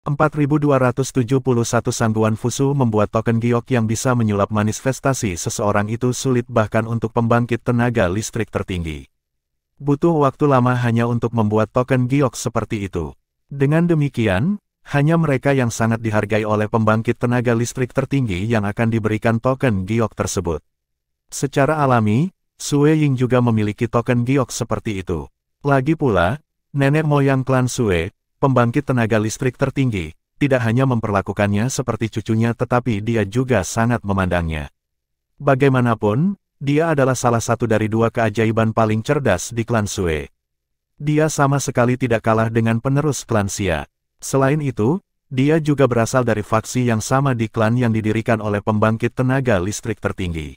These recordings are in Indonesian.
4271 Sangguan Fusu membuat token giok yang bisa menyulap manifestasi seseorang itu sulit bahkan untuk pembangkit tenaga listrik tertinggi. Butuh waktu lama hanya untuk membuat token giok seperti itu. Dengan demikian, hanya mereka yang sangat dihargai oleh pembangkit tenaga listrik tertinggi yang akan diberikan token giok tersebut. Secara alami, Sue Ying juga memiliki token giok seperti itu. Lagi pula, nenek moyang klan Sue, pembangkit tenaga listrik tertinggi, tidak hanya memperlakukannya seperti cucunya tetapi dia juga sangat memandangnya. Bagaimanapun, dia adalah salah satu dari dua keajaiban paling cerdas di klan Sue. Dia sama sekali tidak kalah dengan penerus klan Xia. Selain itu, dia juga berasal dari faksi yang sama di klan yang didirikan oleh pembangkit tenaga listrik tertinggi.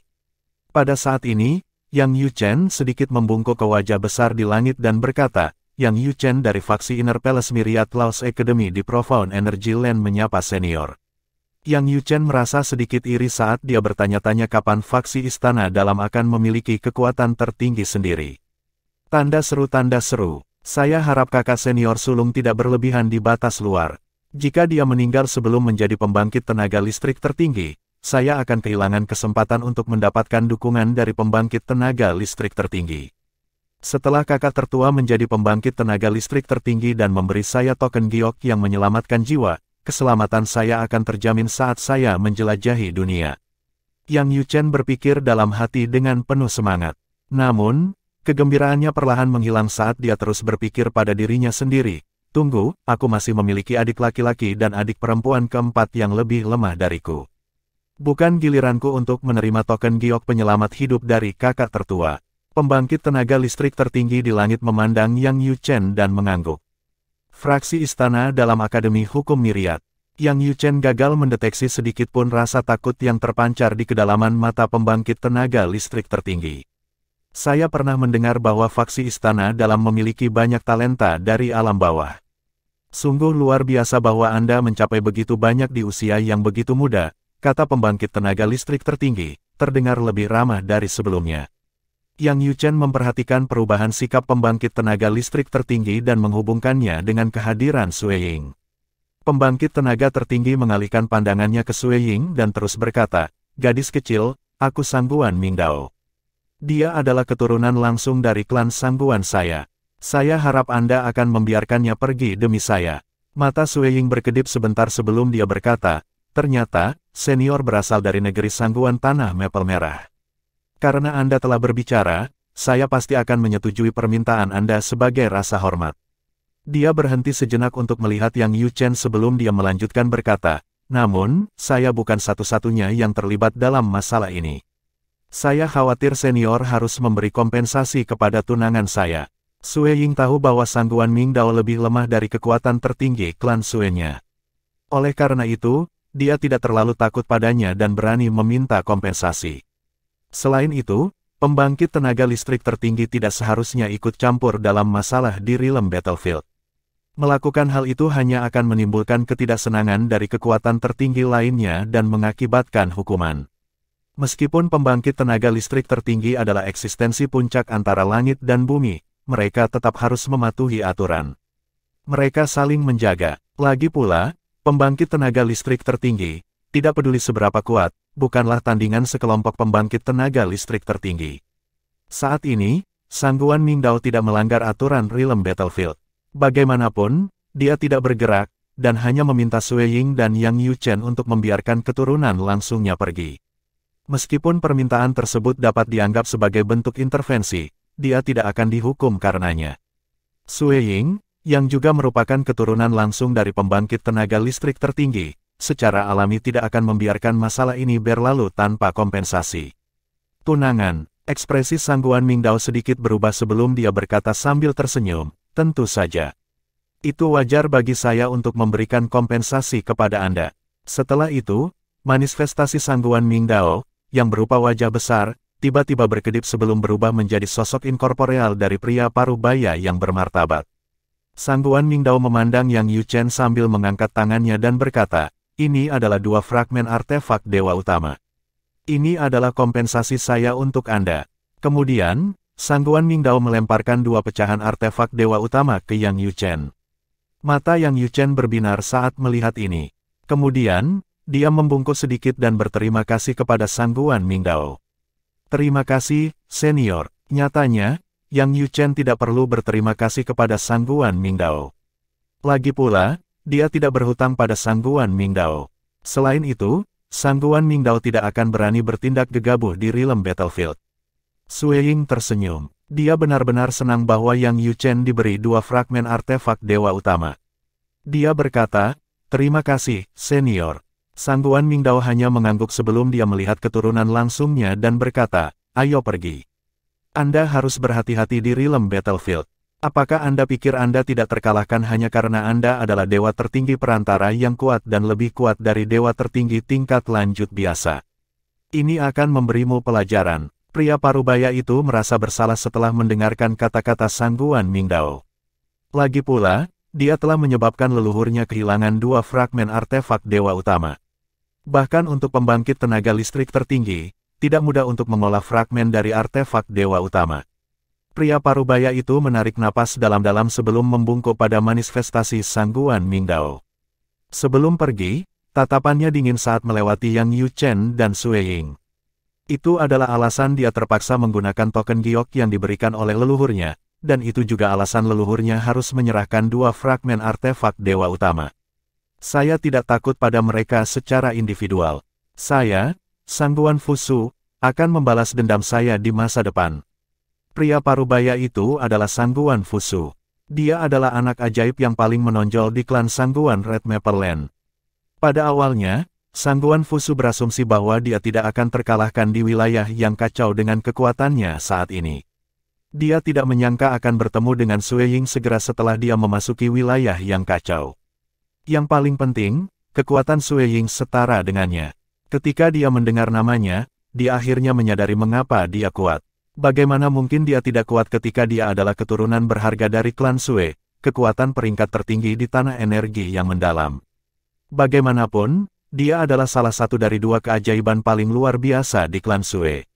Pada saat ini, Yang Yuchen sedikit membungkuk ke wajah besar di langit dan berkata, Yang Yuchen dari faksi Inner Palace Myriad Laws Academy di Profound Energy Land menyapa senior. Yang Yuchen merasa sedikit iri saat dia bertanya-tanya kapan faksi istana dalam akan memiliki kekuatan tertinggi sendiri. Tanda seru, saya harap kakak senior sulung tidak berlebihan di batas luar. Jika dia meninggal sebelum menjadi pembangkit tenaga listrik tertinggi, saya akan kehilangan kesempatan untuk mendapatkan dukungan dari pembangkit tenaga listrik tertinggi. Setelah kakak tertua menjadi pembangkit tenaga listrik tertinggi dan memberi saya token giok yang menyelamatkan jiwa, keselamatan saya akan terjamin saat saya menjelajahi dunia. Yang Yuchen berpikir dalam hati dengan penuh semangat. Namun, kegembiraannya perlahan menghilang saat dia terus berpikir pada dirinya sendiri. Tunggu, aku masih memiliki adik laki-laki dan adik perempuan keempat yang lebih lemah dariku. Bukan giliranku untuk menerima token giok penyelamat hidup dari kakak tertua. Pembangkit tenaga listrik tertinggi di langit memandang Yang Yuchen dan mengangguk. Fraksi istana dalam Akademi Hukum Myriad. Yang Yuchen gagal mendeteksi sedikit pun rasa takut yang terpancar di kedalaman mata pembangkit tenaga listrik tertinggi. Saya pernah mendengar bahwa faksi istana dalam memiliki banyak talenta dari alam bawah. Sungguh luar biasa bahwa Anda mencapai begitu banyak di usia yang begitu muda, kata pembangkit tenaga listrik tertinggi, terdengar lebih ramah dari sebelumnya. Yang Yuchen memperhatikan perubahan sikap pembangkit tenaga listrik tertinggi dan menghubungkannya dengan kehadiran Sue Ying. Pembangkit tenaga tertinggi mengalihkan pandangannya ke Sue Ying dan terus berkata, gadis kecil, aku Sangguan Mingdao. Dia adalah keturunan langsung dari klan Sangguan saya. Saya harap Anda akan membiarkannya pergi demi saya. Mata Sue Ying berkedip sebentar sebelum dia berkata, ternyata, senior berasal dari negeri Sangguan Tanah Maple Merah. Karena Anda telah berbicara, saya pasti akan menyetujui permintaan Anda sebagai rasa hormat. Dia berhenti sejenak untuk melihat Yang Yuchen sebelum dia melanjutkan berkata, namun, saya bukan satu-satunya yang terlibat dalam masalah ini. Saya khawatir senior harus memberi kompensasi kepada tunangan saya. Sue Ying tahu bahwa Sangguan Mingdao lebih lemah dari kekuatan tertinggi klan Sue-nya. Oleh karena itu, dia tidak terlalu takut padanya dan berani meminta kompensasi. Selain itu, pembangkit tenaga listrik tertinggi tidak seharusnya ikut campur dalam masalah di realm battlefield. Melakukan hal itu hanya akan menimbulkan ketidaksenangan dari kekuatan tertinggi lainnya dan mengakibatkan hukuman. Meskipun pembangkit tenaga listrik tertinggi adalah eksistensi puncak antara langit dan bumi, mereka tetap harus mematuhi aturan. Mereka saling menjaga. Lagi pula, pembangkit tenaga listrik tertinggi, tidak peduli seberapa kuat, bukanlah tandingan sekelompok pembangkit tenaga listrik tertinggi. Saat ini, Sangguan Mingdao tidak melanggar aturan realm battlefield. Bagaimanapun, dia tidak bergerak, dan hanya meminta Sue Ying dan Yang Yuchen untuk membiarkan keturunan langsungnya pergi. Meskipun permintaan tersebut dapat dianggap sebagai bentuk intervensi, dia tidak akan dihukum karenanya. Sue Ying, yang juga merupakan keturunan langsung dari pembangkit tenaga listrik tertinggi, secara alami tidak akan membiarkan masalah ini berlalu tanpa kompensasi. Tunangan, ekspresi Sangguan Mingdao sedikit berubah sebelum dia berkata sambil tersenyum, tentu saja. Itu wajar bagi saya untuk memberikan kompensasi kepada Anda. Setelah itu, manifestasi Sangguan Mingdao, yang berupa wajah besar, tiba-tiba berkedip sebelum berubah menjadi sosok inkorporeal dari pria parubaya yang bermartabat. Sangguan Mingdao memandang Yang Yuchen sambil mengangkat tangannya dan berkata, ini adalah dua fragmen artefak Dewa Utama. Ini adalah kompensasi saya untuk Anda. Kemudian, Sangguan Mingdao melemparkan dua pecahan artefak Dewa Utama ke Yang Yuchen. Mata Yang Yuchen berbinar saat melihat ini. Kemudian, dia membungkuk sedikit dan berterima kasih kepada Sangguan Mingdao. Terima kasih, senior. Nyatanya, Yang Yuchen tidak perlu berterima kasih kepada Sangguan Mingdao. Lagi pula, dia tidak berhutang pada Sangguan Mingdao. Selain itu, Sangguan Mingdao tidak akan berani bertindak gegabah di Realm Battlefield. Sue Ying tersenyum. Dia benar-benar senang bahwa Yang Yuchen diberi 2 fragmen artefak Dewa Utama. Dia berkata, terima kasih, senior. Sangguan Mingdao hanya mengangguk sebelum dia melihat keturunan langsungnya dan berkata, ayo pergi. Anda harus berhati-hati di Realm Battlefield. Apakah Anda pikir Anda tidak terkalahkan hanya karena Anda adalah dewa tertinggi perantara yang kuat dan lebih kuat dari dewa tertinggi tingkat lanjut biasa? Ini akan memberimu pelajaran. Pria parubaya itu merasa bersalah setelah mendengarkan kata-kata Sangguan Mingdao. Lagi pula, dia telah menyebabkan leluhurnya kehilangan 2 fragmen artefak Dewa Utama. Bahkan untuk pembangkit tenaga listrik tertinggi, tidak mudah untuk mengolah fragmen dari artefak Dewa Utama. Pria parubaya itu menarik napas dalam-dalam sebelum membungkuk pada manifestasi Sangguan Mingdao. Sebelum pergi, tatapannya dingin saat melewati Yang Yuchen dan Sue Ying. Itu adalah alasan dia terpaksa menggunakan token giok yang diberikan oleh leluhurnya, dan itu juga alasan leluhurnya harus menyerahkan 2 fragmen artefak Dewa Utama. Saya tidak takut pada mereka secara individual. Saya, Sangguan Fusu, akan membalas dendam saya di masa depan. Pria parubaya itu adalah Sangguan Fusu. Dia adalah anak ajaib yang paling menonjol di klan Sangguan Red Maple Land. Pada awalnya, Sangguan Fusu berasumsi bahwa dia tidak akan terkalahkan di wilayah yang kacau dengan kekuatannya saat ini. Dia tidak menyangka akan bertemu dengan Sue Ying segera setelah dia memasuki wilayah yang kacau. Yang paling penting, kekuatan Sue Ying setara dengannya. Ketika dia mendengar namanya, dia akhirnya menyadari mengapa dia kuat. Bagaimana mungkin dia tidak kuat ketika dia adalah keturunan berharga dari klan Sue, kekuatan peringkat tertinggi di tanah energi yang mendalam. Bagaimanapun, dia adalah salah satu dari 2 keajaiban paling luar biasa di klan Sue.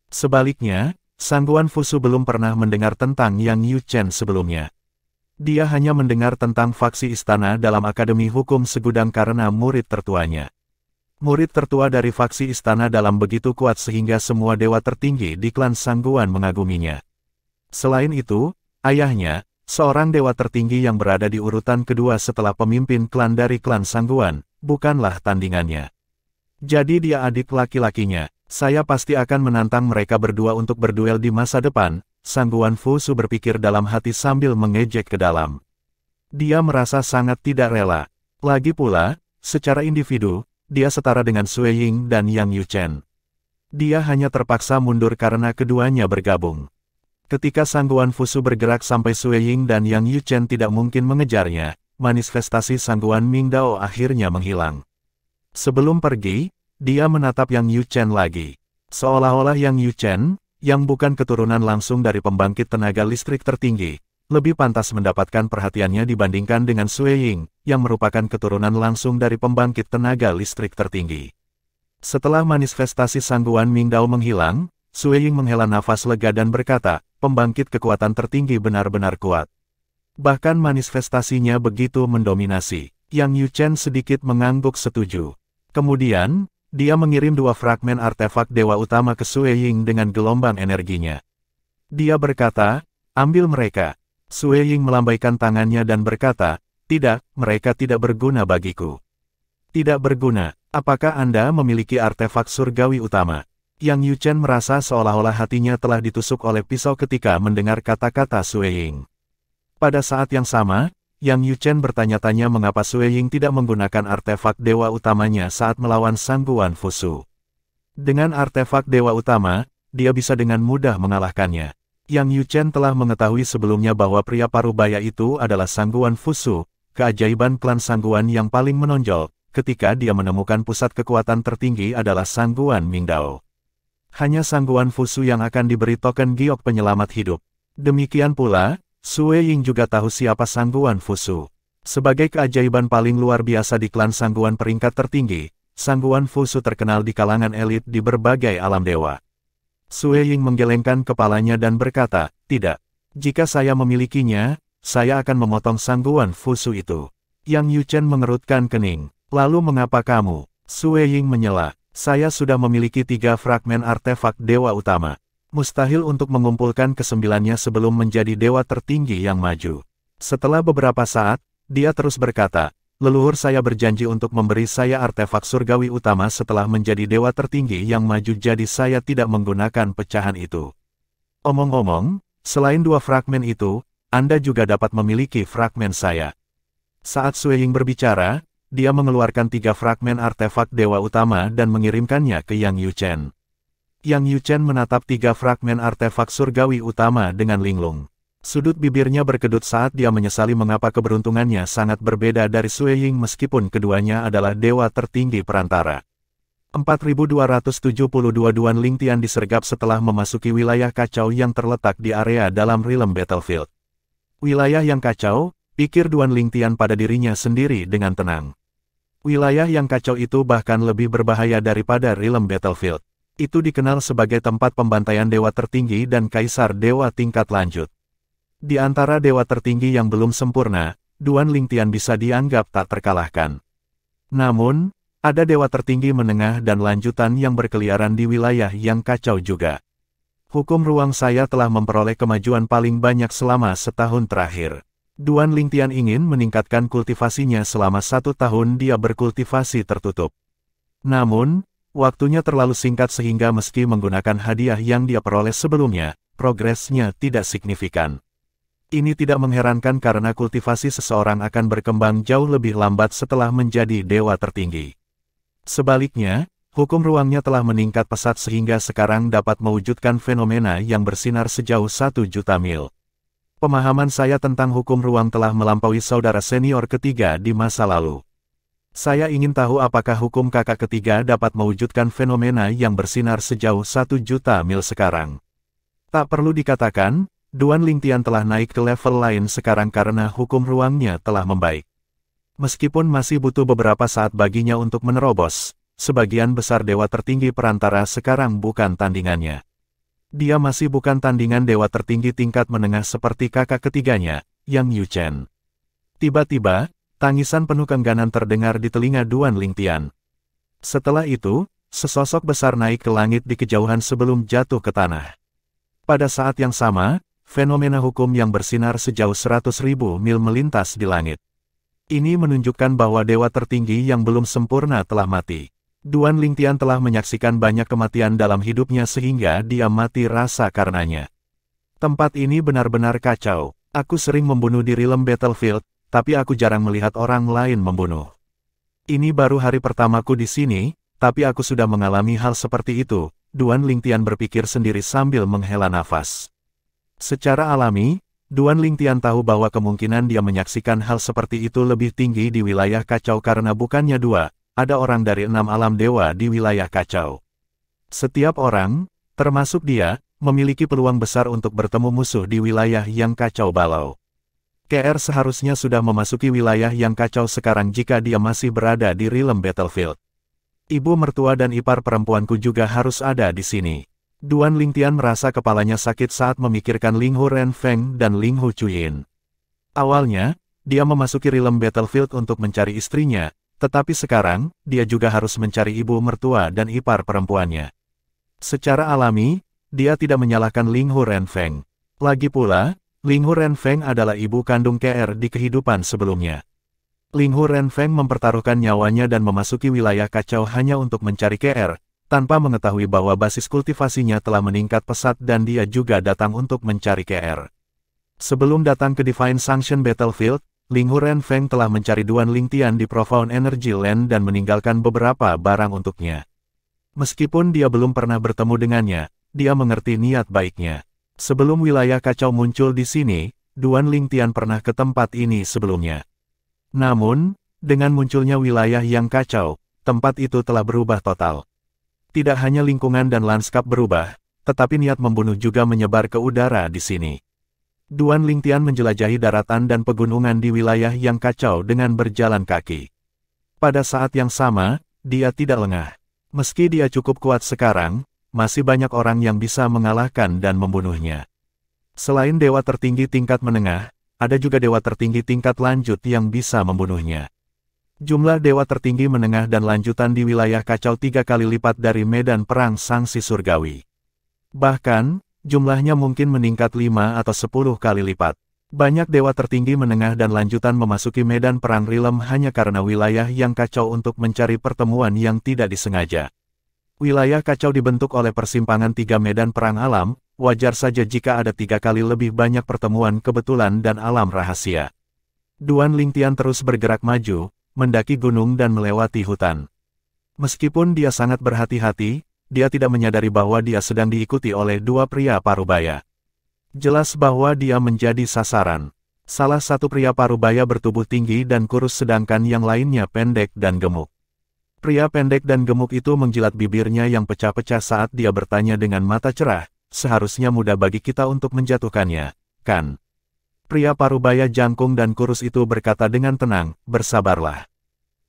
Sebaliknya, Sangguan Fusu belum pernah mendengar tentang Yang Yuchen sebelumnya. Dia hanya mendengar tentang faksi istana dalam Akademi Hukum Segudang karena murid tertuanya. Murid tertua dari faksi istana dalam begitu kuat sehingga semua dewa tertinggi di klan Sangguan mengaguminya. Selain itu, ayahnya, seorang dewa tertinggi yang berada di urutan kedua setelah pemimpin klan dari klan Sangguan, bukanlah tandingannya. Jadi dia adik laki-lakinya. Saya pasti akan menantang mereka berdua untuk berduel di masa depan, Sangguan Fusu berpikir dalam hati sambil mengejek ke dalam. Dia merasa sangat tidak rela. Lagi pula, secara individu, dia setara dengan Sue Ying dan Yang Yuchen. Dia hanya terpaksa mundur karena keduanya bergabung. Ketika Sangguan Fusu bergerak sampai Sue Ying dan Yang Yuchen tidak mungkin mengejarnya, manifestasi Sangguan Mingdao akhirnya menghilang. Sebelum pergi, dia menatap Yang Yuchen lagi. Seolah-olah Yang Yuchen, yang bukan keturunan langsung dari pembangkit tenaga listrik tertinggi, lebih pantas mendapatkan perhatiannya dibandingkan dengan Sue Ying, yang merupakan keturunan langsung dari pembangkit tenaga listrik tertinggi. Setelah manifestasi Sangguan Mingdao menghilang, Sue Ying menghela nafas lega dan berkata, pembangkit kekuatan tertinggi benar-benar kuat. Bahkan manifestasinya begitu mendominasi. Yang Yuchen sedikit mengangguk setuju. Kemudian, dia mengirim 2 fragmen artefak Dewa Utama ke Sue Ying dengan gelombang energinya. Dia berkata, ambil mereka. Sue Ying melambaikan tangannya dan berkata, tidak, mereka tidak berguna bagiku. Tidak berguna, apakah Anda memiliki artefak surgawi utama? Yang Yuchen merasa seolah-olah hatinya telah ditusuk oleh pisau ketika mendengar kata-kata Sue Ying. Pada saat yang sama, Yang Yuchen bertanya-tanya mengapa Sue Ying tidak menggunakan artefak dewa utamanya saat melawan Sangguan Fusu. Dengan artefak dewa utama, dia bisa dengan mudah mengalahkannya. Yang Yuchen telah mengetahui sebelumnya bahwa pria parubaya itu adalah Sangguan Fusu, keajaiban klan Sangguan yang paling menonjol, ketika dia menemukan pusat kekuatan tertinggi adalah Sangguan Mingdao. Hanya Sangguan Fusu yang akan diberi token giok penyelamat hidup. Demikian pula, Sue Ying juga tahu siapa Sangguan Fusu. Sebagai keajaiban paling luar biasa di klan Sangguan peringkat tertinggi, Sangguan Fusu terkenal di kalangan elit di berbagai alam dewa. Sue Ying menggelengkan kepalanya dan berkata, tidak. Jika saya memilikinya, saya akan memotong sangguan Fusu itu. Yang Yuchen mengerutkan kening. Lalu mengapa kamu? Sue Ying menyela. Saya sudah memiliki 3 fragmen artefak dewa utama. Mustahil untuk mengumpulkan kesembilannya sebelum menjadi dewa tertinggi yang maju. Setelah beberapa saat, dia terus berkata, leluhur saya berjanji untuk memberi saya artefak surgawi utama setelah menjadi dewa tertinggi yang maju, jadi saya tidak menggunakan pecahan itu. Omong-omong, selain 2 fragmen itu, Anda juga dapat memiliki fragmen saya. Saat Sue Ying berbicara, dia mengeluarkan 3 fragmen artefak dewa utama dan mengirimkannya ke Yang Yuchen. Yang Yuchen menatap 3 fragmen artefak surgawi utama dengan linglung. Sudut bibirnya berkedut saat dia menyesali mengapa keberuntungannya sangat berbeda dari Sue Ying meskipun keduanya adalah dewa tertinggi perantara. 4272 Duan Lingtian disergap setelah memasuki wilayah kacau yang terletak di area dalam Realm Battlefield. Wilayah yang kacau, pikir Duan Lingtian pada dirinya sendiri dengan tenang. Wilayah yang kacau itu bahkan lebih berbahaya daripada Realm Battlefield. Itu dikenal sebagai tempat pembantaian dewa tertinggi dan kaisar dewa tingkat lanjut. Di antara dewa tertinggi yang belum sempurna, Duan Lingtian bisa dianggap tak terkalahkan. Namun, ada dewa tertinggi menengah dan lanjutan yang berkeliaran di wilayah yang kacau juga. Hukum ruang saya telah memperoleh kemajuan paling banyak selama setahun terakhir. Duan Lingtian ingin meningkatkan kultivasinya selama 1 tahun dia berkultivasi tertutup. Namun, waktunya terlalu singkat sehingga meski menggunakan hadiah yang dia peroleh sebelumnya, progresnya tidak signifikan. Ini tidak mengherankan karena kultivasi seseorang akan berkembang jauh lebih lambat setelah menjadi dewa tertinggi. Sebaliknya, hukum ruangnya telah meningkat pesat sehingga sekarang dapat mewujudkan fenomena yang bersinar sejauh 1 juta mil. Pemahaman saya tentang hukum ruang telah melampaui saudara senior ketiga di masa lalu. Saya ingin tahu apakah hukum kakak ketiga dapat mewujudkan fenomena yang bersinar sejauh 1 juta mil sekarang. Tak perlu dikatakan, Duan Lingtian telah naik ke level lain sekarang karena hukum ruangnya telah membaik. Meskipun masih butuh beberapa saat baginya untuk menerobos, sebagian besar dewa tertinggi perantara sekarang bukan tandingannya. Dia masih bukan tandingan dewa tertinggi tingkat menengah seperti kakak ketiganya, Yang Yuchen. Tiba-tiba, tangisan penuh keengganan terdengar di telinga Duan Lingtian. Setelah itu, sesosok besar naik ke langit di kejauhan sebelum jatuh ke tanah. Pada saat yang sama, fenomena hukum yang bersinar sejauh 100.000 mil melintas di langit. Ini menunjukkan bahwa dewa tertinggi yang belum sempurna telah mati. Duan Lingtian telah menyaksikan banyak kematian dalam hidupnya sehingga dia mati rasa karenanya. Tempat ini benar-benar kacau. Aku sering membunuh di Realm Battlefield, tapi aku jarang melihat orang lain membunuh. Ini baru hari pertamaku di sini, tapi aku sudah mengalami hal seperti itu, Duan Lingtian berpikir sendiri sambil menghela nafas. Secara alami, Duan Lingtian tahu bahwa kemungkinan dia menyaksikan hal seperti itu lebih tinggi di wilayah kacau karena bukannya 2, ada orang dari 6 alam dewa di wilayah kacau. Setiap orang, termasuk dia, memiliki peluang besar untuk bertemu musuh di wilayah yang kacau balau. KR seharusnya sudah memasuki wilayah yang kacau sekarang jika dia masih berada di Realm Battlefield. Ibu mertua dan ipar perempuanku juga harus ada di sini. Duan Lingtian merasa kepalanya sakit saat memikirkan Linghu Renfeng dan Linghu Chuyin. Awalnya, dia memasuki Realm Battlefield untuk mencari istrinya, tetapi sekarang, dia juga harus mencari ibu mertua dan ipar perempuannya. Secara alami, dia tidak menyalahkan Linghu Renfeng. Lagi pula, Linghu Renfeng adalah ibu kandung KR di kehidupan sebelumnya. Linghu Renfeng mempertaruhkan nyawanya dan memasuki wilayah kacau hanya untuk mencari KR, tanpa mengetahui bahwa basis kultivasinya telah meningkat pesat dan dia juga datang untuk mencari KR. Sebelum datang ke Divine Sanction Battlefield, Linghu Renfeng telah mencari Duan Lingtian di Profound Energy Land dan meninggalkan beberapa barang untuknya. Meskipun dia belum pernah bertemu dengannya, dia mengerti niat baiknya. Sebelum wilayah kacau muncul di sini, Duan Lingtian pernah ke tempat ini sebelumnya. Namun, dengan munculnya wilayah yang kacau, tempat itu telah berubah total. Tidak hanya lingkungan dan lanskap berubah, tetapi niat membunuh juga menyebar ke udara di sini. Duan Lingtian menjelajahi daratan dan pegunungan di wilayah yang kacau dengan berjalan kaki. Pada saat yang sama, dia tidak lengah. Meski dia cukup kuat sekarang, masih banyak orang yang bisa mengalahkan dan membunuhnya. Selain dewa tertinggi tingkat menengah, ada juga dewa tertinggi tingkat lanjut yang bisa membunuhnya. Jumlah dewa tertinggi menengah dan lanjutan di wilayah kacau 3 kali lipat dari medan perang Sangsi Surgawi. Bahkan, jumlahnya mungkin meningkat 5 atau 10 kali lipat. Banyak dewa tertinggi menengah dan lanjutan memasuki medan perang Rilem hanya karena wilayah yang kacau untuk mencari pertemuan yang tidak disengaja. Wilayah kacau dibentuk oleh persimpangan 3 medan perang alam, wajar saja jika ada 3 kali lebih banyak pertemuan kebetulan dan alam rahasia. Duan Lingtian terus bergerak maju, mendaki gunung dan melewati hutan. Meskipun dia sangat berhati-hati, dia tidak menyadari bahwa dia sedang diikuti oleh 2 pria parubaya. Jelas bahwa dia menjadi sasaran. Salah satu pria parubaya bertubuh tinggi dan kurus sedangkan yang lainnya pendek dan gemuk. Pria pendek dan gemuk itu menjilat bibirnya yang pecah-pecah saat dia bertanya dengan mata cerah, seharusnya mudah bagi kita untuk menjatuhkannya, kan? Pria parubaya jangkung dan kurus itu berkata dengan tenang, bersabarlah.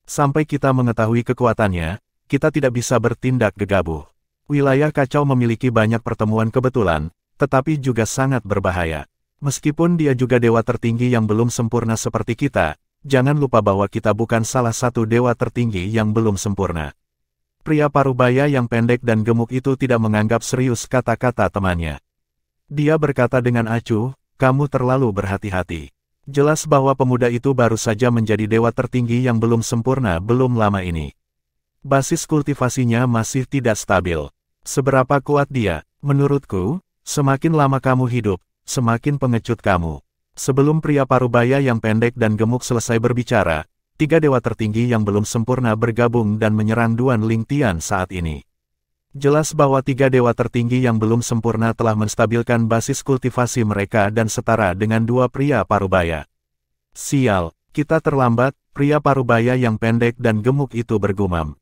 Sampai kita mengetahui kekuatannya, kita tidak bisa bertindak gegabah. Wilayah kacau memiliki banyak pertemuan kebetulan, tetapi juga sangat berbahaya. Meskipun dia juga dewa tertinggi yang belum sempurna seperti kita, jangan lupa bahwa kita bukan salah satu dewa tertinggi yang belum sempurna. Pria parubaya yang pendek dan gemuk itu tidak menganggap serius kata-kata temannya. Dia berkata dengan acuh, kamu terlalu berhati-hati. Jelas bahwa pemuda itu baru saja menjadi dewa tertinggi yang belum sempurna belum lama ini. Basis kultivasinya masih tidak stabil. Seberapa kuat dia, menurutku, semakin lama kamu hidup, semakin pengecut kamu. Sebelum pria parubaya yang pendek dan gemuk selesai berbicara, 3 dewa tertinggi yang belum sempurna bergabung dan menyerang Duan Lingtian saat ini. Jelas bahwa 3 dewa tertinggi yang belum sempurna telah menstabilkan basis kultivasi mereka dan setara dengan 2 pria parubaya. Sial, kita terlambat, pria parubaya yang pendek dan gemuk itu bergumam.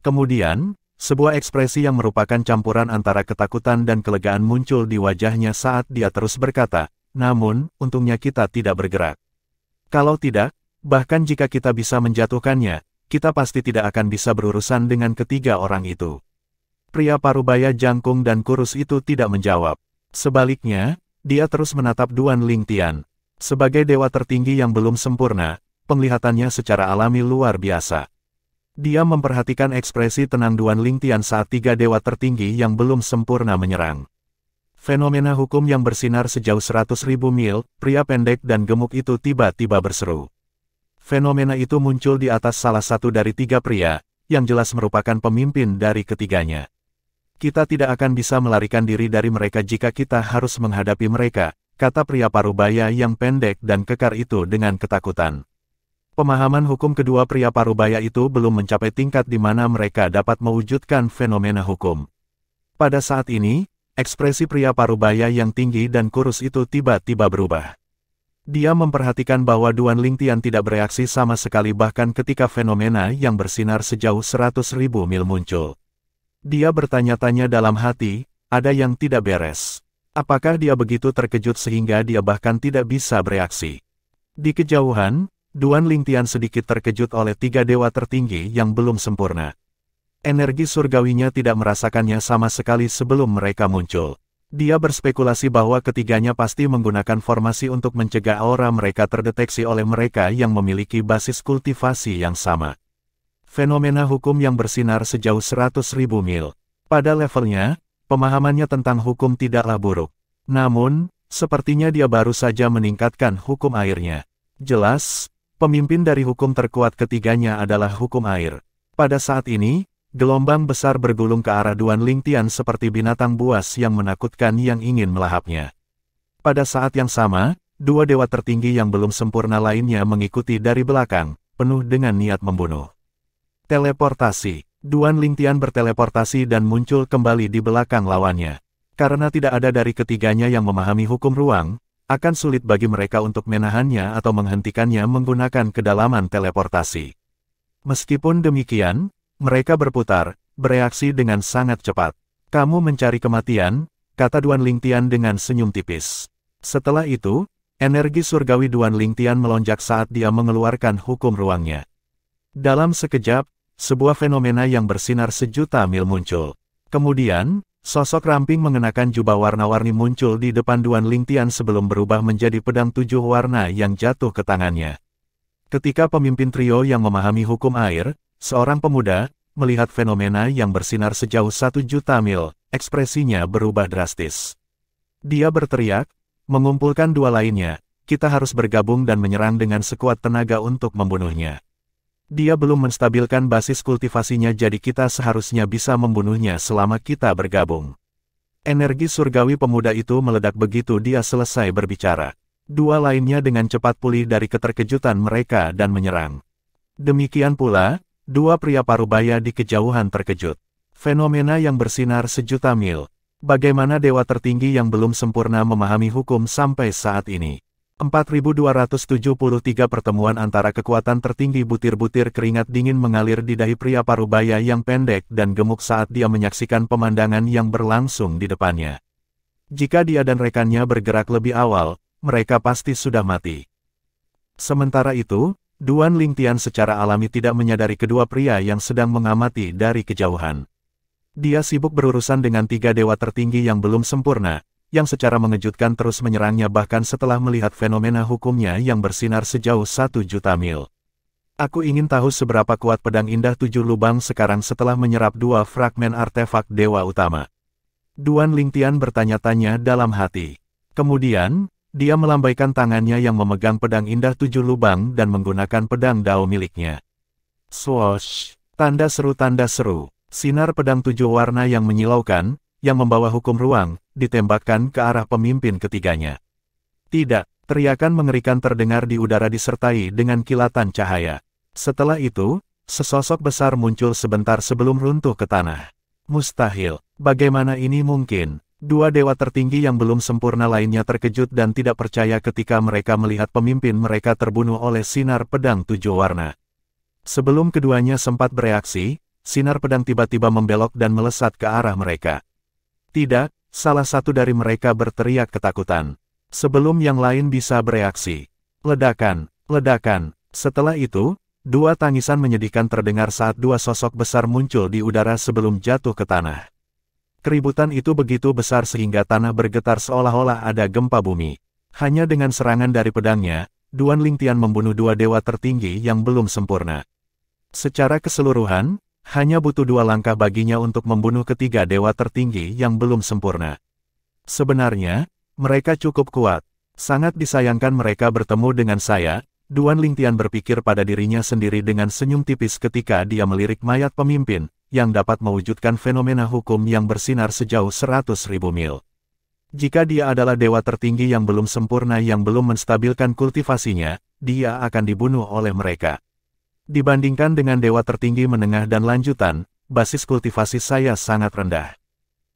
Kemudian, sebuah ekspresi yang merupakan campuran antara ketakutan dan kelegaan muncul di wajahnya saat dia terus berkata, namun, untungnya kita tidak bergerak. Kalau tidak, bahkan jika kita bisa menjatuhkannya, kita pasti tidak akan bisa berurusan dengan ketiga orang itu. Pria parubaya jangkung dan kurus itu tidak menjawab. Sebaliknya, dia terus menatap Duan Lingtian. Sebagai dewa tertinggi yang belum sempurna, penglihatannya secara alami luar biasa. Dia memperhatikan ekspresi tenang Duan Lingtian saat 3 dewa tertinggi yang belum sempurna menyerang. Fenomena hukum yang bersinar sejauh 100.000 mil, pria pendek dan gemuk itu tiba-tiba berseru. Fenomena itu muncul di atas salah satu dari 3 pria, yang jelas merupakan pemimpin dari ketiganya. Kita tidak akan bisa melarikan diri dari mereka jika kita harus menghadapi mereka, kata pria parubaya yang pendek dan kekar itu dengan ketakutan. Pemahaman hukum kedua pria parubaya itu belum mencapai tingkat di mana mereka dapat mewujudkan fenomena hukum. Pada saat ini, ekspresi pria parubaya yang tinggi dan kurus itu tiba-tiba berubah. Dia memperhatikan bahwa Duan Lingtian tidak bereaksi sama sekali bahkan ketika fenomena yang bersinar sejauh 100.000 mil muncul. Dia bertanya-tanya dalam hati, ada yang tidak beres. Apakah dia begitu terkejut sehingga dia bahkan tidak bisa bereaksi? Di kejauhan, Duan Lingtian sedikit terkejut oleh 3 dewa tertinggi yang belum sempurna. Energi surgawinya tidak merasakannya sama sekali sebelum mereka muncul. Dia berspekulasi bahwa ketiganya pasti menggunakan formasi untuk mencegah aura mereka terdeteksi oleh mereka yang memiliki basis kultivasi yang sama. Fenomena hukum yang bersinar sejauh 100.000 mil. Pada levelnya, pemahamannya tentang hukum tidaklah buruk. Namun, sepertinya dia baru saja meningkatkan hukum airnya. Jelas, pemimpin dari hukum terkuat ketiganya adalah hukum air. Pada saat ini, gelombang besar bergulung ke arah Duan Lingtian seperti binatang buas yang menakutkan yang ingin melahapnya. Pada saat yang sama, 2 dewa tertinggi yang belum sempurna lainnya mengikuti dari belakang, penuh dengan niat membunuh. Teleportasi. Duan Lingtian berteleportasi dan muncul kembali di belakang lawannya. Karena tidak ada dari ketiganya yang memahami hukum ruang, akan sulit bagi mereka untuk menahannya atau menghentikannya menggunakan kedalaman teleportasi. Meskipun demikian, mereka berputar, bereaksi dengan sangat cepat. Kamu mencari kematian, kata Duan Lingtian dengan senyum tipis. Setelah itu, energi surgawi Duan Lingtian melonjak saat dia mengeluarkan hukum ruangnya. Dalam sekejap, sebuah fenomena yang bersinar sejuta mil muncul. Kemudian, Sosok ramping mengenakan jubah warna-warni muncul di depan Duan Lingtian sebelum berubah menjadi pedang 7 warna yang jatuh ke tangannya. Ketika pemimpin trio yang memahami hukum air, seorang pemuda, melihat fenomena yang bersinar sejauh 1 juta mil, ekspresinya berubah drastis. Dia berteriak, mengumpulkan dua lainnya, kita harus bergabung dan menyerang dengan sekuat tenaga untuk membunuhnya. Dia belum menstabilkan basis kultivasinya jadi kita seharusnya bisa membunuhnya selama kita bergabung. Energi surgawi pemuda itu meledak begitu dia selesai berbicara. Dua lainnya dengan cepat pulih dari keterkejutan mereka dan menyerang. Demikian pula, dua pria parubaya di kejauhan terkejut. Fenomena yang bersinar sejuta mil. Bagaimana dewa tertinggi yang belum sempurna memahami hukum sampai saat ini? 4273 pertemuan antara kekuatan tertinggi. Butir-butir keringat dingin mengalir di dahi pria parubaya yang pendek dan gemuk saat dia menyaksikan pemandangan yang berlangsung di depannya. Jika dia dan rekannya bergerak lebih awal, mereka pasti sudah mati. Sementara itu, Duan Lingtian secara alami tidak menyadari kedua pria yang sedang mengamati dari kejauhan. Dia sibuk berurusan dengan 3 dewa tertinggi yang belum sempurna, yang secara mengejutkan terus menyerangnya bahkan setelah melihat fenomena hukumnya yang bersinar sejauh 1 juta mil. Aku ingin tahu seberapa kuat pedang indah 7 lubang sekarang setelah menyerap 2 fragmen artefak dewa utama. Duan Lingtian bertanya-tanya dalam hati. Kemudian, dia melambaikan tangannya yang memegang pedang indah 7 lubang dan menggunakan pedang dao miliknya. Swoosh! Tanda seru. Sinar pedang 7 warna yang menyilaukan, yang membawa hukum ruang, ditembakkan ke arah pemimpin ketiganya. Tidak, teriakan mengerikan terdengar di udara disertai dengan kilatan cahaya. Setelah itu, sesosok besar muncul sebentar sebelum runtuh ke tanah. Mustahil, bagaimana ini mungkin? Dua dewa tertinggi yang belum sempurna lainnya terkejut dan tidak percaya ketika mereka melihat pemimpin mereka terbunuh oleh sinar pedang 7 warna. Sebelum keduanya sempat bereaksi, sinar pedang tiba-tiba membelok dan melesat ke arah mereka. Tidak, salah satu dari mereka berteriak ketakutan. Sebelum yang lain bisa bereaksi. Ledakan. Setelah itu, dua tangisan menyedihkan terdengar saat dua sosok besar muncul di udara sebelum jatuh ke tanah. Keributan itu begitu besar sehingga tanah bergetar seolah-olah ada gempa bumi. Hanya dengan serangan dari pedangnya, Duan Lingtian membunuh dua dewa tertinggi yang belum sempurna. Secara keseluruhan, hanya butuh 2 langkah baginya untuk membunuh ketiga dewa tertinggi yang belum sempurna. Sebenarnya, mereka cukup kuat. Sangat disayangkan mereka bertemu dengan saya, Duan Lingtian berpikir pada dirinya sendiri dengan senyum tipis ketika dia melirik mayat pemimpin, yang dapat mewujudkan fenomena hukum yang bersinar sejauh 100.000 mil. Jika dia adalah dewa tertinggi yang belum sempurna yang belum menstabilkan kultivasinya, dia akan dibunuh oleh mereka. Dibandingkan dengan dewa tertinggi menengah dan lanjutan, basis kultivasi saya sangat rendah.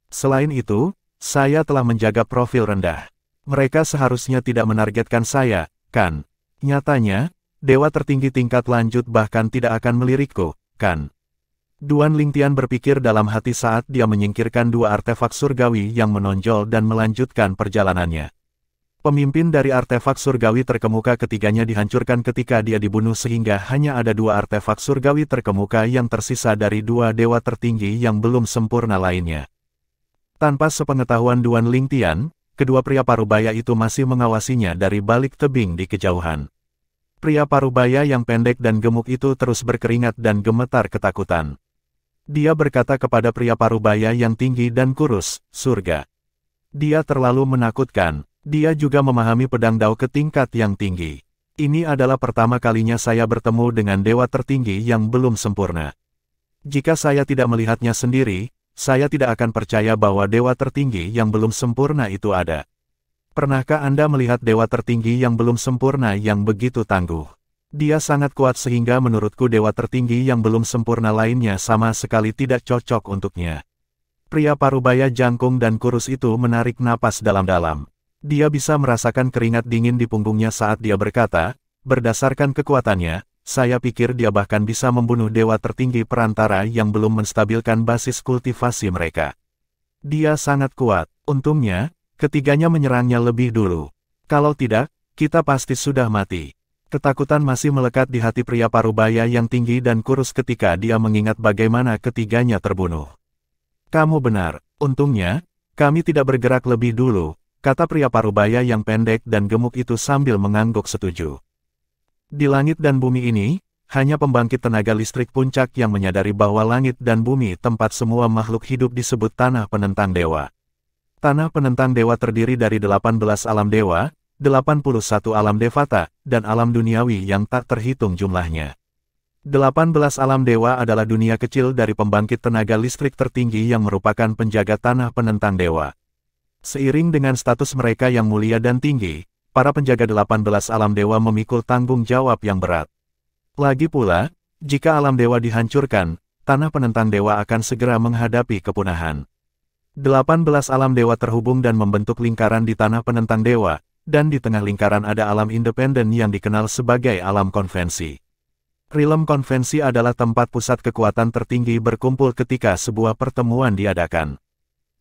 Selain itu, saya telah menjaga profil rendah. Mereka seharusnya tidak menargetkan saya, kan? Nyatanya, dewa tertinggi tingkat lanjut bahkan tidak akan melirikku, kan? Duan Lingtian berpikir dalam hati saat dia menyingkirkan 2 artefak surgawi yang menonjol dan melanjutkan perjalanannya. Pemimpin dari artefak surgawi terkemuka ketiganya dihancurkan ketika dia dibunuh sehingga hanya ada 2 artefak surgawi terkemuka yang tersisa dari 2 dewa tertinggi yang belum sempurna lainnya. Tanpa sepengetahuan Duan Lingtian, kedua pria parubaya itu masih mengawasinya dari balik tebing di kejauhan. Pria parubaya yang pendek dan gemuk itu terus berkeringat dan gemetar ketakutan. Dia berkata kepada pria parubaya yang tinggi dan kurus, surga. Dia terlalu menakutkan. Dia juga memahami pedang dao ke tingkat yang tinggi. Ini adalah pertama kalinya saya bertemu dengan dewa tertinggi yang belum sempurna. Jika saya tidak melihatnya sendiri, saya tidak akan percaya bahwa dewa tertinggi yang belum sempurna itu ada. Pernahkah Anda melihat dewa tertinggi yang belum sempurna yang begitu tangguh? Dia sangat kuat sehingga menurutku dewa tertinggi yang belum sempurna lainnya sama sekali tidak cocok untuknya. Pria parubaya jangkung dan kurus itu menarik napas dalam-dalam. Dia bisa merasakan keringat dingin di punggungnya saat dia berkata, berdasarkan kekuatannya, saya pikir dia bahkan bisa membunuh dewa tertinggi perantara yang belum menstabilkan basis kultivasi mereka. Dia sangat kuat, untungnya, ketiganya menyerangnya lebih dulu. Kalau tidak, kita pasti sudah mati. Ketakutan masih melekat di hati pria parubaya yang tinggi dan kurus ketika dia mengingat bagaimana ketiganya terbunuh. Kamu benar, untungnya, kami tidak bergerak lebih dulu, kata pria parubaya yang pendek dan gemuk itu sambil mengangguk setuju. Di langit dan bumi ini, hanya pembangkit tenaga listrik puncak yang menyadari bahwa langit dan bumi tempat semua makhluk hidup disebut tanah penentang dewa. Tanah penentang dewa terdiri dari 18 alam dewa, 81 alam devata, dan alam duniawi yang tak terhitung jumlahnya. 18 alam dewa adalah dunia kecil dari pembangkit tenaga listrik tertinggi yang merupakan penjaga tanah penentang dewa. Seiring dengan status mereka yang mulia dan tinggi, para penjaga 18 alam dewa memikul tanggung jawab yang berat. Lagi pula, jika alam dewa dihancurkan, tanah penentang dewa akan segera menghadapi kepunahan. 18 alam dewa terhubung dan membentuk lingkaran di tanah penentang dewa, dan di tengah lingkaran ada alam independen yang dikenal sebagai alam konvensi. Realm konvensi adalah tempat pusat kekuatan tertinggi berkumpul ketika sebuah pertemuan diadakan.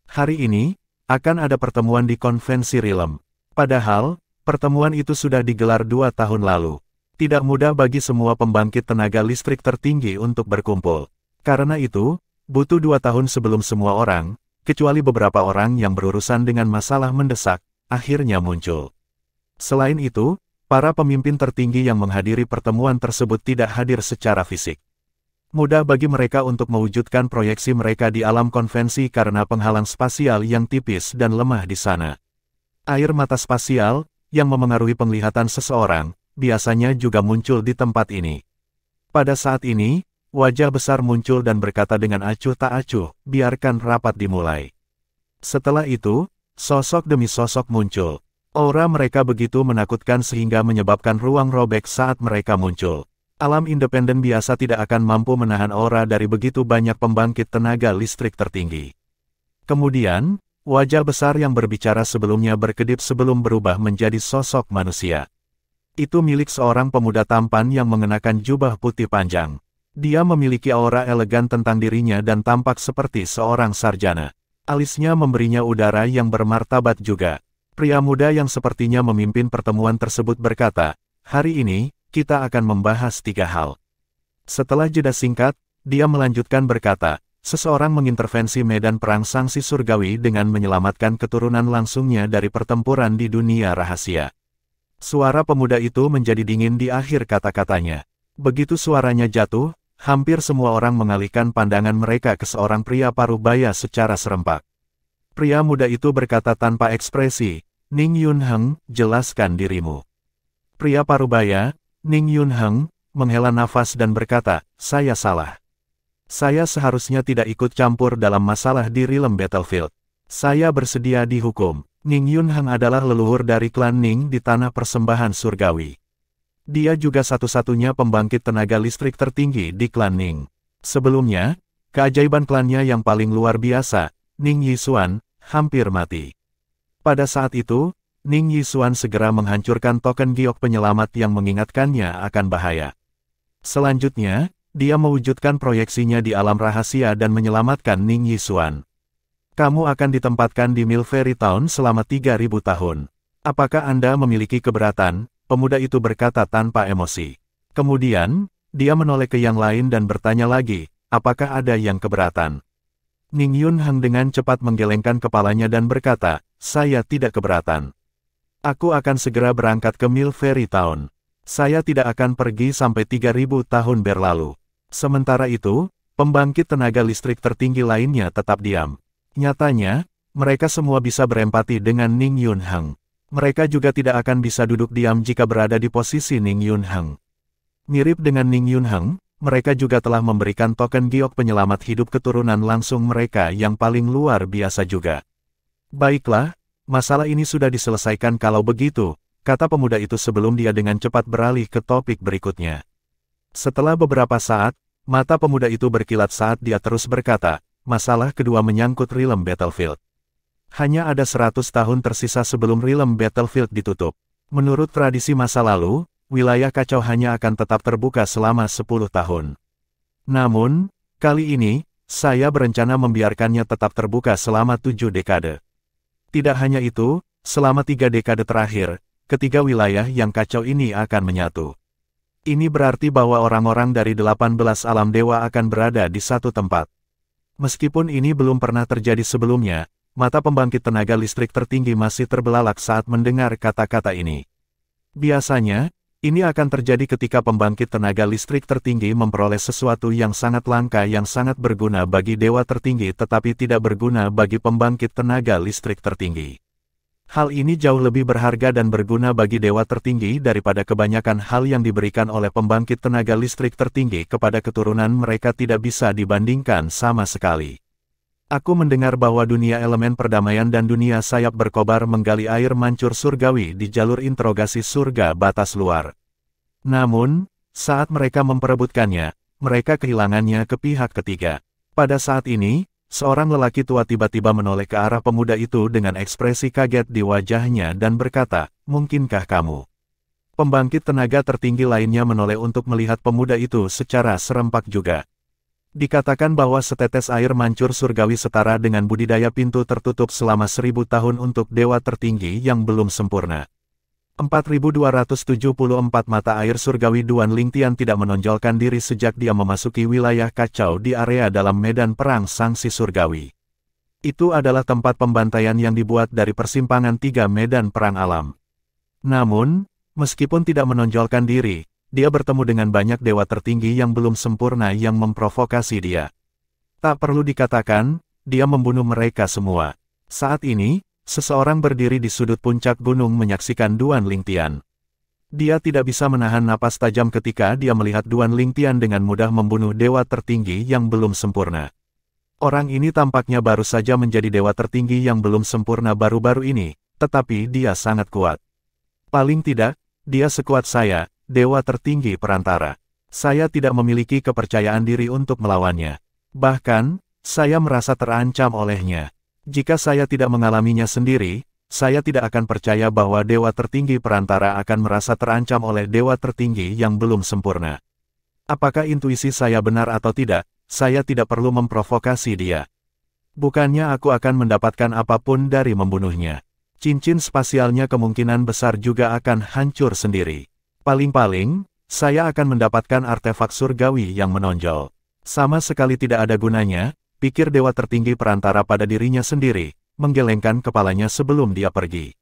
Hari ini, akan ada pertemuan di konvensi realm. Padahal, pertemuan itu sudah digelar 2 tahun lalu. Tidak mudah bagi semua pembangkit tenaga listrik tertinggi untuk berkumpul. Karena itu, butuh 2 tahun sebelum semua orang, kecuali beberapa orang yang berurusan dengan masalah mendesak, akhirnya muncul. Selain itu, para pemimpin tertinggi yang menghadiri pertemuan tersebut tidak hadir secara fisik. Mudah bagi mereka untuk mewujudkan proyeksi mereka di alam konvensi karena penghalang spasial yang tipis dan lemah di sana. Air mata spasial, yang memengaruhi penglihatan seseorang, biasanya juga muncul di tempat ini. Pada saat ini, wajah besar muncul dan berkata dengan acuh tak acuh, biarkan rapat dimulai. Setelah itu, sosok demi sosok muncul. Aura mereka begitu menakutkan sehingga menyebabkan ruang robek saat mereka muncul. Alam independen biasa tidak akan mampu menahan aura dari begitu banyak pembangkit tenaga listrik tertinggi. Kemudian, wajah besar yang berbicara sebelumnya berkedip sebelum berubah menjadi sosok manusia. Itu milik seorang pemuda tampan yang mengenakan jubah putih panjang. Dia memiliki aura elegan tentang dirinya dan tampak seperti seorang sarjana. Alisnya memberinya udara yang bermartabat juga. Pria muda yang sepertinya memimpin pertemuan tersebut berkata, "Hari ini, kita akan membahas 3 hal." Setelah jeda singkat, dia melanjutkan berkata, "Seseorang mengintervensi medan perang Sangsi Surgawi dengan menyelamatkan keturunan langsungnya dari pertempuran di dunia rahasia." Suara pemuda itu menjadi dingin di akhir kata-katanya. Begitu suaranya jatuh, hampir semua orang mengalihkan pandangan mereka ke seorang pria parubaya secara serempak. Pria muda itu berkata tanpa ekspresi, "Ning Yunheng, jelaskan dirimu." Pria parubaya, Ning Yunheng, menghela nafas dan berkata, "Saya salah. Saya seharusnya tidak ikut campur dalam masalah di realm battlefield. Saya bersedia dihukum." Ning Yunheng adalah leluhur dari klan Ning di tanah persembahan surgawi. Dia juga satu-satunya pembangkit tenaga listrik tertinggi di klan Ning. Sebelumnya, keajaiban klannya yang paling luar biasa, Ning Yixuan, hampir mati. Pada saat itu, Ning Yixuan segera menghancurkan token giok penyelamat yang mengingatkannya akan bahaya. Selanjutnya, dia mewujudkan proyeksinya di alam rahasia dan menyelamatkan Ning Yixuan. "Kamu akan ditempatkan di Milvery Town selama 3.000 tahun. Apakah Anda memiliki keberatan?" Pemuda itu berkata tanpa emosi. Kemudian, dia menoleh ke yang lain dan bertanya lagi, "Apakah ada yang keberatan?" Ning Yunheng dengan cepat menggelengkan kepalanya dan berkata, "Saya tidak keberatan. Aku akan segera berangkat ke Milvery Town. Saya tidak akan pergi sampai 3.000 tahun berlalu." Sementara itu, pembangkit tenaga listrik tertinggi lainnya tetap diam. Nyatanya, mereka semua bisa berempati dengan Ning Yunheng. Mereka juga tidak akan bisa duduk diam jika berada di posisi Ning Yunheng. Mirip dengan Ning Yunheng, mereka juga telah memberikan token giok penyelamat hidup keturunan langsung mereka yang paling luar biasa juga. "Baiklah, masalah ini sudah diselesaikan kalau begitu," kata pemuda itu sebelum dia dengan cepat beralih ke topik berikutnya. Setelah beberapa saat, mata pemuda itu berkilat saat dia terus berkata, "Masalah kedua menyangkut realm battlefield. Hanya ada 100 tahun tersisa sebelum realm battlefield ditutup. Menurut tradisi masa lalu, wilayah kacau hanya akan tetap terbuka selama 10 tahun. Namun, kali ini, saya berencana membiarkannya tetap terbuka selama 7 dekade. Tidak hanya itu, selama 3 dekade terakhir, ketiga wilayah yang kacau ini akan menyatu. Ini berarti bahwa orang-orang dari 18 alam dewa akan berada di satu tempat. Meskipun ini belum pernah terjadi sebelumnya, mata pembangkit tenaga listrik tertinggi masih terbelalak saat mendengar kata-kata ini. Biasanya, ini akan terjadi ketika pembangkit tenaga listrik tertinggi memperoleh sesuatu yang sangat langka yang sangat berguna bagi dewa tertinggi tetapi tidak berguna bagi pembangkit tenaga listrik tertinggi. Hal ini jauh lebih berharga dan berguna bagi dewa tertinggi daripada kebanyakan hal yang diberikan oleh pembangkit tenaga listrik tertinggi kepada keturunan mereka tidak bisa dibandingkan sama sekali. Aku mendengar bahwa dunia elemen perdamaian dan dunia sayap berkobar menggali air mancur surgawi di jalur interogasi surga batas luar. Namun, saat mereka memperebutkannya, mereka kehilangannya ke pihak ketiga. Pada saat ini, seorang lelaki tua tiba-tiba menoleh ke arah pemuda itu dengan ekspresi kaget di wajahnya dan berkata, "Mungkinkah kamu?" Pembangkit tenaga tertinggi lainnya menoleh untuk melihat pemuda itu secara serempak juga. Dikatakan bahwa setetes air mancur surgawi setara dengan budidaya pintu tertutup selama 1000 tahun untuk dewa tertinggi yang belum sempurna. 4274 mata air surgawi Duan Lingtian tidak menonjolkan diri sejak dia memasuki wilayah kacau di area dalam medan perang Sangsi Surgawi. Itu adalah tempat pembantaian yang dibuat dari persimpangan 3 medan perang alam. Namun, meskipun tidak menonjolkan diri, dia bertemu dengan banyak dewa tertinggi yang belum sempurna yang memprovokasi dia. Tak perlu dikatakan, dia membunuh mereka semua. Saat ini, seseorang berdiri di sudut puncak gunung menyaksikan Duan Lingtian. Dia tidak bisa menahan napas tajam ketika dia melihat Duan Lingtian dengan mudah membunuh dewa tertinggi yang belum sempurna. Orang ini tampaknya baru saja menjadi dewa tertinggi yang belum sempurna baru-baru ini, tetapi dia sangat kuat. Paling tidak, dia sekuat saya, dewa tertinggi perantara. Saya tidak memiliki kepercayaan diri untuk melawannya. Bahkan, saya merasa terancam olehnya. Jika saya tidak mengalaminya sendiri, saya tidak akan percaya bahwa dewa tertinggi perantara akan merasa terancam oleh dewa tertinggi yang belum sempurna. Apakah intuisi saya benar atau tidak, saya tidak perlu memprovokasi dia. Bukannya aku akan mendapatkan apapun dari membunuhnya. Cincin spasialnya kemungkinan besar juga akan hancur sendiri. Paling-paling, saya akan mendapatkan artefak surgawi yang menonjol. Sama sekali tidak ada gunanya, pikir dewa tertinggi perantara pada dirinya sendiri, menggelengkan kepalanya sebelum dia pergi.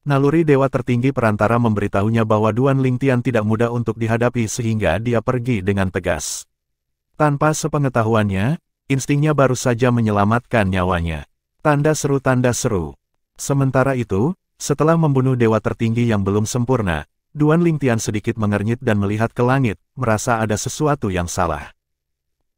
Naluri dewa tertinggi perantara memberitahunya bahwa Duan Lingtian tidak mudah untuk dihadapi sehingga dia pergi dengan tegas. Tanpa sepengetahuannya, instingnya baru saja menyelamatkan nyawanya. Tanda seru. Sementara itu, setelah membunuh dewa tertinggi yang belum sempurna, Duan Lingtian sedikit mengernyit dan melihat ke langit, merasa ada sesuatu yang salah.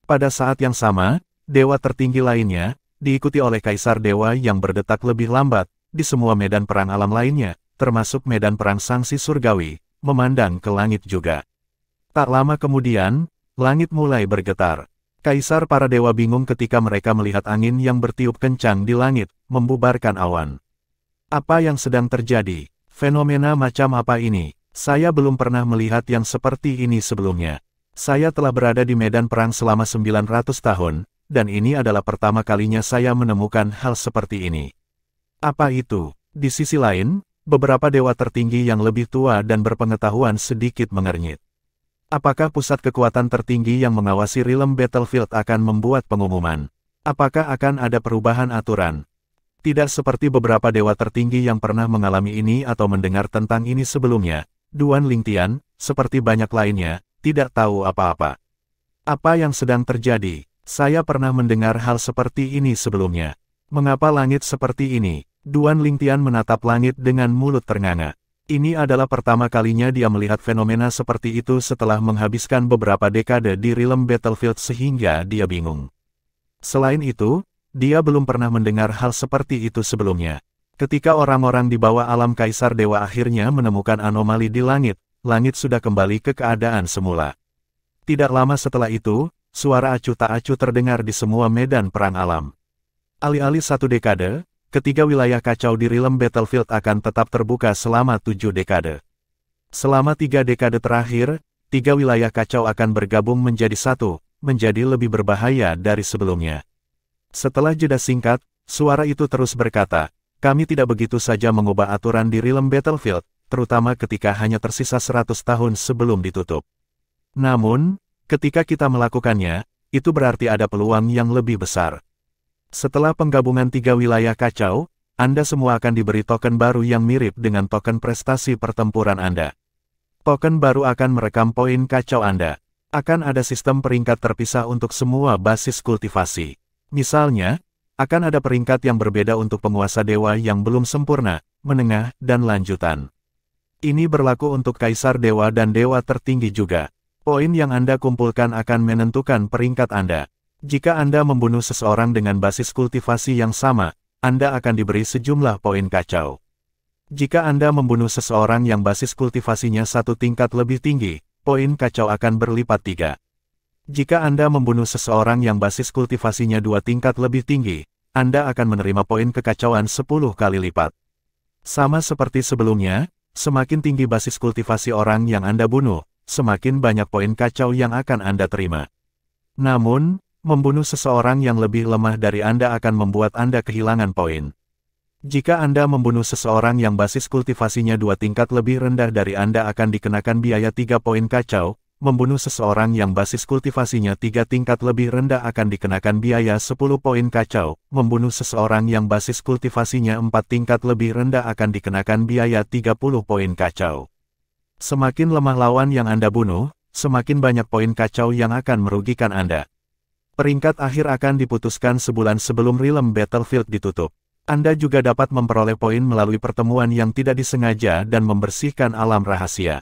Pada saat yang sama, dewa tertinggi lainnya, diikuti oleh Kaisar Dewa yang berdetak lebih lambat, di semua medan perang alam lainnya, termasuk medan perang Sangsi Surgawi, memandang ke langit juga. Tak lama kemudian, langit mulai bergetar. Kaisar para dewa bingung ketika mereka melihat angin yang bertiup kencang di langit, membubarkan awan. Apa yang sedang terjadi? Fenomena macam apa ini? Saya belum pernah melihat yang seperti ini sebelumnya. Saya telah berada di medan perang selama 900 tahun, dan ini adalah pertama kalinya saya menemukan hal seperti ini. Apa itu? Di sisi lain, beberapa dewa tertinggi yang lebih tua dan berpengetahuan sedikit mengernyit. Apakah pusat kekuatan tertinggi yang mengawasi Realm Battlefield akan membuat pengumuman? Apakah akan ada perubahan aturan? Tidak seperti beberapa dewa tertinggi yang pernah mengalami ini atau mendengar tentang ini sebelumnya, Duan Lingtian, seperti banyak lainnya, tidak tahu apa-apa. Apa yang sedang terjadi? Saya pernah mendengar hal seperti ini sebelumnya. Mengapa langit seperti ini? Duan Lingtian menatap langit dengan mulut ternganga. Ini adalah pertama kalinya dia melihat fenomena seperti itu setelah menghabiskan beberapa dekade di Realm Battlefield sehingga dia bingung. Selain itu, dia belum pernah mendengar hal seperti itu sebelumnya. Ketika orang-orang di bawah alam Kaisar Dewa akhirnya menemukan anomali di langit, langit sudah kembali ke keadaan semula. Tidak lama setelah itu, suara acuh tak acuh terdengar di semua medan perang alam. Alih-alih 1 dekade, ketiga wilayah kacau di Realm Battlefield akan tetap terbuka selama 7 dekade. Selama 3 dekade terakhir, 3 wilayah kacau akan bergabung menjadi satu, menjadi lebih berbahaya dari sebelumnya. Setelah jeda singkat, suara itu terus berkata, kami tidak begitu saja mengubah aturan di Realm Battlefield, terutama ketika hanya tersisa 100 tahun sebelum ditutup. Namun, ketika kita melakukannya, itu berarti ada peluang yang lebih besar. Setelah penggabungan 3 wilayah kacau, Anda semua akan diberi token baru yang mirip dengan token prestasi pertempuran Anda. Token baru akan merekam poin kacau Anda. Akan ada sistem peringkat terpisah untuk semua basis kultivasi. Misalnya, akan ada peringkat yang berbeda untuk penguasa dewa yang belum sempurna, menengah, dan lanjutan. Ini berlaku untuk kaisar dewa dan dewa tertinggi juga. Poin yang Anda kumpulkan akan menentukan peringkat Anda. Jika Anda membunuh seseorang dengan basis kultivasi yang sama, Anda akan diberi sejumlah poin kacau. Jika Anda membunuh seseorang yang basis kultivasinya 1 tingkat lebih tinggi, poin kacau akan berlipat 3. Jika Anda membunuh seseorang yang basis kultivasinya 2 tingkat lebih tinggi, Anda akan menerima poin kekacauan 10 kali lipat. Sama seperti sebelumnya, semakin tinggi basis kultivasi orang yang Anda bunuh, semakin banyak poin kacau yang akan Anda terima. Namun, membunuh seseorang yang lebih lemah dari Anda akan membuat Anda kehilangan poin. Jika Anda membunuh seseorang yang basis kultivasinya 2 tingkat lebih rendah dari Anda akan dikenakan biaya 3 poin kacau, membunuh seseorang yang basis kultivasinya 3 tingkat lebih rendah akan dikenakan biaya 10 poin kacau, membunuh seseorang yang basis kultivasinya 4 tingkat lebih rendah akan dikenakan biaya 30 poin kacau. Semakin lemah lawan yang Anda bunuh, semakin banyak poin kacau yang akan merugikan Anda. Peringkat akhir akan diputuskan sebulan sebelum Realm Battlefield ditutup. Anda juga dapat memperoleh poin melalui pertemuan yang tidak disengaja dan membersihkan alam rahasia.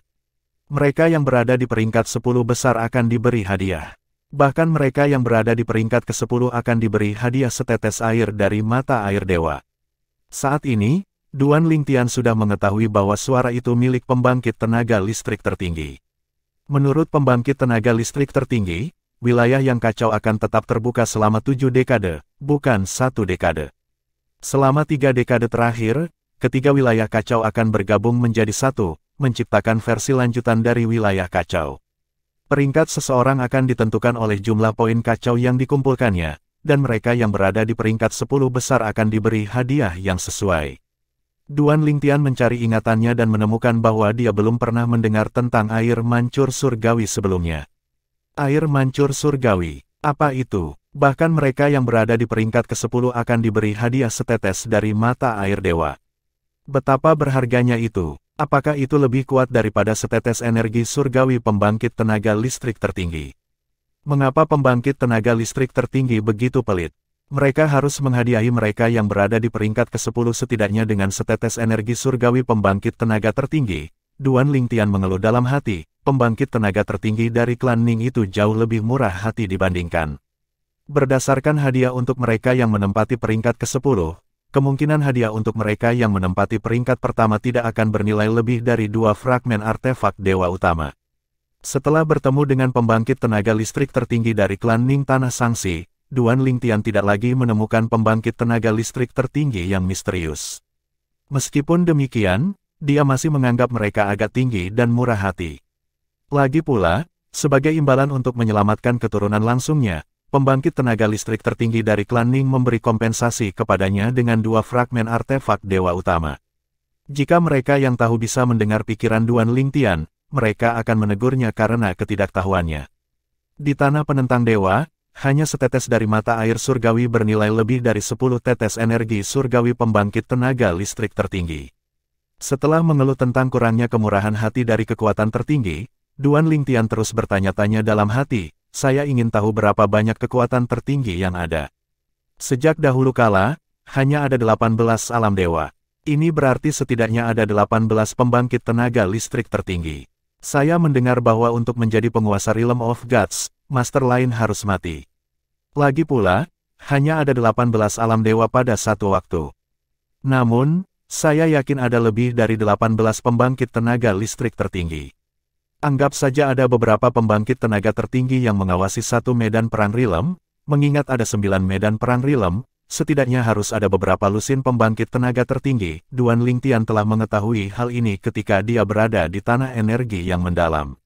Mereka yang berada di peringkat 10 besar akan diberi hadiah. Bahkan mereka yang berada di peringkat ke-10 akan diberi hadiah setetes air dari mata air dewa. Saat ini, Duan Lingtian sudah mengetahui bahwa suara itu milik pembangkit tenaga listrik tertinggi. Menurut pembangkit tenaga listrik tertinggi, wilayah yang kacau akan tetap terbuka selama 7 dekade, bukan 1 dekade. Selama 3 dekade terakhir, ketiga wilayah kacau akan bergabung menjadi satu, menciptakan versi lanjutan dari wilayah kacau. Peringkat seseorang akan ditentukan oleh jumlah poin kacau yang dikumpulkannya, dan mereka yang berada di peringkat 10 besar akan diberi hadiah yang sesuai. Duan Lingtian mencari ingatannya dan menemukan bahwa dia belum pernah mendengar tentang air mancur surgawi sebelumnya. Air mancur surgawi, apa itu? Bahkan mereka yang berada di peringkat ke-10 akan diberi hadiah setetes dari mata air dewa. Betapa berharganya itu. Apakah itu lebih kuat daripada setetes energi surgawi pembangkit tenaga listrik tertinggi? Mengapa pembangkit tenaga listrik tertinggi begitu pelit? Mereka harus menghadiahi mereka yang berada di peringkat ke-10 setidaknya dengan setetes energi surgawi pembangkit tenaga tertinggi. Duan Lingtian mengeluh dalam hati, pembangkit tenaga tertinggi dari klan Ning itu jauh lebih murah hati dibandingkan. Berdasarkan hadiah untuk mereka yang menempati peringkat ke-10, kemungkinan hadiah untuk mereka yang menempati peringkat pertama tidak akan bernilai lebih dari 2 fragmen artefak dewa utama. Setelah bertemu dengan pembangkit tenaga listrik tertinggi dari klan Ning Tanah Sangsi, Duan Lingtian tidak lagi menemukan pembangkit tenaga listrik tertinggi yang misterius. Meskipun demikian, dia masih menganggap mereka agak tinggi dan murah hati. Lagi pula, sebagai imbalan untuk menyelamatkan keturunan langsungnya, pembangkit tenaga listrik tertinggi dari klan Ning memberi kompensasi kepadanya dengan 2 fragmen artefak dewa utama. Jika mereka yang tahu bisa mendengar pikiran Duan Lingtian, mereka akan menegurnya karena ketidaktahuannya. Di tanah penentang dewa, hanya setetes dari mata air surgawi bernilai lebih dari 10 tetes energi surgawi pembangkit tenaga listrik tertinggi. Setelah mengeluh tentang kurangnya kemurahan hati dari kekuatan tertinggi, Duan Lingtian terus bertanya-tanya dalam hati, saya ingin tahu berapa banyak kekuatan tertinggi yang ada. Sejak dahulu kala, hanya ada 18 alam dewa. Ini berarti setidaknya ada 18 pembangkit tenaga listrik tertinggi. Saya mendengar bahwa untuk menjadi penguasa Realm of Gods, Master lain harus mati. Lagi pula, hanya ada 18 alam dewa pada satu waktu. Namun, saya yakin ada lebih dari 18 pembangkit tenaga listrik tertinggi. Anggap saja ada beberapa pembangkit tenaga tertinggi yang mengawasi satu medan perang Realm, mengingat ada 9 medan perang Realm, setidaknya harus ada beberapa lusin pembangkit tenaga tertinggi. Duan Lingtian telah mengetahui hal ini ketika dia berada di tanah energi yang mendalam.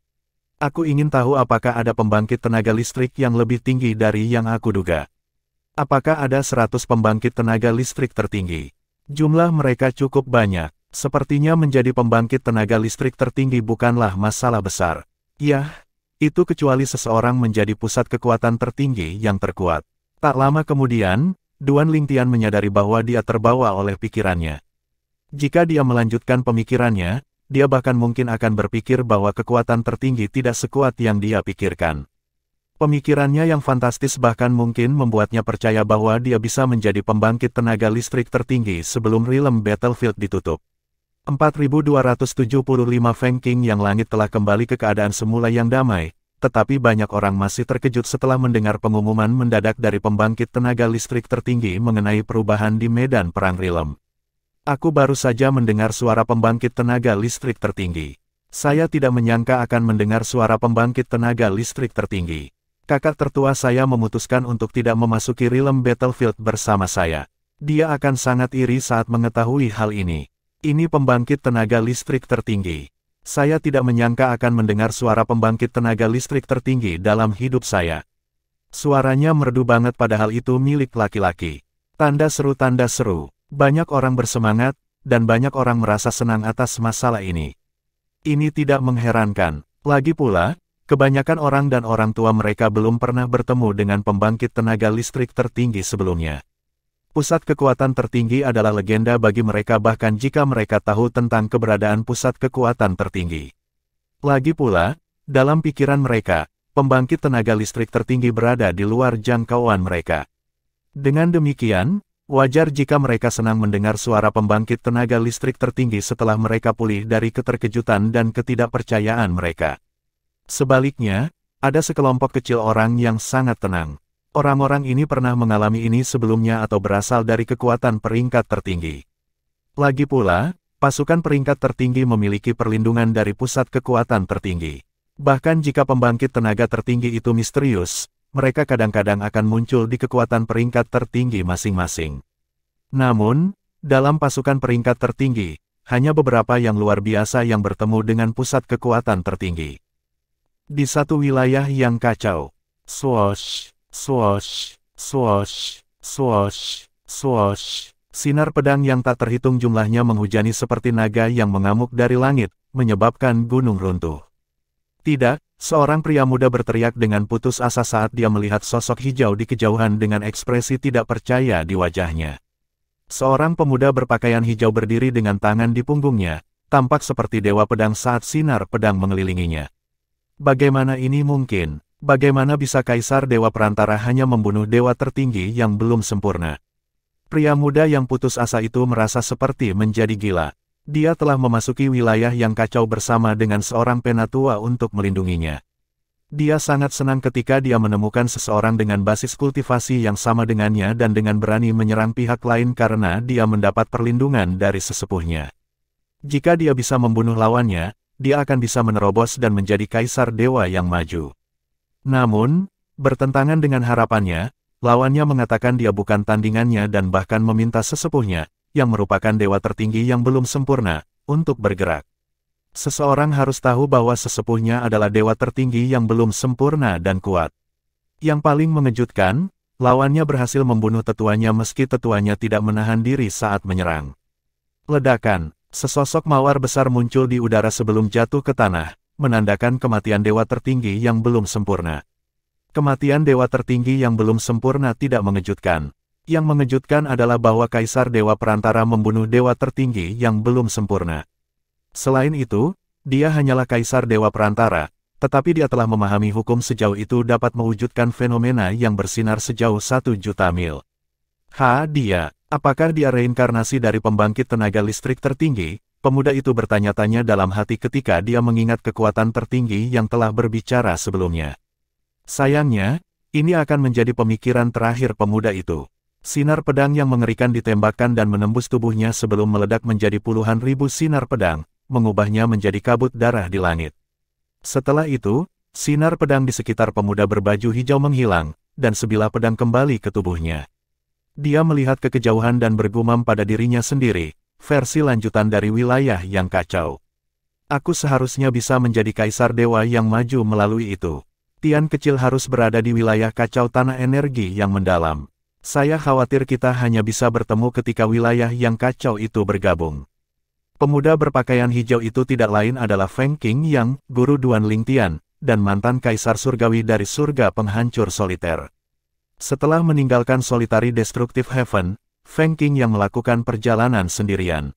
Aku ingin tahu apakah ada pembangkit tenaga listrik yang lebih tinggi dari yang aku duga. Apakah ada 100 pembangkit tenaga listrik tertinggi? Jumlah mereka cukup banyak. Sepertinya menjadi pembangkit tenaga listrik tertinggi bukanlah masalah besar. Ya, Itu kecuali seseorang menjadi pusat kekuatan tertinggi yang terkuat. Tak lama kemudian, Duan Lingtian menyadari bahwa dia terbawa oleh pikirannya. Jika dia melanjutkan pemikirannya, dia bahkan mungkin akan berpikir bahwa kekuatan tertinggi tidak sekuat yang dia pikirkan. Pemikirannya yang fantastis bahkan mungkin membuatnya percaya bahwa dia bisa menjadi pembangkit tenaga listrik tertinggi sebelum realm battlefield ditutup. 4275 Feng Qing yang langit telah kembali ke keadaan semula yang damai, tetapi banyak orang masih terkejut setelah mendengar pengumuman mendadak dari pembangkit tenaga listrik tertinggi mengenai perubahan di medan perang realm. Aku baru saja mendengar suara pembangkit tenaga listrik tertinggi. Saya tidak menyangka akan mendengar suara pembangkit tenaga listrik tertinggi. Kakak tertua saya memutuskan untuk tidak memasuki realm battlefield bersama saya. Dia akan sangat iri saat mengetahui hal ini. Ini pembangkit tenaga listrik tertinggi. Saya tidak menyangka akan mendengar suara pembangkit tenaga listrik tertinggi dalam hidup saya. Suaranya merdu banget padahal itu milik laki-laki. Tanda seru tanda seru. Banyak orang bersemangat, dan banyak orang merasa senang atas masalah ini. Ini tidak mengherankan. Lagi pula, kebanyakan orang dan orang tua mereka belum pernah bertemu dengan pembangkit tenaga listrik tertinggi sebelumnya. Pusat kekuatan tertinggi adalah legenda bagi mereka bahkan jika mereka tahu tentang keberadaan pusat kekuatan tertinggi. Lagi pula, dalam pikiran mereka, pembangkit tenaga listrik tertinggi berada di luar jangkauan mereka. Dengan demikian, wajar jika mereka senang mendengar suara pembangkit tenaga listrik tertinggi setelah mereka pulih dari keterkejutan dan ketidakpercayaan mereka. Sebaliknya, ada sekelompok kecil orang yang sangat tenang. Orang-orang ini pernah mengalami ini sebelumnya atau berasal dari kekuatan peringkat tertinggi. Lagi pula, pasukan peringkat tertinggi memiliki perlindungan dari pusat kekuatan tertinggi. Bahkan jika pembangkit tenaga tertinggi itu misterius, mereka kadang-kadang akan muncul di kekuatan peringkat tertinggi masing-masing. Namun, dalam pasukan peringkat tertinggi, hanya beberapa yang luar biasa yang bertemu dengan pusat kekuatan tertinggi. Di satu wilayah yang kacau. Swoosh, swoosh, swoosh, swoosh, swoosh. Sinar pedang yang tak terhitung jumlahnya menghujani seperti naga yang mengamuk dari langit, menyebabkan gunung runtuh. Tidak, seorang pria muda berteriak dengan putus asa saat dia melihat sosok hijau di kejauhan dengan ekspresi tidak percaya di wajahnya. Seorang pemuda berpakaian hijau berdiri dengan tangan di punggungnya, tampak seperti dewa pedang saat sinar pedang mengelilinginya. Bagaimana ini mungkin? Bagaimana bisa Kaisar Dewa Perantara hanya membunuh dewa tertinggi yang belum sempurna? Pria muda yang putus asa itu merasa seperti menjadi gila. Dia telah memasuki wilayah yang kacau bersama dengan seorang penatua untuk melindunginya. Dia sangat senang ketika dia menemukan seseorang dengan basis kultivasi yang sama dengannya dan dengan berani menyerang pihak lain karena dia mendapat perlindungan dari sesepuhnya. Jika dia bisa membunuh lawannya, dia akan bisa menerobos dan menjadi kaisar dewa yang maju. Namun, bertentangan dengan harapannya, lawannya mengatakan dia bukan tandingannya dan bahkan meminta sesepuhnya, yang merupakan dewa tertinggi yang belum sempurna, untuk bergerak. Seseorang harus tahu bahwa sesepuhnya adalah dewa tertinggi yang belum sempurna dan kuat. Yang paling mengejutkan, lawannya berhasil membunuh tetuanya meski tetuanya tidak menahan diri saat menyerang. Ledakan. Sesosok mawar besar muncul di udara sebelum jatuh ke tanah, menandakan kematian dewa tertinggi yang belum sempurna. Kematian dewa tertinggi yang belum sempurna tidak mengejutkan. Yang mengejutkan adalah bahwa Kaisar Dewa Perantara membunuh dewa tertinggi yang belum sempurna. Selain itu, dia hanyalah Kaisar Dewa Perantara, tetapi dia telah memahami hukum sejauh itu dapat mewujudkan fenomena yang bersinar sejauh 1 juta mil. Dia. Apakah dia reinkarnasi dari pembangkit tenaga listrik tertinggi? Pemuda itu bertanya-tanya dalam hati ketika dia mengingat kekuatan tertinggi yang telah berbicara sebelumnya. Sayangnya, ini akan menjadi pemikiran terakhir pemuda itu. Sinar pedang yang mengerikan ditembakkan dan menembus tubuhnya sebelum meledak menjadi puluhan ribu sinar pedang, mengubahnya menjadi kabut darah di langit. Setelah itu, sinar pedang di sekitar pemuda berbaju hijau menghilang, dan sebilah pedang kembali ke tubuhnya. Dia melihat ke kejauhan dan bergumam pada dirinya sendiri, versi lanjutan dari wilayah yang kacau. Aku seharusnya bisa menjadi kaisar dewa yang maju melalui itu. Tian kecil harus berada di wilayah kacau tanah energi yang mendalam. Saya khawatir kita hanya bisa bertemu ketika wilayah yang kacau itu bergabung. Pemuda berpakaian hijau itu tidak lain adalah Feng Qing yang, guru Duan Lingtian, dan mantan kaisar surgawi dari surga penghancur soliter. Setelah meninggalkan Solitary Destructive Heaven, Feng Qing yang melakukan perjalanan sendirian.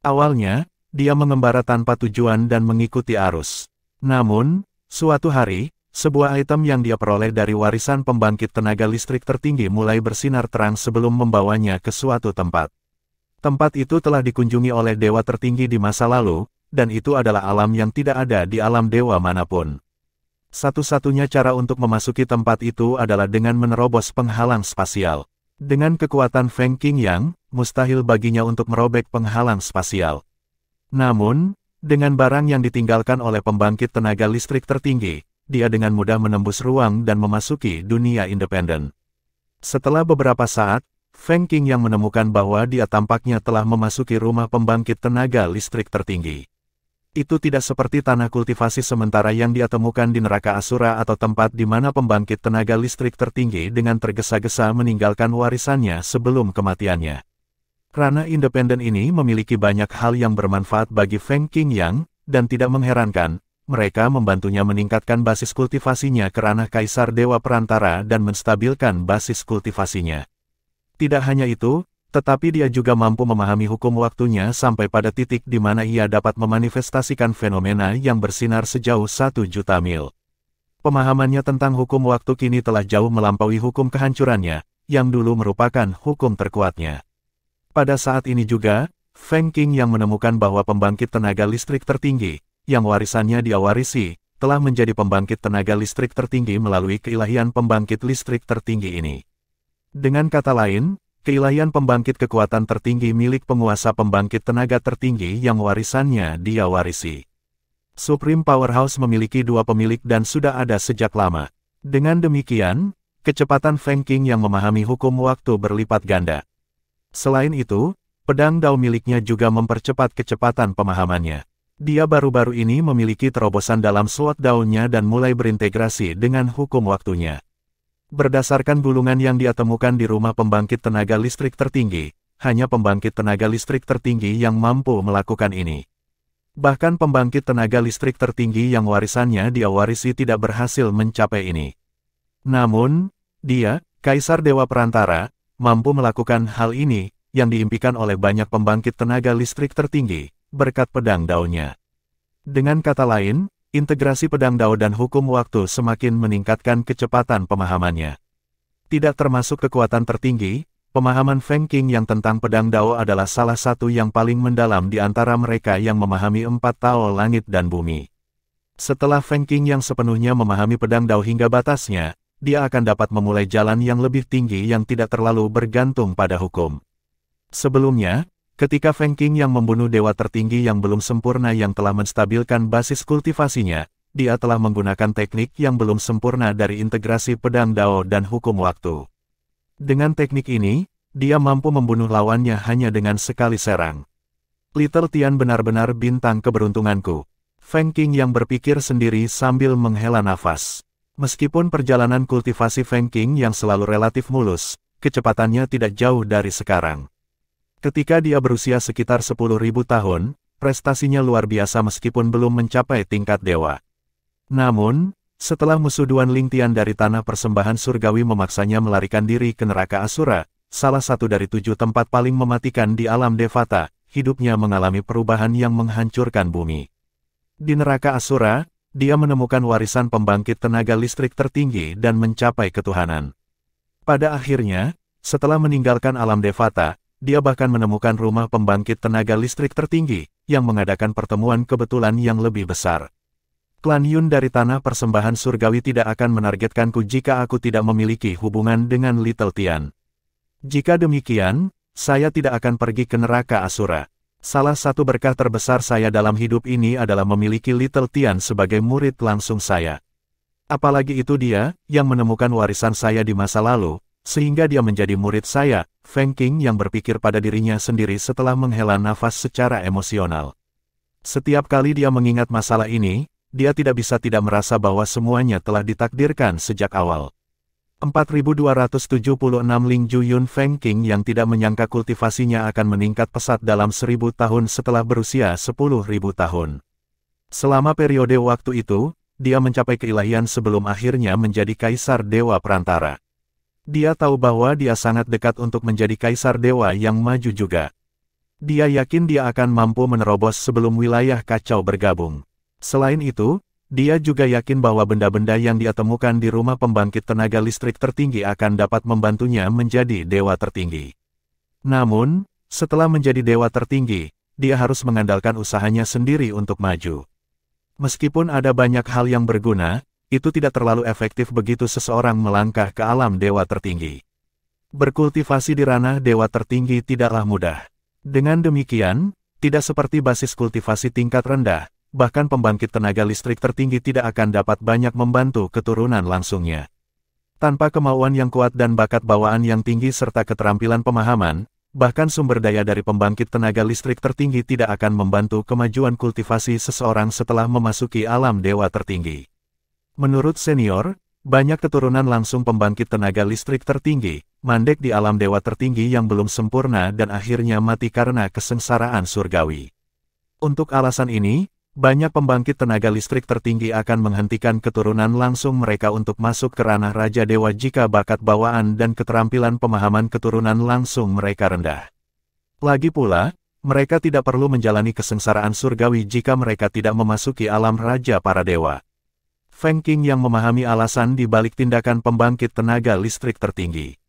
Awalnya, dia mengembara tanpa tujuan dan mengikuti arus. Namun, suatu hari, sebuah item yang dia peroleh dari warisan pembangkit tenaga listrik tertinggi mulai bersinar terang sebelum membawanya ke suatu tempat. Tempat itu telah dikunjungi oleh dewa tertinggi di masa lalu, dan itu adalah alam yang tidak ada di alam dewa manapun. Satu-satunya cara untuk memasuki tempat itu adalah dengan menerobos penghalang spasial. Dengan kekuatan Feng Qing yang, mustahil baginya untuk merobek penghalang spasial. Namun, dengan barang yang ditinggalkan oleh pembangkit tenaga listrik tertinggi, dia dengan mudah menembus ruang dan memasuki dunia independen. Setelah beberapa saat, Feng Qing yang menemukan bahwa dia tampaknya telah memasuki rumah pembangkit tenaga listrik tertinggi. Itu tidak seperti tanah kultivasi sementara yang dia temukan di neraka Asura atau tempat di mana pembangkit tenaga listrik tertinggi dengan tergesa-gesa meninggalkan warisannya sebelum kematiannya. Ranah independen ini memiliki banyak hal yang bermanfaat bagi Feng Qing yang, dan tidak mengherankan, mereka membantunya meningkatkan basis kultivasinya ke ranah kaisar dewa perantara dan menstabilkan basis kultivasinya. Tidak hanya itu, tetapi dia juga mampu memahami hukum waktunya sampai pada titik di mana ia dapat memanifestasikan fenomena yang bersinar sejauh 1 juta mil. Pemahamannya tentang hukum waktu kini telah jauh melampaui hukum kehancurannya, yang dulu merupakan hukum terkuatnya. Pada saat ini juga, Feng Qing yang menemukan bahwa pembangkit tenaga listrik tertinggi, yang warisannya dia warisi, telah menjadi pembangkit tenaga listrik tertinggi melalui keilahian pembangkit listrik tertinggi ini. Dengan kata lain, keilahian pembangkit kekuatan tertinggi milik penguasa pembangkit tenaga tertinggi yang warisannya dia warisi. Supreme Powerhouse memiliki 2 pemilik dan sudah ada sejak lama. Dengan demikian, kecepatan Feng Qing yang memahami hukum waktu berlipat ganda. Selain itu, pedang Dao miliknya juga mempercepat kecepatan pemahamannya. Dia baru-baru ini memiliki terobosan dalam slot Dao-nya dan mulai berintegrasi dengan hukum waktunya. Berdasarkan gulungan yang dia temukan di rumah pembangkit tenaga listrik tertinggi, hanya pembangkit tenaga listrik tertinggi yang mampu melakukan ini. Bahkan pembangkit tenaga listrik tertinggi yang warisannya dia warisi tidak berhasil mencapai ini. Namun, dia, Kaisar Dewa Perantara, mampu melakukan hal ini, yang diimpikan oleh banyak pembangkit tenaga listrik tertinggi, berkat pedang Dao-nya. Dengan kata lain, integrasi pedang Dao dan hukum waktu semakin meningkatkan kecepatan pemahamannya. Tidak termasuk kekuatan tertinggi, pemahaman Feng Qing yang tentang pedang Dao adalah salah satu yang paling mendalam di antara mereka yang memahami 4 Tao langit dan bumi. Setelah Feng Qing yang sepenuhnya memahami pedang Dao hingga batasnya, dia akan dapat memulai jalan yang lebih tinggi yang tidak terlalu bergantung pada hukum. Sebelumnya, ketika Feng Qing yang membunuh dewa tertinggi yang belum sempurna yang telah menstabilkan basis kultivasinya, dia telah menggunakan teknik yang belum sempurna dari integrasi pedang Dao dan hukum waktu. Dengan teknik ini, dia mampu membunuh lawannya hanya dengan sekali serang. Little Tian benar-benar bintang keberuntunganku. Feng Qing yang berpikir sendiri sambil menghela nafas. Meskipun perjalanan kultivasi Feng Qing yang selalu relatif mulus, kecepatannya tidak jauh dari sekarang. Ketika dia berusia sekitar 10.000 tahun, prestasinya luar biasa meskipun belum mencapai tingkat dewa. Namun, setelah musuh Duan Lingtian dari tanah persembahan surgawi memaksanya melarikan diri ke neraka Asura, salah satu dari 7 tempat paling mematikan di alam Devata, hidupnya mengalami perubahan yang menghancurkan bumi. Di neraka Asura, dia menemukan warisan pembangkit tenaga listrik tertinggi dan mencapai ketuhanan. Pada akhirnya, setelah meninggalkan alam Devata, dia bahkan menemukan rumah pembangkit tenaga listrik tertinggi, yang mengadakan pertemuan kebetulan yang lebih besar. Klan Yun dari tanah persembahan surgawi tidak akan menargetkanku jika aku tidak memiliki hubungan dengan Little Tian. Jika demikian, saya tidak akan pergi ke neraka Asura. Salah satu berkah terbesar saya dalam hidup ini adalah memiliki Little Tian sebagai murid langsung saya. Apalagi itu dia, yang menemukan warisan saya di masa lalu, sehingga dia menjadi murid saya. Feng Qing yang berpikir pada dirinya sendiri setelah menghela nafas secara emosional. Setiap kali dia mengingat masalah ini, dia tidak bisa tidak merasa bahwa semuanya telah ditakdirkan sejak awal. 4276 Ling Juyun Feng Qing yang tidak menyangka kultivasinya akan meningkat pesat dalam 1000 tahun setelah berusia 10.000 tahun. Selama periode waktu itu, dia mencapai keilahian sebelum akhirnya menjadi Kaisar Dewa Perantara. Dia tahu bahwa dia sangat dekat untuk menjadi Kaisar Dewa yang maju juga. Dia yakin dia akan mampu menerobos sebelum wilayah kacau bergabung. Selain itu, dia juga yakin bahwa benda-benda yang dia temukan di rumah pembangkit tenaga listrik tertinggi akan dapat membantunya menjadi dewa tertinggi. Namun, setelah menjadi dewa tertinggi, dia harus mengandalkan usahanya sendiri untuk maju. Meskipun ada banyak hal yang berguna, itu tidak terlalu efektif begitu seseorang melangkah ke alam dewa tertinggi. Berkultivasi di ranah dewa tertinggi tidaklah mudah. Dengan demikian, tidak seperti basis kultivasi tingkat rendah, bahkan pembangkit tenaga listrik tertinggi tidak akan dapat banyak membantu keturunan langsungnya. Tanpa kemauan yang kuat dan bakat bawaan yang tinggi serta keterampilan pemahaman, bahkan sumber daya dari pembangkit tenaga listrik tertinggi tidak akan membantu kemajuan kultivasi seseorang setelah memasuki alam dewa tertinggi. Menurut senior, banyak keturunan langsung pembangkit tenaga listrik tertinggi, mandek di alam dewa tertinggi yang belum sempurna dan akhirnya mati karena kesengsaraan surgawi. Untuk alasan ini, banyak pembangkit tenaga listrik tertinggi akan menghentikan keturunan langsung mereka untuk masuk ke ranah Raja Dewa jika bakat bawaan dan keterampilan pemahaman keturunan langsung mereka rendah. Lagi pula, mereka tidak perlu menjalani kesengsaraan surgawi jika mereka tidak memasuki alam Raja para Dewa. Feng Qing yang memahami alasan di balik tindakan pembangkit tenaga listrik tertinggi.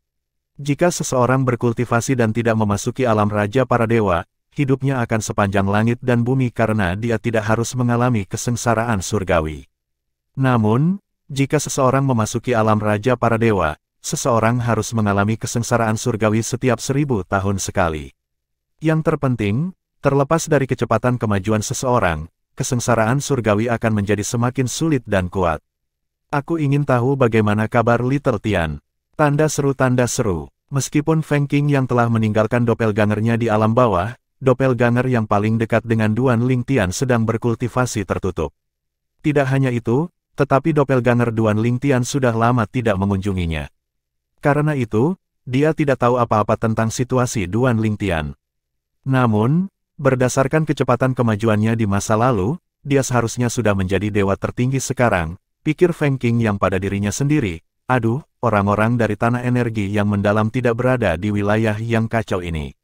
Jika seseorang berkultivasi dan tidak memasuki alam Raja para Dewa, hidupnya akan sepanjang langit dan bumi karena dia tidak harus mengalami kesengsaraan surgawi. Namun, jika seseorang memasuki alam Raja para Dewa, seseorang harus mengalami kesengsaraan surgawi setiap 1000 tahun sekali. Yang terpenting, terlepas dari kecepatan kemajuan seseorang, kesengsaraan surgawi akan menjadi semakin sulit dan kuat. Aku ingin tahu bagaimana kabar Little Tian. Tanda seru. Meskipun Feng Qing yang telah meninggalkan doppelgangernya di alam bawah, doppelganger yang paling dekat dengan Duan Ling Tian sedang berkultivasi tertutup. Tidak hanya itu, tetapi doppelganger Duan Ling Tian sudah lama tidak mengunjunginya. Karena itu, dia tidak tahu apa-apa tentang situasi Duan Ling Tian. Namun, berdasarkan kecepatan kemajuannya di masa lalu, dia seharusnya sudah menjadi dewa tertinggi sekarang, pikir Feng Qing yang pada dirinya sendiri. Aduh, orang-orang dari tanah energi yang mendalam tidak berada di wilayah yang kacau ini.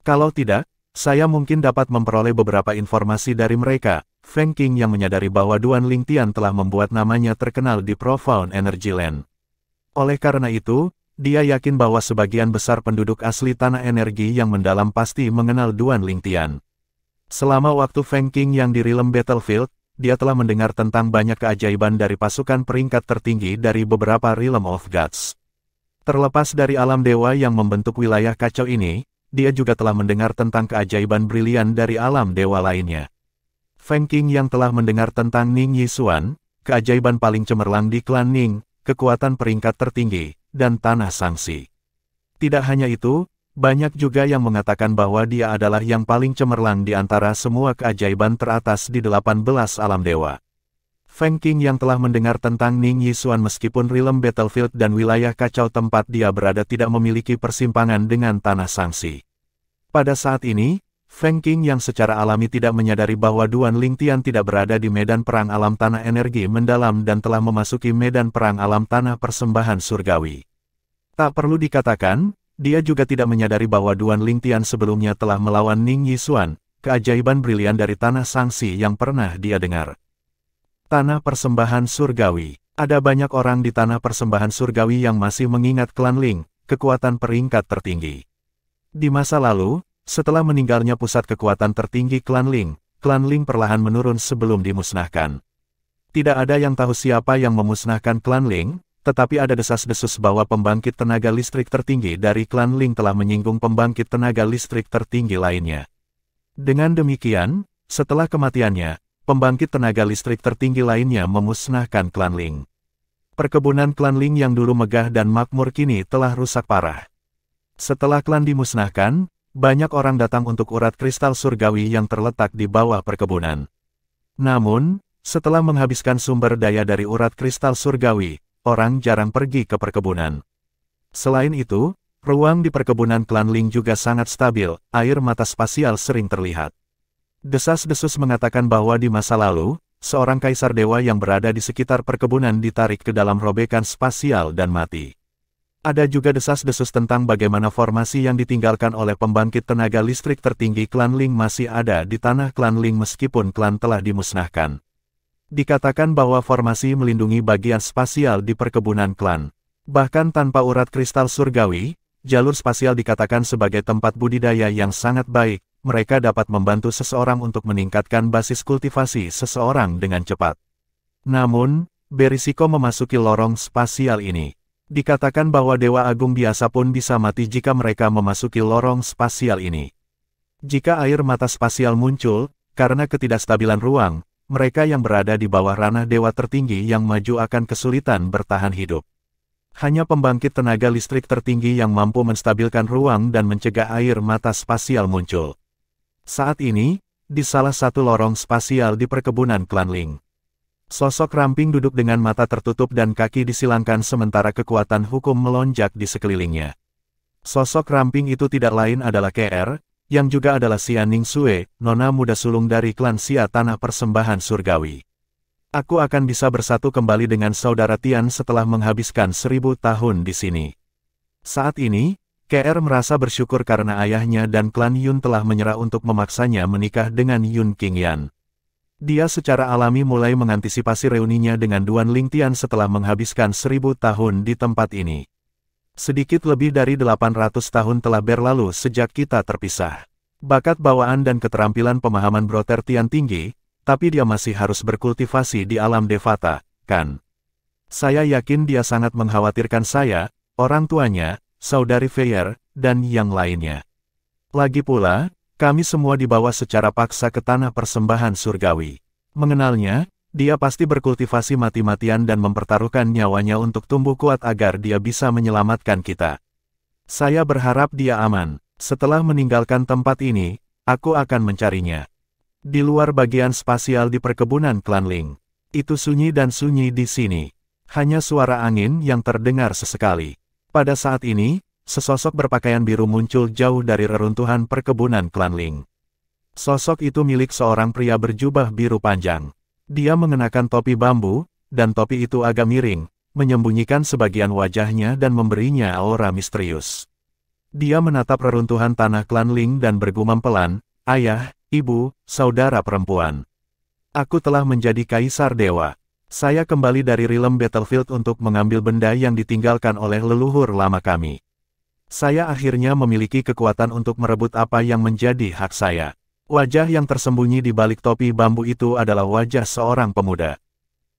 Kalau tidak, saya mungkin dapat memperoleh beberapa informasi dari mereka. Feng Qing yang menyadari bahwa Duan Ling Tian telah membuat namanya terkenal di Profound Energy Land. Oleh karena itu, dia yakin bahwa sebagian besar penduduk asli tanah energi yang mendalam pasti mengenal Duan Ling Tian. Selama waktu Feng Qing yang di Realm Battlefield, dia telah mendengar tentang banyak keajaiban dari pasukan peringkat tertinggi dari beberapa Realm of Gods. Terlepas dari alam dewa yang membentuk wilayah kacau ini, dia juga telah mendengar tentang keajaiban brilian dari alam dewa lainnya. Feng Qing yang telah mendengar tentang Ning Yixuan, keajaiban paling cemerlang di klan Ning, kekuatan peringkat tertinggi, dan tanah sangsi. Tidak hanya itu, banyak juga yang mengatakan bahwa dia adalah yang paling cemerlang di antara semua keajaiban teratas di 18 alam dewa. Feng Qing yang telah mendengar tentang Ning Yixuan meskipun Realm Battlefield dan wilayah kacau tempat dia berada tidak memiliki persimpangan dengan tanah sangsi. Pada saat ini, Feng Qing yang secara alami tidak menyadari bahwa Duan Ling Tian tidak berada di medan perang alam tanah energi mendalam dan telah memasuki medan perang alam tanah persembahan surgawi. Tak perlu dikatakan, dia juga tidak menyadari bahwa Duan Ling Tian sebelumnya telah melawan Ning Yixuan, keajaiban brilian dari tanah sangsi yang pernah dia dengar. Tanah persembahan surgawi. Ada banyak orang di tanah persembahan surgawi yang masih mengingat klan Ling, kekuatan peringkat tertinggi. Di masa lalu, setelah meninggalnya pusat kekuatan tertinggi klan Ling perlahan menurun sebelum dimusnahkan. Tidak ada yang tahu siapa yang memusnahkan klan Ling, tetapi ada desas-desus bahwa pembangkit tenaga listrik tertinggi dari klan Ling telah menyinggung pembangkit tenaga listrik tertinggi lainnya. Dengan demikian, setelah kematiannya, pembangkit tenaga listrik tertinggi lainnya memusnahkan klan Ling. Perkebunan klan Ling yang dulu megah dan makmur kini telah rusak parah. Setelah klan dimusnahkan, banyak orang datang untuk urat kristal surgawi yang terletak di bawah perkebunan. Namun, setelah menghabiskan sumber daya dari urat kristal surgawi, orang jarang pergi ke perkebunan. Selain itu, ruang di perkebunan klan Ling juga sangat stabil, air mata spasial sering terlihat. Desas-desus mengatakan bahwa di masa lalu, seorang kaisar dewa yang berada di sekitar perkebunan ditarik ke dalam robekan spasial dan mati. Ada juga desas-desus tentang bagaimana formasi yang ditinggalkan oleh pembangkit tenaga listrik tertinggi klan Ling masih ada di tanah klan Ling meskipun klan telah dimusnahkan. Dikatakan bahwa formasi melindungi bagian spasial di perkebunan klan. Bahkan tanpa urat kristal surgawi, jalur spasial dikatakan sebagai tempat budidaya yang sangat baik. Mereka dapat membantu seseorang untuk meningkatkan basis kultivasi seseorang dengan cepat. Namun, berisiko memasuki lorong spasial ini. Dikatakan bahwa Dewa Agung biasa pun bisa mati jika mereka memasuki lorong spasial ini. Jika air mata spasial muncul, karena ketidakstabilan ruang, mereka yang berada di bawah ranah dewa tertinggi yang maju akan kesulitan bertahan hidup. Hanya pembangkit tenaga listrik tertinggi yang mampu menstabilkan ruang dan mencegah air mata spasial muncul. Saat ini, di salah satu lorong spasial di perkebunan klan Ling, sosok ramping duduk dengan mata tertutup dan kaki disilangkan sementara kekuatan hukum melonjak di sekelilingnya. Sosok ramping itu tidak lain adalah KR, yang juga adalah Xia Ningsue, nona muda sulung dari klan Xia Tanah Persembahan Surgawi. Aku akan bisa bersatu kembali dengan saudara Tian setelah menghabiskan 1000 tahun di sini. Saat ini, KR merasa bersyukur karena ayahnya dan klan Yun telah menyerah untuk memaksanya menikah dengan Yun Qingyan. Dia secara alami mulai mengantisipasi reuninya dengan Duan Lingtian setelah menghabiskan 1000 tahun di tempat ini. Sedikit lebih dari 800 tahun telah berlalu sejak kita terpisah. Bakat bawaan dan keterampilan pemahaman Brother Tian tinggi, tapi dia masih harus berkultivasi di alam Devata, kan? Saya yakin dia sangat mengkhawatirkan saya, orang tuanya, saudari Feier, dan yang lainnya. Lagi pula, kami semua dibawa secara paksa ke tanah persembahan surgawi. Mengenalnya, dia pasti berkultivasi mati-matian dan mempertaruhkan nyawanya untuk tumbuh kuat agar dia bisa menyelamatkan kita. Saya berharap dia aman. Setelah meninggalkan tempat ini, aku akan mencarinya. Di luar bagian spasial di perkebunan klan Ling. Itu sunyi dan sunyi di sini. Hanya suara angin yang terdengar sesekali. Pada saat ini, sesosok berpakaian biru muncul jauh dari reruntuhan perkebunan klan Ling. Sosok itu milik seorang pria berjubah biru panjang. Dia mengenakan topi bambu, dan topi itu agak miring, menyembunyikan sebagian wajahnya dan memberinya aura misterius. Dia menatap reruntuhan tanah klan Ling dan bergumam pelan, "Ayah, ibu, saudara perempuan. Aku telah menjadi kaisar dewa. Saya kembali dari Realm Battlefield untuk mengambil benda yang ditinggalkan oleh leluhur lama kami. Saya akhirnya memiliki kekuatan untuk merebut apa yang menjadi hak saya." Wajah yang tersembunyi di balik topi bambu itu adalah wajah seorang pemuda.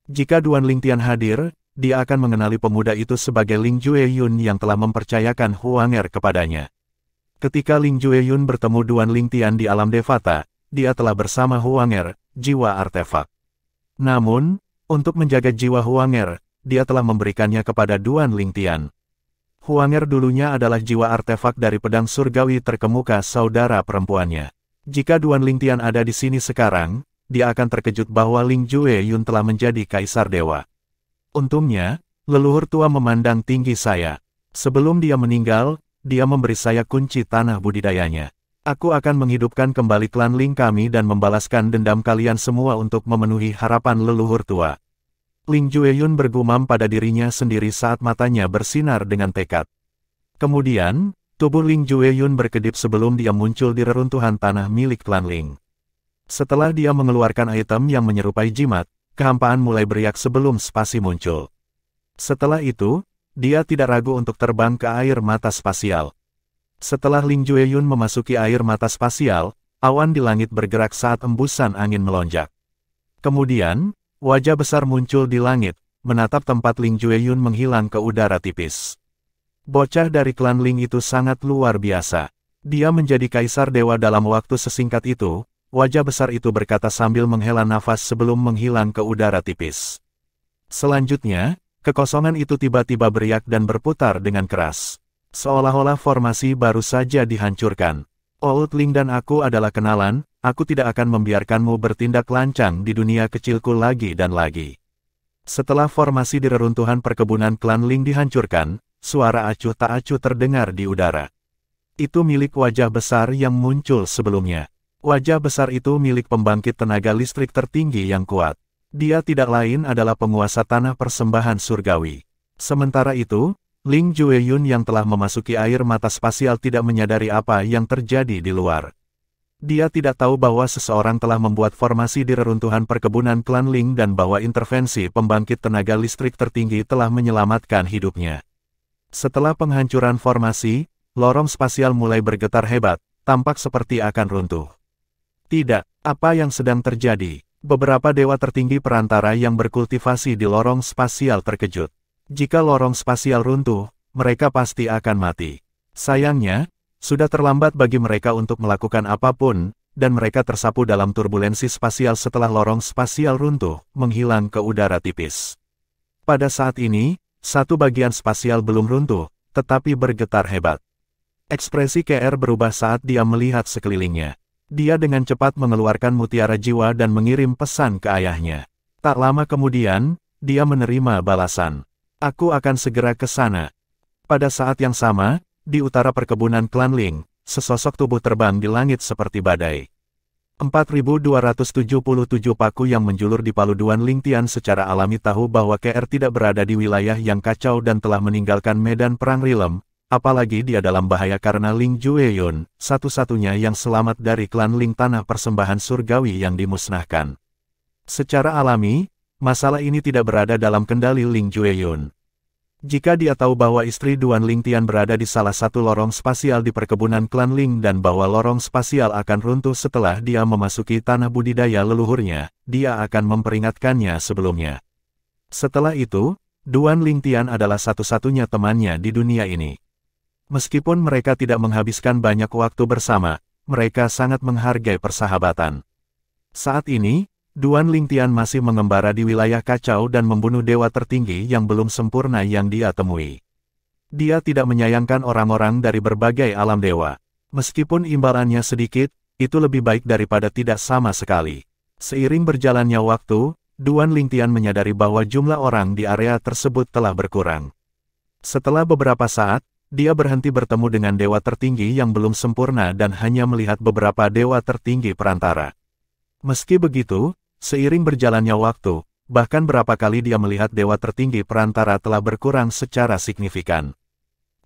Jika Duan Lingtian hadir, dia akan mengenali pemuda itu sebagai Ling Jueyun yang telah mempercayakan Huanger kepadanya. Ketika Ling Jueyun bertemu Duan Lingtian di alam Devata, dia telah bersama Huanger, jiwa artefak. Namun, untuk menjaga jiwa Huanger, dia telah memberikannya kepada Duan Lingtian. Huanger dulunya adalah jiwa artefak dari pedang surgawi terkemuka saudara perempuannya. Jika Duan Lingtian ada di sini sekarang, dia akan terkejut bahwa Ling Jueyun telah menjadi kaisar dewa. Untungnya, leluhur tua memandang tinggi saya. Sebelum dia meninggal, dia memberi saya kunci tanah budidayanya. Aku akan menghidupkan kembali klan Ling kami dan membalaskan dendam kalian semua untuk memenuhi harapan leluhur tua. Ling Jueyun bergumam pada dirinya sendiri saat matanya bersinar dengan tekad. Kemudian, tubuh Ling Jueyun berkedip sebelum dia muncul di reruntuhan tanah milik klan Ling. Setelah dia mengeluarkan item yang menyerupai jimat, kehampaan mulai beriak sebelum spasi muncul. Setelah itu, dia tidak ragu untuk terbang ke air mata spasial. Setelah Ling Jueyun memasuki air mata spasial, awan di langit bergerak saat embusan angin melonjak. Kemudian, wajah besar muncul di langit, menatap tempat Ling Jueyun menghilang ke udara tipis. Bocah dari klan Ling itu sangat luar biasa. Dia menjadi kaisar dewa dalam waktu sesingkat itu, wajah besar itu berkata sambil menghela nafas sebelum menghilang ke udara tipis. Selanjutnya, kekosongan itu tiba-tiba beriak dan berputar dengan keras. Seolah-olah formasi baru saja dihancurkan. Old Ling dan aku adalah kenalan, aku tidak akan membiarkanmu bertindak lancang di dunia kecilku lagi dan lagi. Setelah formasi di reruntuhan perkebunan klan Ling dihancurkan, suara acuh tak acuh terdengar di udara. Itu milik wajah besar yang muncul sebelumnya. Wajah besar itu milik pembangkit tenaga listrik tertinggi yang kuat. Dia tidak lain adalah penguasa tanah persembahan surgawi. Sementara itu, Ling Jueyun yang telah memasuki air mata spasial tidak menyadari apa yang terjadi di luar. Dia tidak tahu bahwa seseorang telah membuat formasi di reruntuhan perkebunan klan Ling dan bahwa intervensi pembangkit tenaga listrik tertinggi telah menyelamatkan hidupnya. Setelah penghancuran formasi, lorong spasial mulai bergetar hebat, tampak seperti akan runtuh. Tidak, apa yang sedang terjadi? Beberapa dewa tertinggi perantara yang berkultivasi di lorong spasial terkejut. Jika lorong spasial runtuh, mereka pasti akan mati. Sayangnya, sudah terlambat bagi mereka untuk melakukan apapun, dan mereka tersapu dalam turbulensi spasial setelah lorong spasial runtuh, menghilang ke udara tipis. Pada saat ini, satu bagian spasial belum runtuh, tetapi bergetar hebat. Ekspresi KR berubah saat dia melihat sekelilingnya. Dia dengan cepat mengeluarkan mutiara jiwa dan mengirim pesan ke ayahnya. Tak lama kemudian, dia menerima balasan. Aku akan segera ke sana. Pada saat yang sama, di utara perkebunan klan Ling, sesosok tubuh terbang di langit seperti badai. 4277 paku yang menjulur di paluduan Ling Tian secara alami tahu bahwa KR tidak berada di wilayah yang kacau dan telah meninggalkan medan perang Rilem, apalagi dia dalam bahaya karena Ling Jueyun, satu-satunya yang selamat dari klan Ling tanah persembahan surgawi yang dimusnahkan. Secara alami, masalah ini tidak berada dalam kendali Ling Jueyun. Jika dia tahu bahwa istri Duan Ling Tian berada di salah satu lorong spasial di perkebunan klan Ling dan bahwa lorong spasial akan runtuh setelah dia memasuki tanah budidaya leluhurnya, dia akan memperingatkannya sebelumnya. Setelah itu, Duan Ling Tian adalah satu-satunya temannya di dunia ini. Meskipun mereka tidak menghabiskan banyak waktu bersama, mereka sangat menghargai persahabatan. Saat ini, Duan Ling Tian masih mengembara di wilayah kacau dan membunuh dewa tertinggi yang belum sempurna yang dia temui. Dia tidak menyayangkan orang-orang dari berbagai alam dewa. Meskipun imbalannya sedikit, itu lebih baik daripada tidak sama sekali. Seiring berjalannya waktu, Duan Ling Tian menyadari bahwa jumlah orang di area tersebut telah berkurang. Setelah beberapa saat, dia berhenti bertemu dengan dewa tertinggi yang belum sempurna dan hanya melihat beberapa dewa tertinggi perantara. Meski begitu, seiring berjalannya waktu, bahkan berapa kali dia melihat dewa tertinggi perantara telah berkurang secara signifikan.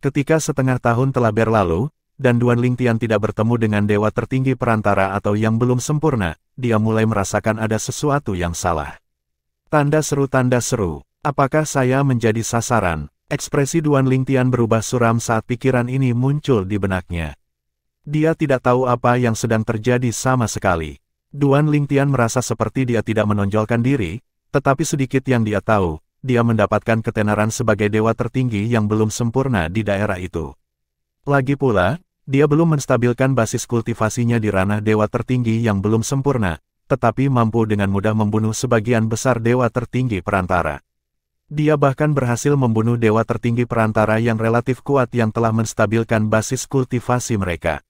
Ketika setengah tahun telah berlalu, dan Duan Ling Tian tidak bertemu dengan dewa tertinggi perantara atau yang belum sempurna, dia mulai merasakan ada sesuatu yang salah. Tanda seru, apakah saya menjadi sasaran? Ekspresi Duan Ling Tian berubah suram saat pikiran ini muncul di benaknya. Dia tidak tahu apa yang sedang terjadi sama sekali. Duan Ling Tian merasa seperti dia tidak menonjolkan diri, tetapi sedikit yang dia tahu, dia mendapatkan ketenaran sebagai dewa tertinggi yang belum sempurna di daerah itu. Lagi pula, dia belum menstabilkan basis kultivasinya di ranah dewa tertinggi yang belum sempurna, tetapi mampu dengan mudah membunuh sebagian besar dewa tertinggi perantara. Dia bahkan berhasil membunuh dewa tertinggi perantara yang relatif kuat yang telah menstabilkan basis kultivasi mereka.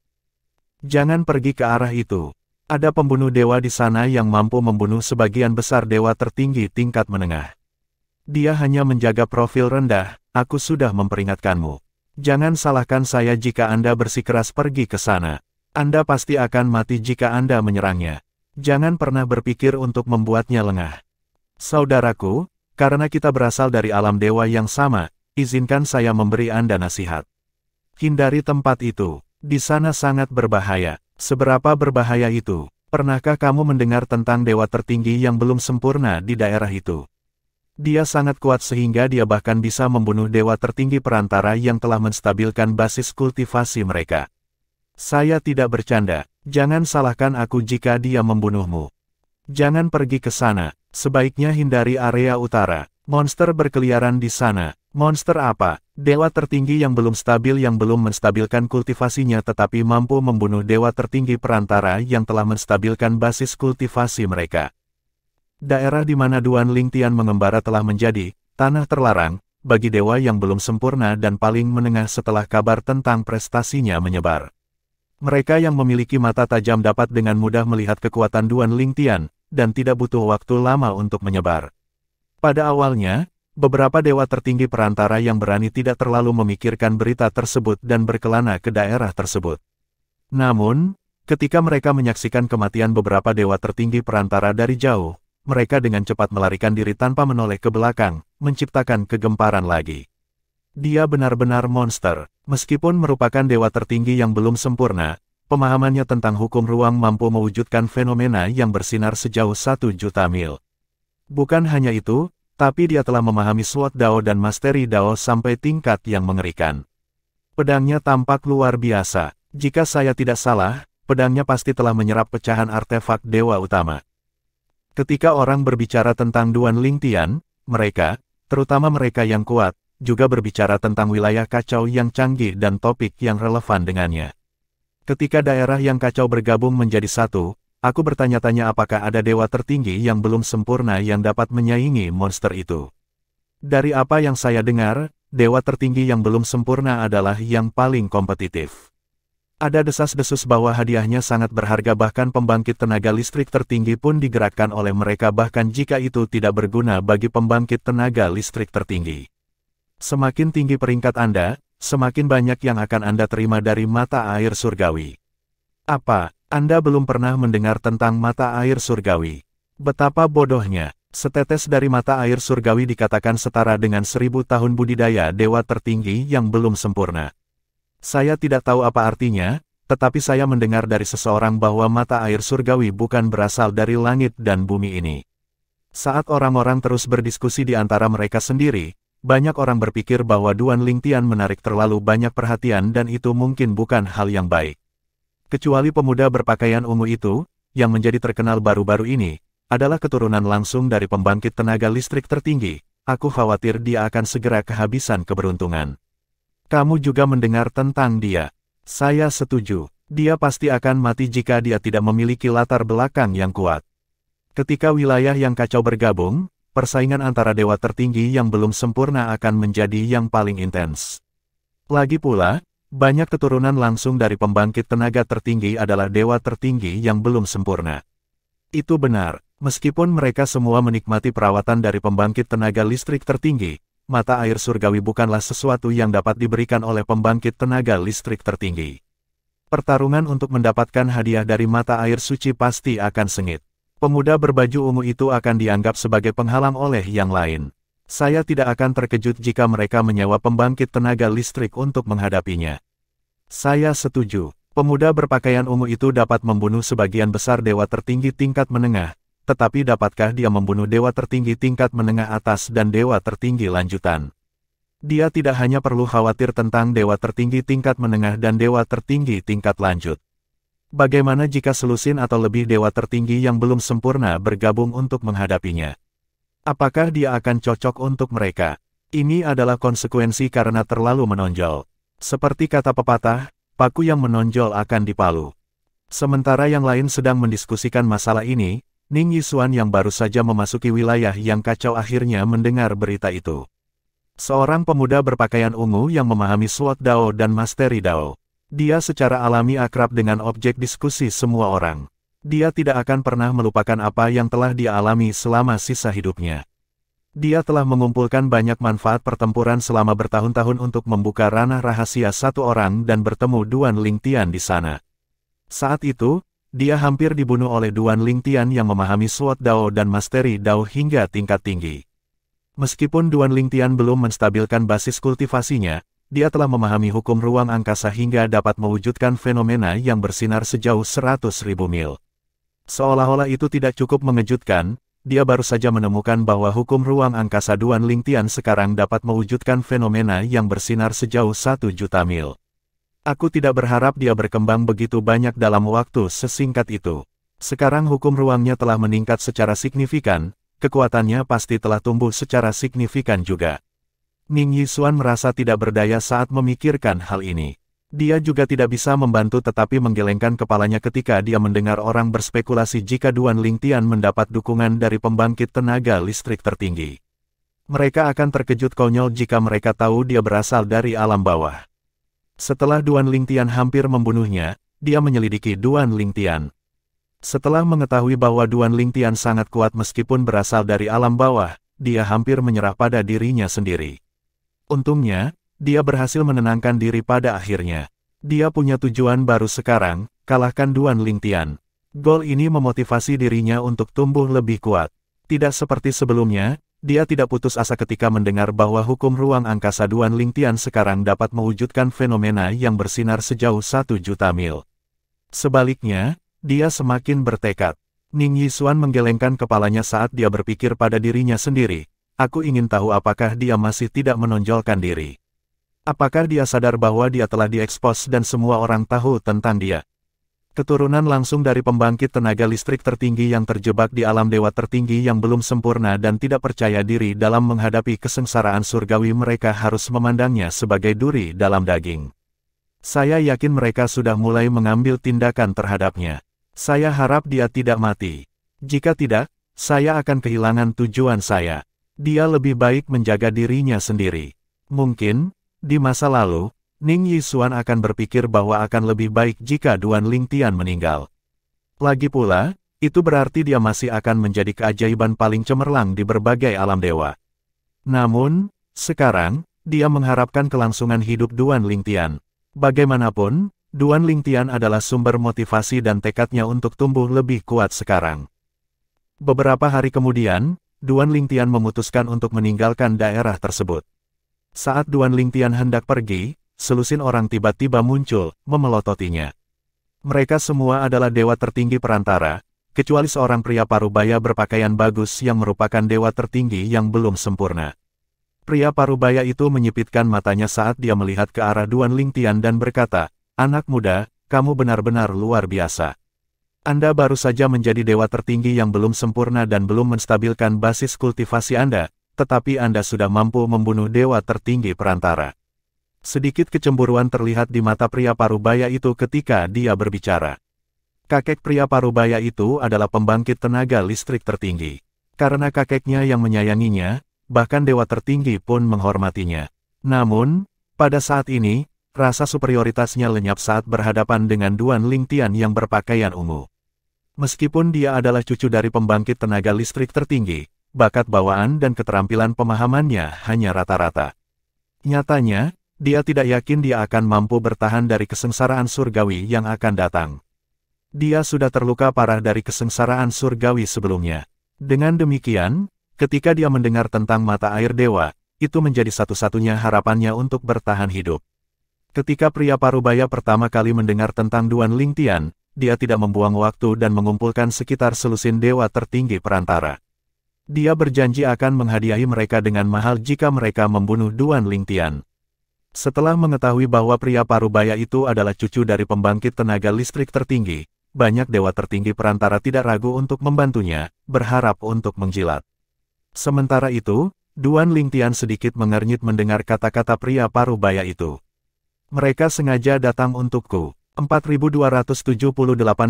Jangan pergi ke arah itu. Ada pembunuh dewa di sana yang mampu membunuh sebagian besar dewa tertinggi tingkat menengah. Dia hanya menjaga profil rendah, aku sudah memperingatkanmu. Jangan salahkan saya jika Anda bersikeras pergi ke sana. Anda pasti akan mati jika Anda menyerangnya. Jangan pernah berpikir untuk membuatnya lengah. Saudaraku, karena kita berasal dari alam dewa yang sama, izinkan saya memberi Anda nasihat. Hindari tempat itu, di sana sangat berbahaya. Seberapa berbahaya itu? Pernahkah kamu mendengar tentang dewa tertinggi yang belum sempurna di daerah itu? Dia sangat kuat sehingga dia bahkan bisa membunuh dewa tertinggi perantara yang telah menstabilkan basis kultivasi mereka. Saya tidak bercanda, jangan salahkan aku jika dia membunuhmu. Jangan pergi ke sana, sebaiknya hindari area utara. Monster berkeliaran di sana. Monster apa? Dewa tertinggi yang belum stabil yang belum menstabilkan kultivasinya tetapi mampu membunuh dewa tertinggi perantara yang telah menstabilkan basis kultivasi mereka. Daerah di mana Duan Ling Tian mengembara telah menjadi tanah terlarang bagi dewa yang belum sempurna dan paling menengah setelah kabar tentang prestasinya menyebar. Mereka yang memiliki mata tajam dapat dengan mudah melihat kekuatan Duan Ling Tian dan tidak butuh waktu lama untuk menyebar. Pada awalnya, beberapa dewa tertinggi perantara yang berani tidak terlalu memikirkan berita tersebut dan berkelana ke daerah tersebut. Namun, ketika mereka menyaksikan kematian beberapa dewa tertinggi perantara dari jauh, mereka dengan cepat melarikan diri tanpa menoleh ke belakang, menciptakan kegemparan lagi. Dia benar-benar monster. Meskipun merupakan dewa tertinggi yang belum sempurna, pemahamannya tentang hukum ruang mampu mewujudkan fenomena yang bersinar sejauh 1 juta mil. Bukan hanya itu, tapi dia telah memahami Sword Dao dan Mastery Dao sampai tingkat yang mengerikan. Pedangnya tampak luar biasa. Jika saya tidak salah, pedangnya pasti telah menyerap pecahan artefak dewa utama. Ketika orang berbicara tentang Duan Lingtian, mereka, terutama mereka yang kuat, juga berbicara tentang wilayah kacau yang canggih dan topik yang relevan dengannya. Ketika daerah yang kacau bergabung menjadi satu, aku bertanya-tanya apakah ada dewa tertinggi yang belum sempurna yang dapat menyaingi monster itu. Dari apa yang saya dengar, dewa tertinggi yang belum sempurna adalah yang paling kompetitif. Ada desas-desus bahwa hadiahnya sangat berharga, bahkan pembangkit tenaga listrik tertinggi pun digerakkan oleh mereka bahkan jika itu tidak berguna bagi pembangkit tenaga listrik tertinggi. Semakin tinggi peringkat Anda, semakin banyak yang akan Anda terima dari mata air surgawi. Apa, Anda belum pernah mendengar tentang mata air surgawi? Betapa bodohnya, setetes dari mata air surgawi dikatakan setara dengan 1000 tahun budidaya dewa tertinggi yang belum sempurna. Saya tidak tahu apa artinya, tetapi saya mendengar dari seseorang bahwa mata air surgawi bukan berasal dari langit dan bumi ini. Saat orang-orang terus berdiskusi di antara mereka sendiri, banyak orang berpikir bahwa Duan Lingtian menarik terlalu banyak perhatian dan itu mungkin bukan hal yang baik. Kecuali pemuda berpakaian ungu itu, yang menjadi terkenal baru-baru ini, adalah keturunan langsung dari pembangkit tenaga listrik tertinggi, aku khawatir dia akan segera kehabisan keberuntungan. Kamu juga mendengar tentang dia. Saya setuju, dia pasti akan mati jika dia tidak memiliki latar belakang yang kuat. Ketika wilayah yang kacau bergabung, persaingan antara dewa tertinggi yang belum sempurna akan menjadi yang paling intens. Lagi pula, banyak keturunan langsung dari pembangkit tenaga tertinggi adalah dewa tertinggi yang belum sempurna. Itu benar, meskipun mereka semua menikmati perawatan dari pembangkit tenaga listrik tertinggi, mata air surgawi bukanlah sesuatu yang dapat diberikan oleh pembangkit tenaga listrik tertinggi. Pertarungan untuk mendapatkan hadiah dari mata air suci pasti akan sengit. Pemuda berbaju ungu itu akan dianggap sebagai penghalang oleh yang lain. Saya tidak akan terkejut jika mereka menyewa pembangkit tenaga listrik untuk menghadapinya. Saya setuju, pemuda berpakaian ungu itu dapat membunuh sebagian besar dewa tertinggi tingkat menengah, tetapi dapatkah dia membunuh dewa tertinggi tingkat menengah atas dan dewa tertinggi lanjutan? Dia tidak hanya perlu khawatir tentang dewa tertinggi tingkat menengah dan dewa tertinggi tingkat lanjut. Bagaimana jika selusin atau lebih dewa tertinggi yang belum sempurna bergabung untuk menghadapinya? Apakah dia akan cocok untuk mereka? Ini adalah konsekuensi karena terlalu menonjol. Seperti kata pepatah, paku yang menonjol akan dipalu. Sementara yang lain sedang mendiskusikan masalah ini, Ning Yixuan yang baru saja memasuki wilayah yang kacau akhirnya mendengar berita itu. Seorang pemuda berpakaian ungu yang memahami Sword Dao dan Mastery Dao. Dia secara alami akrab dengan objek diskusi semua orang. Dia tidak akan pernah melupakan apa yang telah dia alami selama sisa hidupnya. Dia telah mengumpulkan banyak manfaat pertempuran selama bertahun-tahun untuk membuka ranah rahasia satu orang dan bertemu Duan Lingtian di sana. Saat itu, dia hampir dibunuh oleh Duan Lingtian yang memahami Sword Dao dan Mastery Dao hingga tingkat tinggi. Meskipun Duan Lingtian belum menstabilkan basis kultivasinya, dia telah memahami hukum ruang angkasa hingga dapat mewujudkan fenomena yang bersinar sejauh 100.000 mil. Seolah-olah itu tidak cukup mengejutkan, dia baru saja menemukan bahwa hukum ruang angkasa Duan Lingtian sekarang dapat mewujudkan fenomena yang bersinar sejauh 1 juta mil. Aku tidak berharap dia berkembang begitu banyak dalam waktu sesingkat itu. Sekarang hukum ruangnya telah meningkat secara signifikan, kekuatannya pasti telah tumbuh secara signifikan juga. Ning Yixuan merasa tidak berdaya saat memikirkan hal ini. Dia juga tidak bisa membantu tetapi menggelengkan kepalanya ketika dia mendengar orang berspekulasi jika Duan Lingtian mendapat dukungan dari pembangkit tenaga listrik tertinggi. Mereka akan terkejut konyol jika mereka tahu dia berasal dari alam bawah. Setelah Duan Lingtian hampir membunuhnya, dia menyelidiki Duan Lingtian. Setelah mengetahui bahwa Duan Lingtian sangat kuat meskipun berasal dari alam bawah, dia hampir menyerah pada dirinya sendiri. Untungnya, dia berhasil menenangkan diri pada akhirnya. Dia punya tujuan baru sekarang, kalahkan Duan Lingtian. Gol ini memotivasi dirinya untuk tumbuh lebih kuat. Tidak seperti sebelumnya, dia tidak putus asa ketika mendengar bahwa hukum ruang angkasa Duan Lingtian sekarang dapat mewujudkan fenomena yang bersinar sejauh 1 juta mil. Sebaliknya, dia semakin bertekad. Ning Yixuan menggelengkan kepalanya saat dia berpikir pada dirinya sendiri, aku ingin tahu apakah dia masih tidak menonjolkan diri. Apakah dia sadar bahwa dia telah diekspos dan semua orang tahu tentang dia? Keturunan langsung dari pembangkit tenaga listrik tertinggi yang terjebak di alam dewa tertinggi yang belum sempurna dan tidak percaya diri dalam menghadapi kesengsaraan surgawi, mereka harus memandangnya sebagai duri dalam daging. Saya yakin mereka sudah mulai mengambil tindakan terhadapnya. Saya harap dia tidak mati. Jika tidak, saya akan kehilangan tujuan saya. Dia lebih baik menjaga dirinya sendiri. Mungkin, di masa lalu, Ning Yixuan akan berpikir bahwa akan lebih baik jika Duan Lingtian meninggal. Lagi pula, itu berarti dia masih akan menjadi keajaiban paling cemerlang di berbagai alam dewa. Namun, sekarang, dia mengharapkan kelangsungan hidup Duan Lingtian. Bagaimanapun, Duan Lingtian adalah sumber motivasi dan tekadnya untuk tumbuh lebih kuat sekarang. Beberapa hari kemudian, Duan Lingtian memutuskan untuk meninggalkan daerah tersebut. Saat Duan Lingtian hendak pergi, selusin orang tiba-tiba muncul, memelototinya. Mereka semua adalah dewa tertinggi perantara, kecuali seorang pria parubaya berpakaian bagus yang merupakan dewa tertinggi yang belum sempurna. Pria parubaya itu menyipitkan matanya saat dia melihat ke arah Duan Lingtian dan berkata, "Anak muda, kamu benar-benar luar biasa. Anda baru saja menjadi dewa tertinggi yang belum sempurna dan belum menstabilkan basis kultivasi Anda, tetapi Anda sudah mampu membunuh dewa tertinggi perantara." Sedikit kecemburuan terlihat di mata pria parubaya itu ketika dia berbicara. Kakek pria parubaya itu adalah pembangkit tenaga listrik tertinggi. Karena kakeknya yang menyayanginya, bahkan dewa tertinggi pun menghormatinya. Namun, pada saat ini, rasa superioritasnya lenyap saat berhadapan dengan Duan Lingtian yang berpakaian ungu. Meskipun dia adalah cucu dari pembangkit tenaga listrik tertinggi, bakat bawaan dan keterampilan pemahamannya hanya rata-rata. Nyatanya, dia tidak yakin dia akan mampu bertahan dari kesengsaraan surgawi yang akan datang. Dia sudah terluka parah dari kesengsaraan surgawi sebelumnya. Dengan demikian, ketika dia mendengar tentang mata air dewa, itu menjadi satu-satunya harapannya untuk bertahan hidup. Ketika pria parubaya pertama kali mendengar tentang Duan Lingtian, dia tidak membuang waktu dan mengumpulkan sekitar selusin dewa tertinggi perantara. Dia berjanji akan menghadiahi mereka dengan mahal jika mereka membunuh Duan Lingtian. Setelah mengetahui bahwa pria parubaya itu adalah cucu dari pembangkit tenaga listrik tertinggi, banyak dewa tertinggi perantara tidak ragu untuk membantunya, berharap untuk menjilat. Sementara itu, Duan Lingtian sedikit mengernyit mendengar kata-kata pria parubaya itu. Mereka sengaja datang untukku. 4278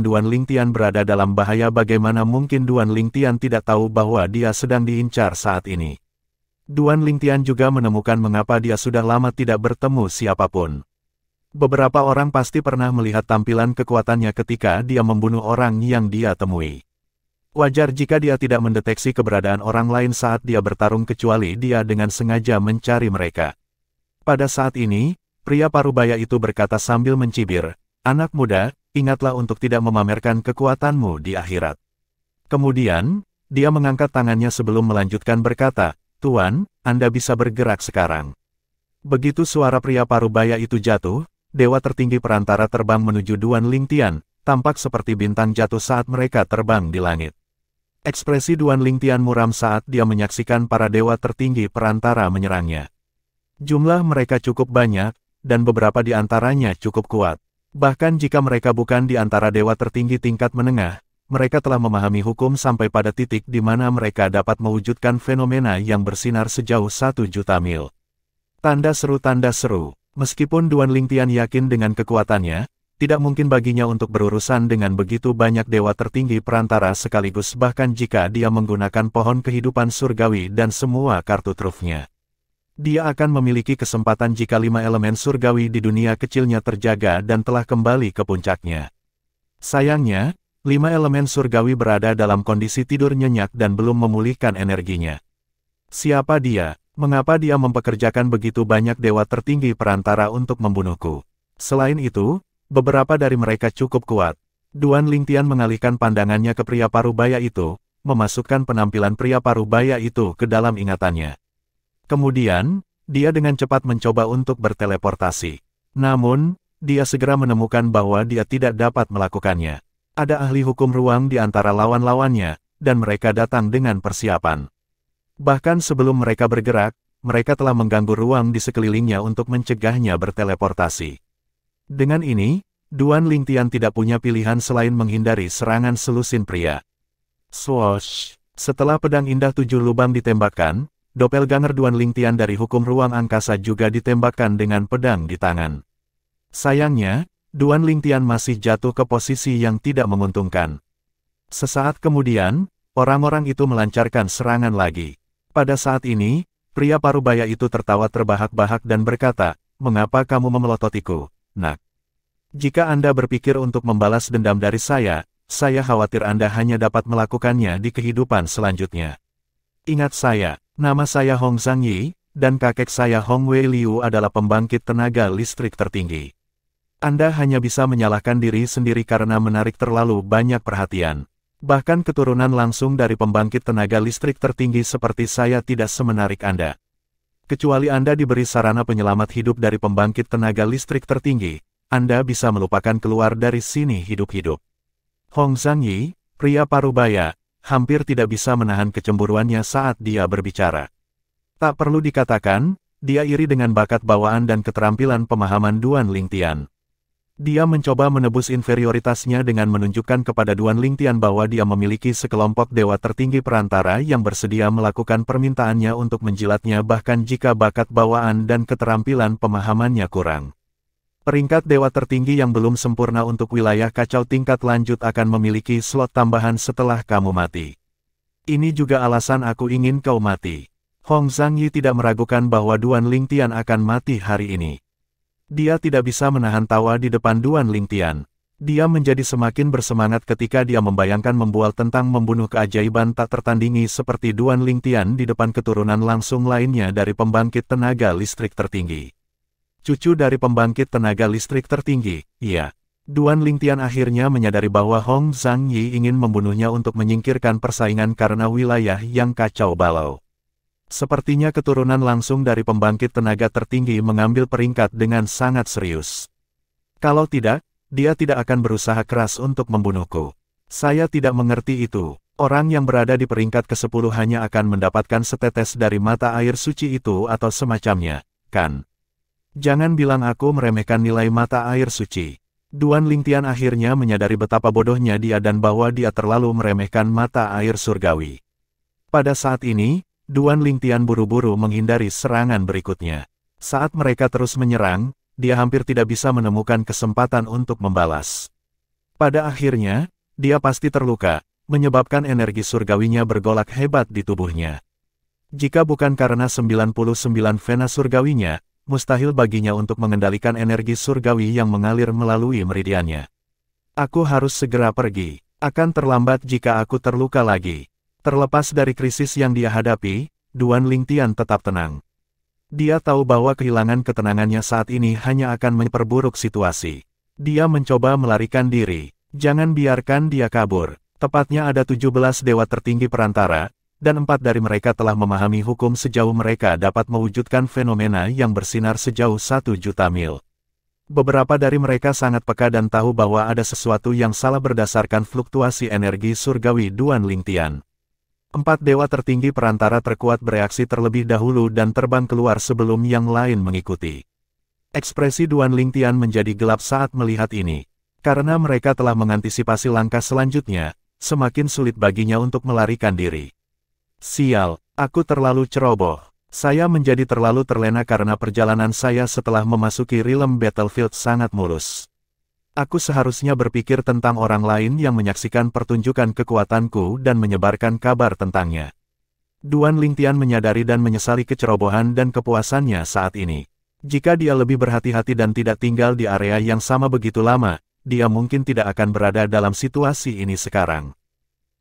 Duan Lingtian berada dalam bahaya. Bagaimana mungkin Duan Lingtian tidak tahu bahwa dia sedang diincar saat ini? Duan Lingtian juga menemukan mengapa dia sudah lama tidak bertemu siapapun. Beberapa orang pasti pernah melihat tampilan kekuatannya ketika dia membunuh orang yang dia temui. Wajar jika dia tidak mendeteksi keberadaan orang lain saat dia bertarung kecuali dia dengan sengaja mencari mereka. Pada saat ini, pria parubaya itu berkata sambil mencibir, "Anak muda, ingatlah untuk tidak memamerkan kekuatanmu di akhirat." Kemudian, dia mengangkat tangannya sebelum melanjutkan berkata, "Tuan, Anda bisa bergerak sekarang." Begitu suara pria parubaya itu jatuh, dewa tertinggi perantara terbang menuju Duan Lingtian, tampak seperti bintang jatuh saat mereka terbang di langit. Ekspresi Duan Lingtian muram saat dia menyaksikan para dewa tertinggi perantara menyerangnya. Jumlah mereka cukup banyak, dan beberapa di antaranya cukup kuat. Bahkan jika mereka bukan di antara dewa tertinggi tingkat menengah, mereka telah memahami hukum sampai pada titik di mana mereka dapat mewujudkan fenomena yang bersinar sejauh 1 juta mil. Tanda seru. Meskipun Duan Lingtian yakin dengan kekuatannya, tidak mungkin baginya untuk berurusan dengan begitu banyak dewa tertinggi perantara sekaligus bahkan jika dia menggunakan pohon kehidupan surgawi dan semua kartu trufnya. Dia akan memiliki kesempatan jika 5 elemen surgawi di dunia kecilnya terjaga dan telah kembali ke puncaknya. Sayangnya, 5 elemen surgawi berada dalam kondisi tidur nyenyak dan belum memulihkan energinya. Siapa dia? Mengapa dia mempekerjakan begitu banyak dewa tertinggi perantara untuk membunuhku? Selain itu, beberapa dari mereka cukup kuat. Duan Lingtian mengalihkan pandangannya ke pria parubaya itu, memasukkan penampilan pria parubaya itu ke dalam ingatannya. Kemudian, dia dengan cepat mencoba untuk berteleportasi. Namun, dia segera menemukan bahwa dia tidak dapat melakukannya. Ada ahli hukum ruang di antara lawan-lawannya, dan mereka datang dengan persiapan. Bahkan sebelum mereka bergerak, mereka telah mengganggu ruang di sekelilingnya untuk mencegahnya berteleportasi. Dengan ini, Duan Lingtian tidak punya pilihan selain menghindari serangan selusin pria. Swoosh! Setelah pedang indah 7 lubang ditembakkan, doppelganger Duan Lingtian dari hukum ruang angkasa juga ditembakkan dengan pedang di tangan. Sayangnya, Duan Lingtian masih jatuh ke posisi yang tidak menguntungkan. Sesaat kemudian, orang-orang itu melancarkan serangan lagi. Pada saat ini, pria parubaya itu tertawa terbahak-bahak dan berkata, "Mengapa kamu memelototiku, nak? Jika Anda berpikir untuk membalas dendam dari saya khawatir Anda hanya dapat melakukannya di kehidupan selanjutnya. Ingat nama saya Hong Zhangyi, dan kakek saya Hong Wei Liu adalah pembangkit tenaga listrik tertinggi. Anda hanya bisa menyalahkan diri sendiri karena menarik terlalu banyak perhatian. Bahkan keturunan langsung dari pembangkit tenaga listrik tertinggi seperti saya tidak semenarik Anda. Kecuali Anda diberi sarana penyelamat hidup dari pembangkit tenaga listrik tertinggi, Anda bisa melupakan keluar dari sini hidup-hidup." Hong Zhangyi, pria parubaya, hampir tidak bisa menahan kecemburuannya saat dia berbicara. Tak perlu dikatakan, dia iri dengan bakat bawaan dan keterampilan pemahaman Duan Lingtian. Dia mencoba menebus inferioritasnya dengan menunjukkan kepada Duan Lingtian bahwa dia memiliki sekelompok dewa tertinggi perantara yang bersedia melakukan permintaannya untuk menjilatnya bahkan jika bakat bawaan dan keterampilan pemahamannya kurang. Peringkat dewa tertinggi yang belum sempurna untuk wilayah kacau tingkat lanjut akan memiliki slot tambahan setelah kamu mati. Ini juga alasan aku ingin kau mati. Hong Zhangyi tidak meragukan bahwa Duan Lingtian akan mati hari ini. Dia tidak bisa menahan tawa di depan Duan Lingtian. Dia menjadi semakin bersemangat ketika dia membayangkan membual tentang membunuh keajaiban tak tertandingi seperti Duan Lingtian di depan keturunan langsung lainnya dari pembangkit tenaga listrik tertinggi. Cucu dari pembangkit tenaga listrik tertinggi, iya. Duan Lingtian akhirnya menyadari bahwa Hong Zhangyi ingin membunuhnya untuk menyingkirkan persaingan karena wilayah yang kacau balau. Sepertinya keturunan langsung dari pembangkit tenaga tertinggi mengambil peringkat dengan sangat serius. Kalau tidak, dia tidak akan berusaha keras untuk membunuhku. Saya tidak mengerti itu. Orang yang berada di peringkat ke-10 hanya akan mendapatkan setetes dari mata air suci itu atau semacamnya, kan? Jangan bilang aku meremehkan nilai mata air suci. Duan Lingtian akhirnya menyadari betapa bodohnya dia dan bahwa dia terlalu meremehkan mata air surgawi. Pada saat ini, Duan Lingtian buru-buru menghindari serangan berikutnya. Saat mereka terus menyerang, dia hampir tidak bisa menemukan kesempatan untuk membalas. Pada akhirnya, dia pasti terluka, menyebabkan energi surgawinya bergolak hebat di tubuhnya. Jika bukan karena 99 vena surgawinya, mustahil baginya untuk mengendalikan energi surgawi yang mengalir melalui meridiannya. Aku harus segera pergi. Akan terlambat jika aku terluka lagi. Terlepas dari krisis yang dia hadapi, Duan Lingtian tetap tenang. Dia tahu bahwa kehilangan ketenangannya saat ini hanya akan memperburuk situasi. Dia mencoba melarikan diri. Jangan biarkan dia kabur. Tepatnya ada 17 dewa tertinggi perantara, dan 4 dari mereka telah memahami hukum sejauh mereka dapat mewujudkan fenomena yang bersinar sejauh 1 juta mil. Beberapa dari mereka sangat peka dan tahu bahwa ada sesuatu yang salah berdasarkan fluktuasi energi surgawi Duan Lingtian. 4 dewa tertinggi perantara terkuat bereaksi terlebih dahulu dan terbang keluar sebelum yang lain mengikuti. Ekspresi Duan Lingtian menjadi gelap saat melihat ini. Karena mereka telah mengantisipasi langkah selanjutnya, semakin sulit baginya untuk melarikan diri. Sial, aku terlalu ceroboh. Saya menjadi terlalu terlena karena perjalanan saya setelah memasuki realm battlefield sangat mulus. Aku seharusnya berpikir tentang orang lain yang menyaksikan pertunjukan kekuatanku dan menyebarkan kabar tentangnya. Duan Lingtian menyadari dan menyesali kecerobohan dan kepuasannya saat ini. Jika dia lebih berhati-hati dan tidak tinggal di area yang sama begitu lama, dia mungkin tidak akan berada dalam situasi ini sekarang.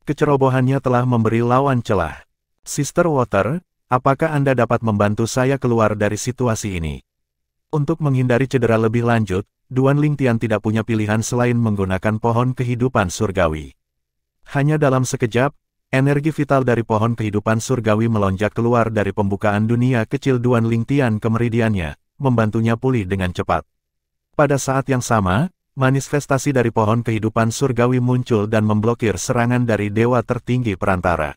Kecerobohannya telah memberi lawan celah. Sister Water, apakah Anda dapat membantu saya keluar dari situasi ini? Untuk menghindari cedera lebih lanjut, Duan Lingtian tidak punya pilihan selain menggunakan pohon kehidupan surgawi. Hanya dalam sekejap, energi vital dari pohon kehidupan surgawi melonjak keluar dari pembukaan dunia kecil Duan Lingtian ke meridiannya, membantunya pulih dengan cepat. Pada saat yang sama, manifestasi dari pohon kehidupan surgawi muncul dan memblokir serangan dari dewa tertinggi perantara.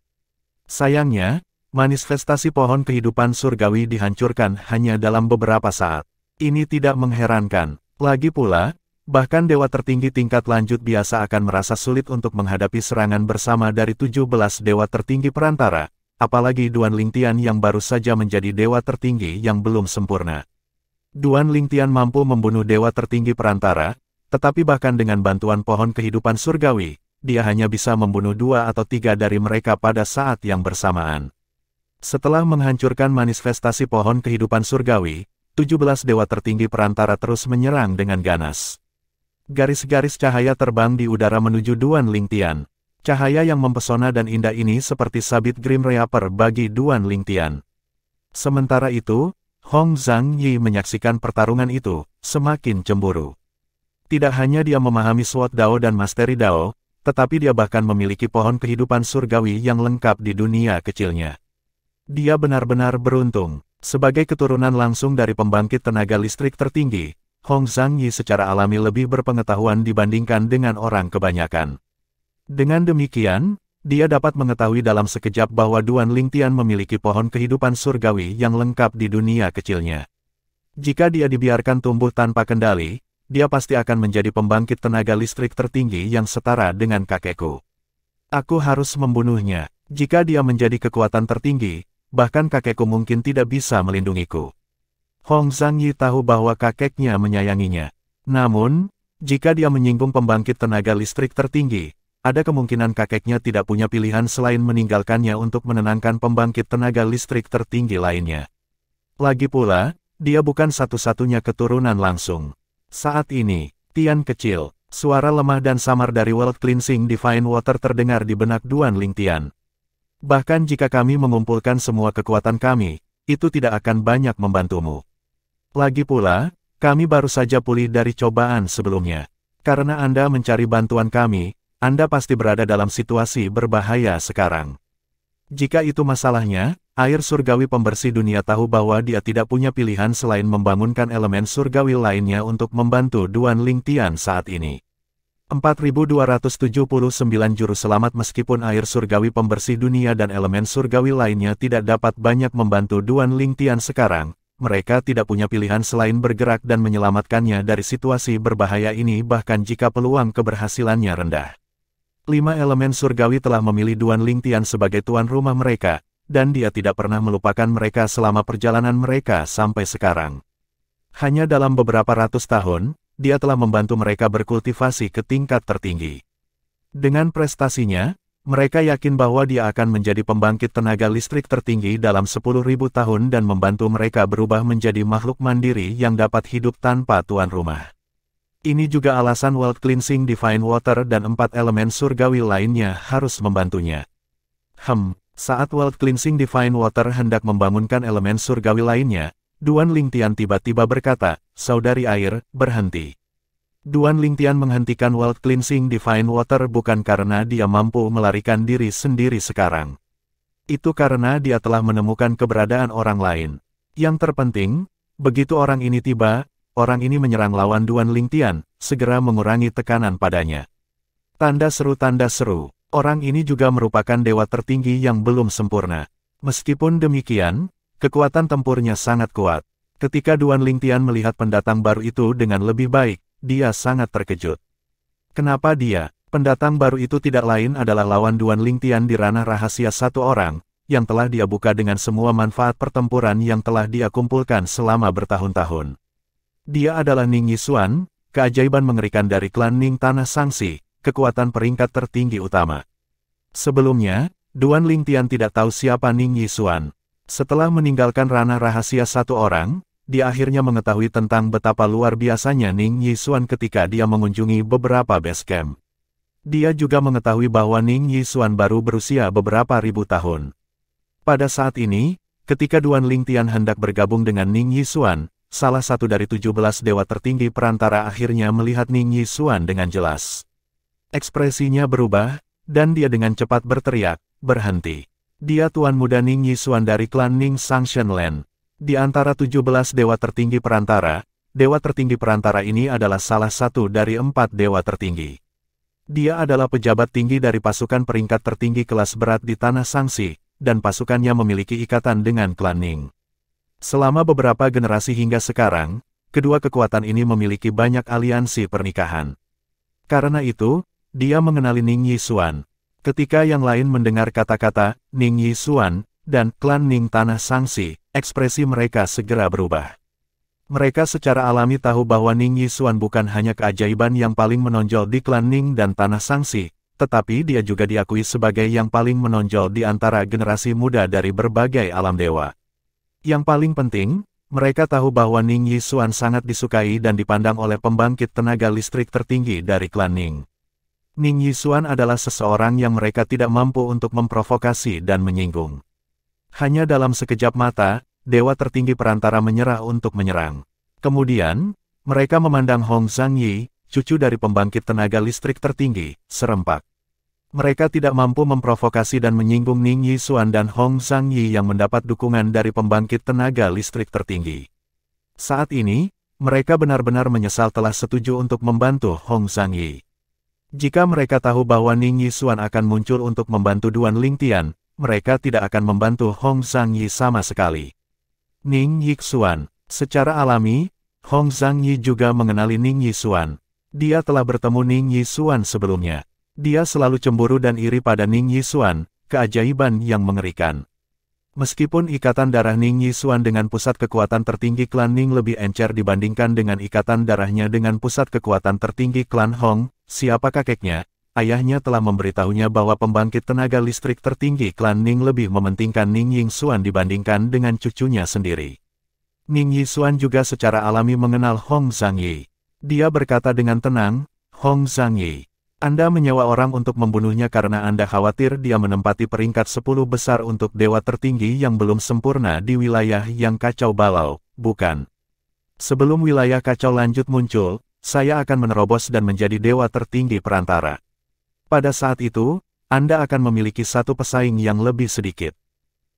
Sayangnya, manifestasi pohon kehidupan surgawi dihancurkan hanya dalam beberapa saat. Ini tidak mengherankan. Lagi pula, bahkan dewa tertinggi tingkat lanjut biasa akan merasa sulit untuk menghadapi serangan bersama dari 17 dewa tertinggi perantara, apalagi Duan Lingtian yang baru saja menjadi dewa tertinggi yang belum sempurna. Duan Lingtian mampu membunuh dewa tertinggi perantara, tetapi bahkan dengan bantuan pohon kehidupan surgawi, dia hanya bisa membunuh 2 atau 3 dari mereka pada saat yang bersamaan. Setelah menghancurkan manifestasi pohon kehidupan surgawi, 17 dewa tertinggi perantara terus menyerang dengan ganas. Garis-garis cahaya terbang di udara menuju Duan Lingtian. Cahaya yang mempesona dan indah ini seperti sabit Grim Reaper bagi Duan Lingtian. Sementara itu, Hong Zhangyi menyaksikan pertarungan itu, semakin cemburu. Tidak hanya dia memahami Sword Dao dan Masteri Dao, tetapi dia bahkan memiliki pohon kehidupan surgawi yang lengkap di dunia kecilnya. Dia benar-benar beruntung. Sebagai keturunan langsung dari pembangkit tenaga listrik tertinggi, Hong Zhangyi secara alami lebih berpengetahuan dibandingkan dengan orang kebanyakan. Dengan demikian, dia dapat mengetahui dalam sekejap bahwa Duan Lingtian memiliki pohon kehidupan surgawi yang lengkap di dunia kecilnya. Jika dia dibiarkan tumbuh tanpa kendali, dia pasti akan menjadi pembangkit tenaga listrik tertinggi yang setara dengan kakekku. Aku harus membunuhnya. Jika dia menjadi kekuatan tertinggi, bahkan kakekku mungkin tidak bisa melindungiku. Hong Zhangyi tahu bahwa kakeknya menyayanginya. Namun, jika dia menyinggung pembangkit tenaga listrik tertinggi, ada kemungkinan kakeknya tidak punya pilihan selain meninggalkannya untuk menenangkan pembangkit tenaga listrik tertinggi lainnya. Lagi pula, dia bukan satu-satunya keturunan langsung. Saat ini, Tian kecil, suara lemah dan samar dari World Cleansing Divine Water terdengar di benak Duan Lingtian. Bahkan jika kami mengumpulkan semua kekuatan kami, itu tidak akan banyak membantumu. Lagi pula, kami baru saja pulih dari cobaan sebelumnya. Karena Anda mencari bantuan kami, Anda pasti berada dalam situasi berbahaya sekarang. Jika itu masalahnya, air surgawi pembersih dunia tahu bahwa dia tidak punya pilihan selain membangunkan elemen surgawi lainnya untuk membantu Duan Lingtian saat ini. 4279 juru selamat. Meskipun air surgawi pembersih dunia dan elemen surgawi lainnya tidak dapat banyak membantu Duan Lingtian sekarang, mereka tidak punya pilihan selain bergerak dan menyelamatkannya dari situasi berbahaya ini bahkan jika peluang keberhasilannya rendah. 5 elemen surgawi telah memilih Duan Lingtian sebagai tuan rumah mereka, dan dia tidak pernah melupakan mereka selama perjalanan mereka sampai sekarang. Hanya dalam beberapa ratus tahun, dia telah membantu mereka berkultivasi ke tingkat tertinggi. Dengan prestasinya, mereka yakin bahwa dia akan menjadi pembangkit tenaga listrik tertinggi dalam 10.000 tahun dan membantu mereka berubah menjadi makhluk mandiri yang dapat hidup tanpa tuan rumah. Ini juga alasan World Cleansing Divine Water dan 4 elemen surgawi lainnya harus membantunya. Saat World Cleansing Divine Water hendak membangunkan elemen surgawi lainnya, Duan Lingtian tiba-tiba berkata, "Saudari air, berhenti." Duan Lingtian menghentikan World Cleansing Divine Water bukan karena dia mampu melarikan diri sendiri sekarang. Itu karena dia telah menemukan keberadaan orang lain. Yang terpenting, begitu orang ini tiba, orang ini menyerang lawan Duan Lingtian, segera mengurangi tekanan padanya. Tanda seru, orang ini juga merupakan dewa tertinggi yang belum sempurna. Meskipun demikian, kekuatan tempurnya sangat kuat. Ketika Duan Lingtian melihat pendatang baru itu dengan lebih baik, dia sangat terkejut. Kenapa dia? Pendatang baru itu tidak lain adalah lawan Duan Lingtian di ranah rahasia satu orang, yang telah dia buka dengan semua manfaat pertempuran yang telah dia kumpulkan selama bertahun-tahun. Dia adalah Ning Yixuan, keajaiban mengerikan dari klan Ning Tanah Sangsi, kekuatan peringkat tertinggi utama. Sebelumnya, Duan Lingtian tidak tahu siapa Ning Yixuan. Setelah meninggalkan ranah rahasia satu orang, dia akhirnya mengetahui tentang betapa luar biasanya Ning Yixuan ketika dia mengunjungi beberapa base camp. Dia juga mengetahui bahwa Ning Yixuan baru berusia beberapa ribu tahun. Pada saat ini, ketika Duan Lingtian hendak bergabung dengan Ning Yixuan, salah satu dari 17 dewa tertinggi perantara akhirnya melihat Ning Yixuan dengan jelas. Ekspresinya berubah, dan dia dengan cepat berteriak, berhenti. Dia Tuan Muda Ning Yixuan dari klan Ning Sanxian Land. Di antara 17 dewa tertinggi perantara, dewa tertinggi perantara ini adalah salah satu dari 4 dewa tertinggi. Dia adalah pejabat tinggi dari pasukan peringkat tertinggi kelas berat di Tanah Sangsi, dan pasukannya memiliki ikatan dengan klan Ning. Selama beberapa generasi hingga sekarang, kedua kekuatan ini memiliki banyak aliansi pernikahan. Karena itu, dia mengenali Ning Yixuan. Ketika yang lain mendengar kata-kata Ning Yixuan dan klan Ning Tanah Sangsi, ekspresi mereka segera berubah. Mereka secara alami tahu bahwa Ning Yixuan bukan hanya keajaiban yang paling menonjol di klan Ning dan Tanah Sangsi, tetapi dia juga diakui sebagai yang paling menonjol di antara generasi muda dari berbagai alam dewa. Yang paling penting, mereka tahu bahwa Ning Yixuan sangat disukai dan dipandang oleh pembangkit tenaga listrik tertinggi dari klan Ning. Ning Yixuan adalah seseorang yang mereka tidak mampu untuk memprovokasi dan menyinggung. Hanya dalam sekejap mata, dewa tertinggi perantara menyerah untuk menyerang. Kemudian, mereka memandang Hong Zhangyi, cucu dari pembangkit tenaga listrik tertinggi, serempak. Mereka tidak mampu memprovokasi dan menyinggung Ning Yixuan dan Hong Zhangyi yang mendapat dukungan dari pembangkit tenaga listrik tertinggi. Saat ini, mereka benar-benar menyesal telah setuju untuk membantu Hong Zhangyi. Jika mereka tahu bahwa Ning Yixuan akan muncul untuk membantu Duan Lingtian, mereka tidak akan membantu Hong Zhangyi sama sekali. Ning Yixuan. Secara alami, Hong Zhangyi juga mengenali Ning Yixuan. Dia telah bertemu Ning Yixuan sebelumnya. Dia selalu cemburu dan iri pada Ning Yixuan, keajaiban yang mengerikan. Meskipun ikatan darah Ning Yixuan dengan pusat kekuatan tertinggi klan Ning lebih encer dibandingkan dengan ikatan darahnya dengan pusat kekuatan tertinggi klan Hong, siapa kakeknya, ayahnya telah memberitahunya bahwa pembangkit tenaga listrik tertinggi klan Ning lebih mementingkan Ning Yixuan dibandingkan dengan cucunya sendiri. Ning Yixuan juga secara alami mengenal Hong Zhangyi. Dia berkata dengan tenang, Hong Zhangyi, Anda menyewa orang untuk membunuhnya karena Anda khawatir dia menempati peringkat 10 besar untuk dewa tertinggi yang belum sempurna di wilayah yang kacau balau, bukan? Sebelum wilayah kacau lanjut muncul, saya akan menerobos dan menjadi dewa tertinggi perantara. Pada saat itu, Anda akan memiliki satu pesaing yang lebih sedikit.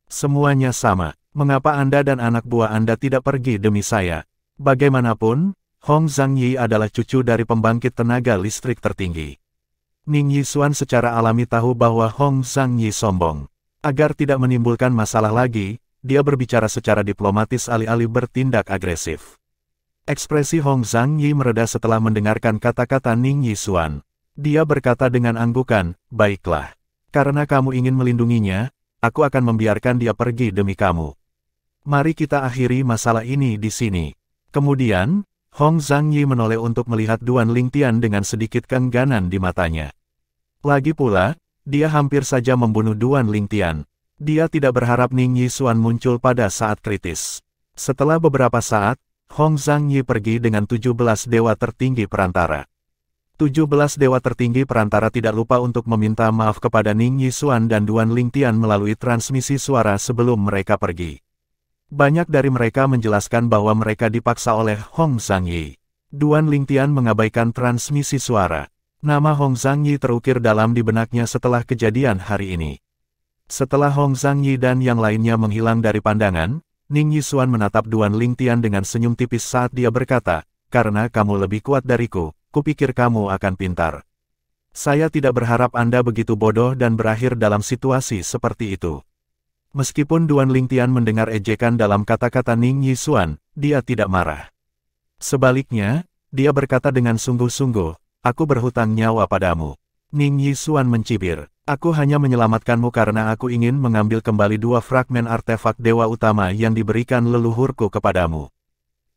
Semuanya sama. Mengapa Anda dan anak buah Anda tidak pergi demi saya? Bagaimanapun, Hong Zhangyi adalah cucu dari pembangkit tenaga listrik tertinggi. Ning Yixuan secara alami tahu bahwa Hong Zhangyi sombong. Agar tidak menimbulkan masalah lagi, dia berbicara secara diplomatis alih-alih bertindak agresif. Ekspresi Hong Zhangyi mereda setelah mendengarkan kata-kata Ning Yixuan. Dia berkata dengan anggukan, baiklah. Karena kamu ingin melindunginya, aku akan membiarkan dia pergi demi kamu. Mari kita akhiri masalah ini di sini. Kemudian, Hong Zhangyi menoleh untuk melihat Duan Lingtian dengan sedikit keengganan di matanya. Lagi pula, dia hampir saja membunuh Duan Lingtian. Dia tidak berharap Ning Yixuan muncul pada saat kritis. Setelah beberapa saat, Hong Zhangyi pergi dengan 17 dewa tertinggi perantara. 17 dewa tertinggi perantara tidak lupa untuk meminta maaf kepada Ning Yixuan dan Duan Lingtian melalui transmisi suara sebelum mereka pergi. Banyak dari mereka menjelaskan bahwa mereka dipaksa oleh Hong Zhangyi. Duan Lingtian mengabaikan transmisi suara. Nama Hong Zhangyi terukir dalam di benaknya setelah kejadian hari ini. Setelah Hong Zhangyi dan yang lainnya menghilang dari pandangan, Ning Yixuan menatap Duan Lingtian dengan senyum tipis saat dia berkata, karena kamu lebih kuat dariku, kupikir kamu akan pintar. Saya tidak berharap Anda begitu bodoh dan berakhir dalam situasi seperti itu. Meskipun Duan Lingtian mendengar ejekan dalam kata-kata Ning Yixuan, dia tidak marah. Sebaliknya, dia berkata dengan sungguh-sungguh, aku berhutang nyawa padamu. Ning Yixuan mencibir, aku hanya menyelamatkanmu karena aku ingin mengambil kembali 2 fragmen artefak dewa utama yang diberikan leluhurku kepadamu.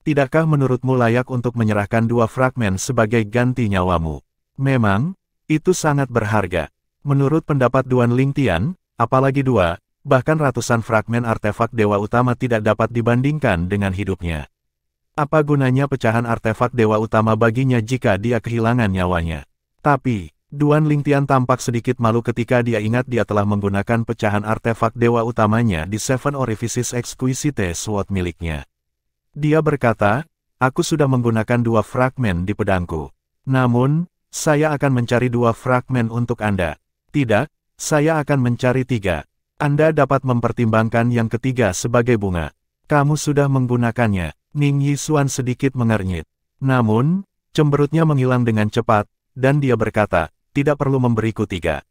Tidakkah menurutmu layak untuk menyerahkan 2 fragmen sebagai ganti nyawamu? Memang, itu sangat berharga. Menurut pendapat Duan Lingtian, apalagi 2, bahkan ratusan fragmen artefak dewa utama tidak dapat dibandingkan dengan hidupnya. Apa gunanya pecahan artefak dewa utama baginya jika dia kehilangan nyawanya? Tapi, Duan Lingtian tampak sedikit malu ketika dia ingat dia telah menggunakan pecahan artefak dewa utamanya di Seven Orifices Exquisite Sword miliknya. Dia berkata, aku sudah menggunakan 2 fragmen di pedangku. Namun, saya akan mencari 2 fragmen untuk Anda. Tidak, Saya akan mencari 3. Anda dapat mempertimbangkan yang ketiga sebagai bunga. Kamu sudah menggunakannya. Ning Yixuan sedikit mengernyit. Namun, cemberutnya menghilang dengan cepat, dan dia berkata, tidak perlu memberiku 3.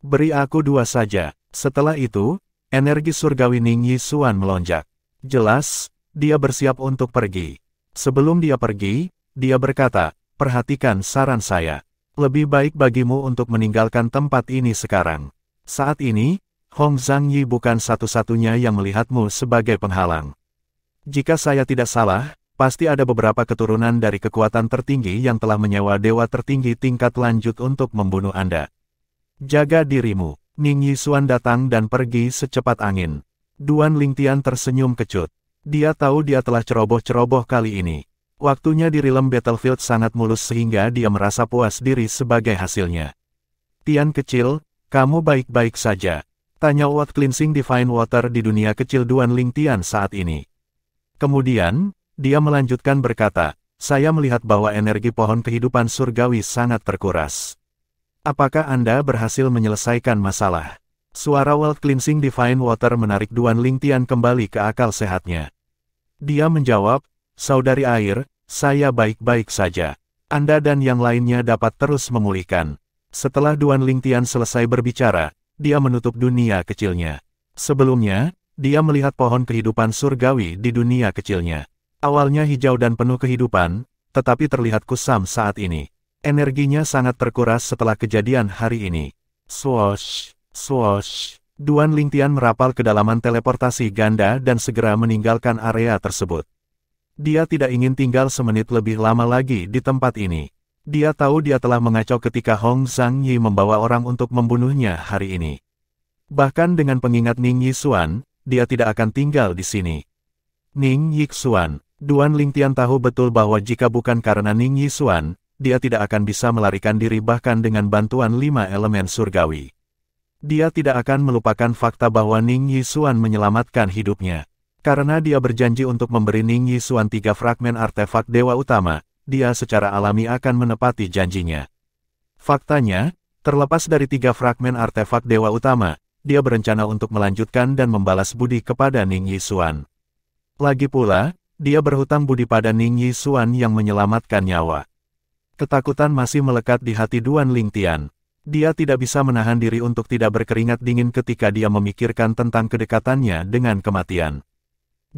Beri aku 2 saja. Setelah itu, energi surgawi Ning Yixuan melonjak. Jelas, dia bersiap untuk pergi. Sebelum dia pergi, dia berkata, perhatikan saran saya. Lebih baik bagimu untuk meninggalkan tempat ini sekarang. Saat ini, Hong Zhangyi bukan satu-satunya yang melihatmu sebagai penghalang. Jika saya tidak salah, pasti ada beberapa keturunan dari kekuatan tertinggi yang telah menyewa dewa tertinggi tingkat lanjut untuk membunuh Anda. Jaga dirimu. Ning Yixuan datang dan pergi secepat angin. Duan Lingtian tersenyum kecut. Dia tahu dia telah ceroboh-ceroboh kali ini. Waktunya di Realm Battlefield sangat mulus sehingga dia merasa puas diri sebagai hasilnya. Tian kecil, kamu baik-baik saja? Tanya What Cleansing Divine Water di dunia kecil Duan Lingtian saat ini. Kemudian, dia melanjutkan berkata, saya melihat bahwa energi pohon kehidupan surgawi sangat terkuras. Apakah Anda berhasil menyelesaikan masalah? Suara World Cleansing Divine Water menarik Duan Lingtian kembali ke akal sehatnya. Dia menjawab, saudari air, saya baik-baik saja. Anda dan yang lainnya dapat terus memulihkan. Setelah Duan Lingtian selesai berbicara, dia menutup dunia kecilnya. Sebelumnya, dia melihat pohon kehidupan surgawi di dunia kecilnya. Awalnya hijau dan penuh kehidupan, tetapi terlihat kusam saat ini. Energinya sangat terkuras setelah kejadian hari ini. Swoosh, swoosh. Duan Lingtian merapal kedalaman teleportasi ganda dan segera meninggalkan area tersebut. Dia tidak ingin tinggal semenit lebih lama lagi di tempat ini. Dia tahu dia telah mengacau ketika Hong Zhangyi membawa orang untuk membunuhnya hari ini. Bahkan dengan pengingat Ning Yixuan, dia tidak akan tinggal di sini. Ning Yixuan. Duan Lingtian tahu betul bahwa jika bukan karena Ning Yixuan, dia tidak akan bisa melarikan diri bahkan dengan bantuan 5 elemen surgawi. Dia tidak akan melupakan fakta bahwa Ning Yixuan menyelamatkan hidupnya. Karena dia berjanji untuk memberi Ning Yixuan 3 fragmen artefak dewa utama, dia secara alami akan menepati janjinya. Faktanya, terlepas dari 3 fragmen artefak dewa utama, dia berencana untuk melanjutkan dan membalas budi kepada Ning Yixuan. Lagi pula, dia berhutang budi pada Ning Yixuan yang menyelamatkan nyawa. Ketakutan masih melekat di hati Duan Lingtian. Dia tidak bisa menahan diri untuk tidak berkeringat dingin ketika dia memikirkan tentang kedekatannya dengan kematian.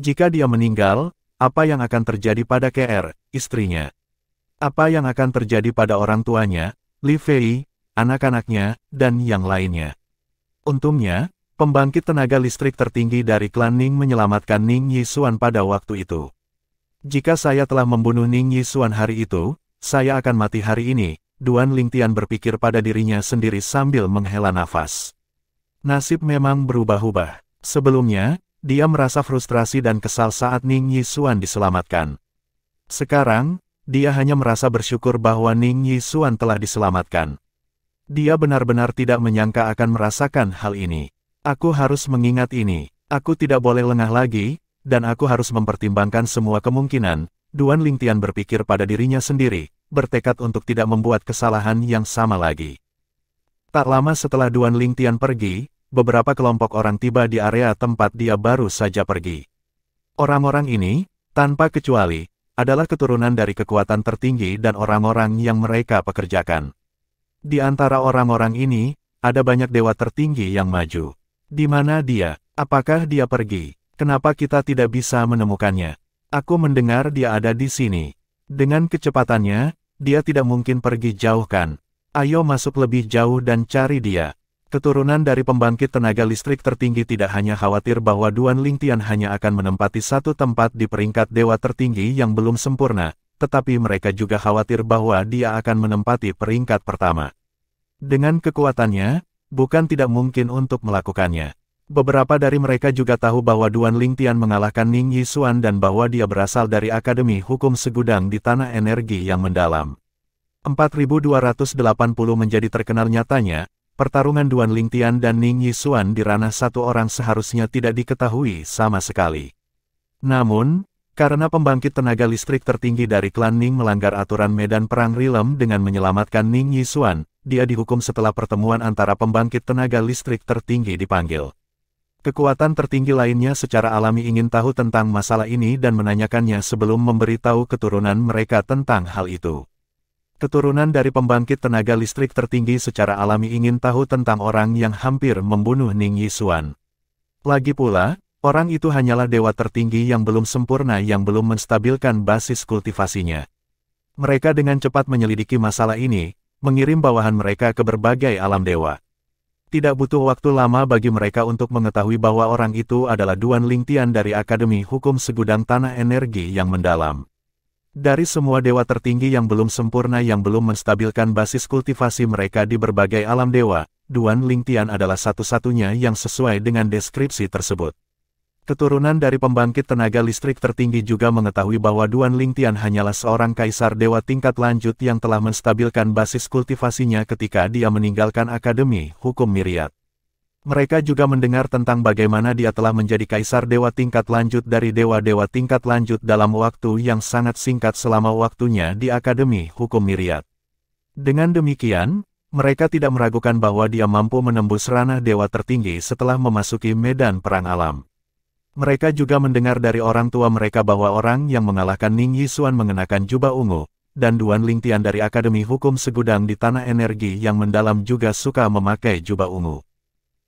Jika dia meninggal, apa yang akan terjadi pada KR, istrinya? Apa yang akan terjadi pada orang tuanya, Li Fei, anak-anaknya, dan yang lainnya? Untungnya, pembangkit tenaga listrik tertinggi dari klan Ning menyelamatkan Ning Yixuan pada waktu itu. Jika saya telah membunuh Ning Yixuan hari itu, saya akan mati hari ini, Duan Lingtian berpikir pada dirinya sendiri sambil menghela nafas. Nasib memang berubah-ubah. Sebelumnya, dia merasa frustrasi dan kesal saat Ning Yixuan diselamatkan. Sekarang, dia hanya merasa bersyukur bahwa Ning Yixuan telah diselamatkan. Dia benar-benar tidak menyangka akan merasakan hal ini. Aku harus mengingat ini. Aku tidak boleh lengah lagi, dan aku harus mempertimbangkan semua kemungkinan. Duan Lingtian berpikir pada dirinya sendiri, bertekad untuk tidak membuat kesalahan yang sama lagi. Tak lama setelah Duan Lingtian pergi, beberapa kelompok orang tiba di area tempat dia baru saja pergi. Orang-orang ini, tanpa kecuali, adalah keturunan dari kekuatan tertinggi dan orang-orang yang mereka pekerjakan. Di antara orang-orang ini, ada banyak dewa tertinggi yang maju. Di mana dia? Apakah dia pergi? Kenapa kita tidak bisa menemukannya? Aku mendengar dia ada di sini. Dengan kecepatannya, dia tidak mungkin pergi jauh kan? Ayo masuk lebih jauh dan cari dia. Keturunan dari pembangkit tenaga listrik tertinggi tidak hanya khawatir bahwa Duan Lingtian hanya akan menempati satu tempat di peringkat dewa tertinggi yang belum sempurna, tetapi mereka juga khawatir bahwa dia akan menempati peringkat pertama. Dengan kekuatannya, bukan tidak mungkin untuk melakukannya. Beberapa dari mereka juga tahu bahwa Duan Lingtian mengalahkan Ning Yixuan dan bahwa dia berasal dari Akademi Hukum Segudang di Tanah Energi yang mendalam. 4280 menjadi terkenal nyatanya. Pertarungan Duan Lingtian dan Ning Yixuan di ranah satu orang seharusnya tidak diketahui sama sekali. Namun, karena pembangkit tenaga listrik tertinggi dari klan Ning melanggar aturan medan perang Realm dengan menyelamatkan Ning Yixuan, dia dihukum setelah pertemuan antara pembangkit tenaga listrik tertinggi dipanggil. Kekuatan tertinggi lainnya secara alami ingin tahu tentang masalah ini dan menanyakannya sebelum memberitahu keturunan mereka tentang hal itu. Keturunan dari pembangkit tenaga listrik tertinggi secara alami ingin tahu tentang orang yang hampir membunuh Ning Yixuan. Lagi pula, orang itu hanyalah dewa tertinggi yang belum sempurna yang belum menstabilkan basis kultivasinya. Mereka dengan cepat menyelidiki masalah ini, mengirim bawahan mereka ke berbagai alam dewa. Tidak butuh waktu lama bagi mereka untuk mengetahui bahwa orang itu adalah Duan Lingtian dari Akademi Hukum Segudang Tanah Energi yang mendalam. Dari semua dewa tertinggi yang belum sempurna yang belum menstabilkan basis kultivasi mereka di berbagai alam dewa, Duan Lingtian adalah satu-satunya yang sesuai dengan deskripsi tersebut. Keturunan dari pembangkit tenaga listrik tertinggi juga mengetahui bahwa Duan Lingtian hanyalah seorang kaisar dewa tingkat lanjut yang telah menstabilkan basis kultivasinya ketika dia meninggalkan Akademi Hukum Myriad. Mereka juga mendengar tentang bagaimana dia telah menjadi kaisar dewa tingkat lanjut dari dewa-dewa tingkat lanjut dalam waktu yang sangat singkat selama waktunya di Akademi Hukum Myriad. Dengan demikian, mereka tidak meragukan bahwa dia mampu menembus ranah dewa tertinggi setelah memasuki medan perang alam. Mereka juga mendengar dari orang tua mereka bahwa orang yang mengalahkan Ning Yixuan mengenakan jubah ungu, dan Duan Lingtian dari Akademi Hukum Segudang di Tanah Energi yang mendalam juga suka memakai jubah ungu.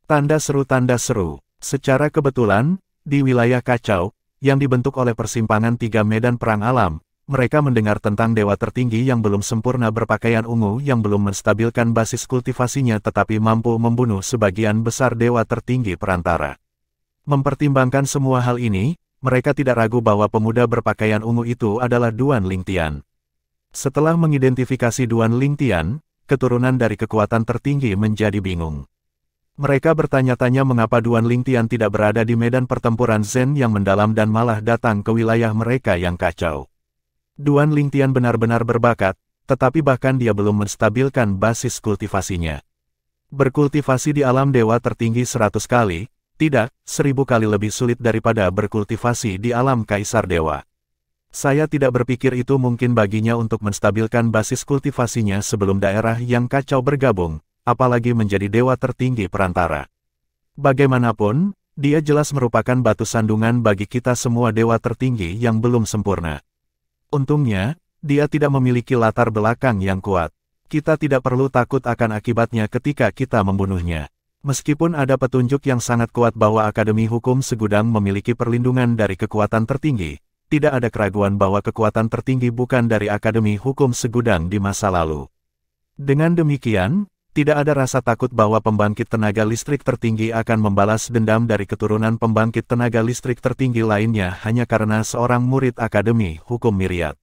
Tanda seru. Secara kebetulan, di wilayah kacau, yang dibentuk oleh persimpangan tiga medan perang alam, mereka mendengar tentang dewa tertinggi yang belum sempurna berpakaian ungu yang belum menstabilkan basis kultivasinya tetapi mampu membunuh sebagian besar dewa tertinggi perantara. Mempertimbangkan semua hal ini, mereka tidak ragu bahwa pemuda berpakaian ungu itu adalah Duan Lingtian. Setelah mengidentifikasi Duan Lingtian, keturunan dari kekuatan tertinggi menjadi bingung. Mereka bertanya-tanya mengapa Duan Lingtian tidak berada di medan pertempuran Zen yang mendalam dan malah datang ke wilayah mereka yang kacau. Duan Lingtian benar-benar berbakat, tetapi bahkan dia belum menstabilkan basis kultivasinya. Berkultivasi di alam dewa tertinggi 100 kali, tidak, 1000 kali lebih sulit daripada berkultivasi di alam kaisar dewa. Saya tidak berpikir itu mungkin baginya untuk menstabilkan basis kultivasinya sebelum daerah yang kacau bergabung, apalagi menjadi dewa tertinggi perantara. Bagaimanapun, dia jelas merupakan batu sandungan bagi kita semua dewa tertinggi yang belum sempurna. Untungnya, dia tidak memiliki latar belakang yang kuat. Kita tidak perlu takut akan akibatnya ketika kita membunuhnya. Meskipun ada petunjuk yang sangat kuat bahwa Akademi Hukum Segudang memiliki perlindungan dari kekuatan tertinggi, tidak ada keraguan bahwa kekuatan tertinggi bukan dari Akademi Hukum Segudang di masa lalu. Dengan demikian, tidak ada rasa takut bahwa pembangkit tenaga listrik tertinggi akan membalas dendam dari keturunan pembangkit tenaga listrik tertinggi lainnya hanya karena seorang murid Akademi Hukum Myriad.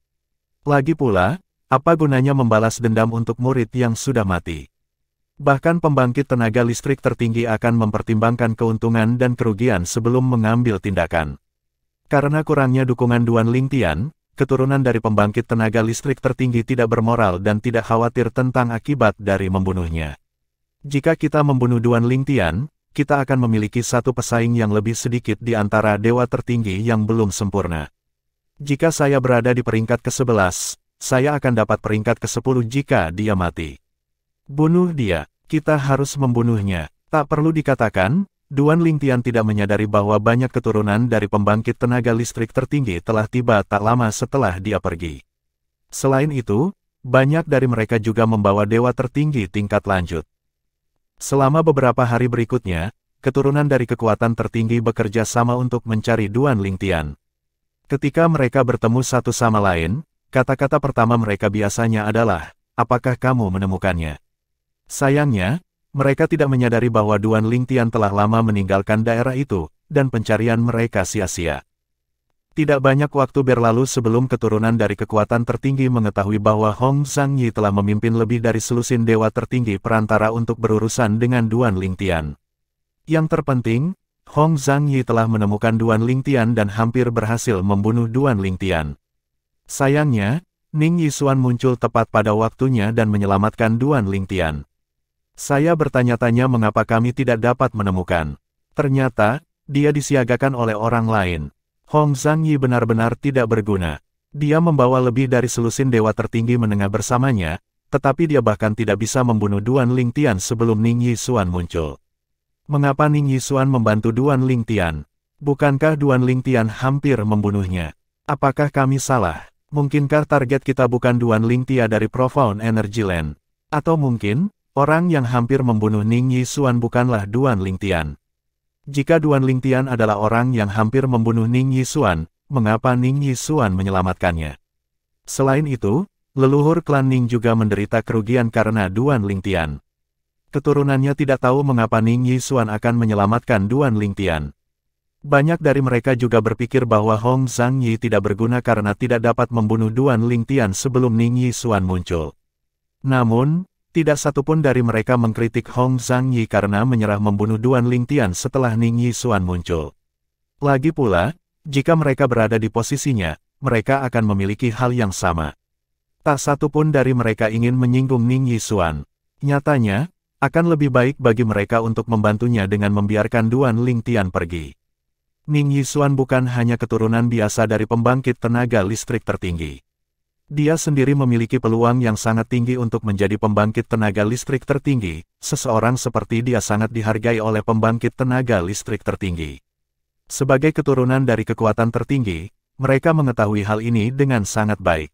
Lagi pula, apa gunanya membalas dendam untuk murid yang sudah mati? Bahkan pembangkit tenaga listrik tertinggi akan mempertimbangkan keuntungan dan kerugian sebelum mengambil tindakan. Karena kurangnya dukungan Duan Lingtian, keturunan dari pembangkit tenaga listrik tertinggi tidak bermoral dan tidak khawatir tentang akibat dari membunuhnya. Jika kita membunuh Duan Lingtian, kita akan memiliki satu pesaing yang lebih sedikit di antara dewa tertinggi yang belum sempurna. Jika saya berada di peringkat ke-11, saya akan dapat peringkat ke-10 jika dia mati. Bunuh dia, kita harus membunuhnya. Tak perlu dikatakan, Duan Lingtian tidak menyadari bahwa banyak keturunan dari pembangkit tenaga listrik tertinggi telah tiba tak lama setelah dia pergi. Selain itu, banyak dari mereka juga membawa dewa tertinggi tingkat lanjut. Selama beberapa hari berikutnya, keturunan dari kekuatan tertinggi bekerja sama untuk mencari Duan Lingtian. Ketika mereka bertemu satu sama lain, kata-kata pertama mereka biasanya adalah, "Apakah kamu menemukannya?" Sayangnya, mereka tidak menyadari bahwa Duan Lingtian telah lama meninggalkan daerah itu, dan pencarian mereka sia-sia. Tidak banyak waktu berlalu sebelum keturunan dari kekuatan tertinggi mengetahui bahwa Hong Zhangyi telah memimpin lebih dari selusin dewa tertinggi perantara untuk berurusan dengan Duan Lingtian. Yang terpenting, Hong Zhangyi telah menemukan Duan Lingtian dan hampir berhasil membunuh Duan Lingtian. Sayangnya, Ning Yixuan muncul tepat pada waktunya dan menyelamatkan Duan Lingtian. Saya bertanya-tanya mengapa kami tidak dapat menemukan. Ternyata, dia disiagakan oleh orang lain. Hong Zhangyi benar-benar tidak berguna. Dia membawa lebih dari selusin dewa tertinggi menengah bersamanya, tetapi dia bahkan tidak bisa membunuh Duan Lingtian sebelum Ning Yixuan muncul. Mengapa Ning Yixuan membantu Duan Lingtian? Bukankah Duan Lingtian hampir membunuhnya? Apakah kami salah? Mungkinkah target kita bukan Duan Lingtia dari Profound Energy Land? Atau mungkin, orang yang hampir membunuh Ning Yixuan bukanlah Duan Lingtian? Jika Duan Lingtian adalah orang yang hampir membunuh Ning Yixuan, mengapa Ning Yixuan menyelamatkannya? Selain itu, leluhur klan Ning juga menderita kerugian karena Duan Lingtian. Keturunannya tidak tahu mengapa Ning Yixuan akan menyelamatkan Duan Lingtian. Banyak dari mereka juga berpikir bahwa Hong Zhangyi tidak berguna karena tidak dapat membunuh Duan Lingtian sebelum Ning Yixuan muncul. Namun, tidak satupun dari mereka mengkritik Hong Zhangyi karena menyerah membunuh Duan Lingtian setelah Ning Yixuan muncul. Lagi pula, jika mereka berada di posisinya, mereka akan memiliki hal yang sama. Tak satupun dari mereka ingin menyinggung Ning Yixuan. Nyatanya, akan lebih baik bagi mereka untuk membantunya dengan membiarkan Duan Lingtian pergi. Ning Yixuan bukan hanya keturunan biasa dari pembangkit tenaga listrik tertinggi. Dia sendiri memiliki peluang yang sangat tinggi untuk menjadi pembangkit tenaga listrik tertinggi. Seseorang seperti dia sangat dihargai oleh pembangkit tenaga listrik tertinggi. Sebagai keturunan dari kekuatan tertinggi, mereka mengetahui hal ini dengan sangat baik.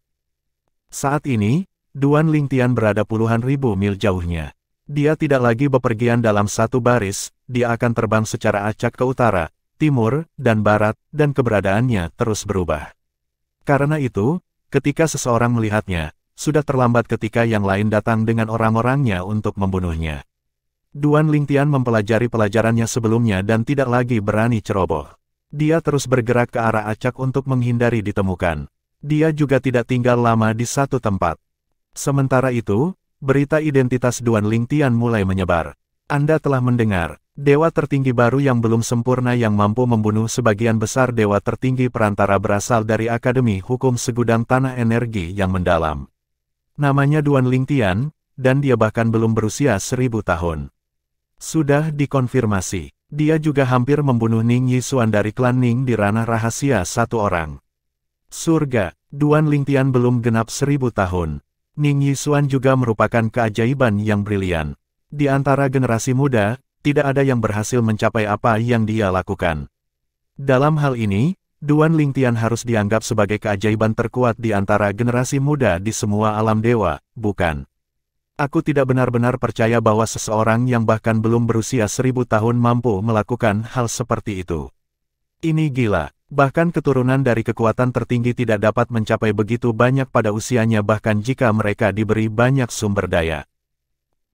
Saat ini, Duan Lingtian berada puluhan ribu mil jauhnya. Dia tidak lagi bepergian dalam satu baris, dia akan terbang secara acak ke utara, timur, dan barat, dan keberadaannya terus berubah. Karena itu, ketika seseorang melihatnya, sudah terlambat ketika yang lain datang dengan orang-orangnya untuk membunuhnya. Duan Lingtian mempelajari pelajarannya sebelumnya dan tidak lagi berani ceroboh. Dia terus bergerak ke arah acak untuk menghindari ditemukan. Dia juga tidak tinggal lama di satu tempat. Sementara itu, berita identitas Duan Lingtian mulai menyebar. Anda telah mendengar, dewa tertinggi baru yang belum sempurna yang mampu membunuh sebagian besar dewa tertinggi perantara berasal dari Akademi Hukum Segudang Tanah Energi yang mendalam. Namanya Duan Lingtian, dan dia bahkan belum berusia 1000 tahun. Sudah dikonfirmasi, dia juga hampir membunuh Ning Yixuan dari klan Ning di ranah rahasia satu orang. Surga, Duan Lingtian belum genap 1000 tahun. Ning Yixuan juga merupakan keajaiban yang brilian. Di antara generasi muda, tidak ada yang berhasil mencapai apa yang dia lakukan. Dalam hal ini, Duan Lingtian harus dianggap sebagai keajaiban terkuat di antara generasi muda di semua alam dewa, bukan? Aku tidak benar-benar percaya bahwa seseorang yang bahkan belum berusia 1000 tahun mampu melakukan hal seperti itu. Ini gila, bahkan keturunan dari kekuatan tertinggi tidak dapat mencapai begitu banyak pada usianya bahkan jika mereka diberi banyak sumber daya.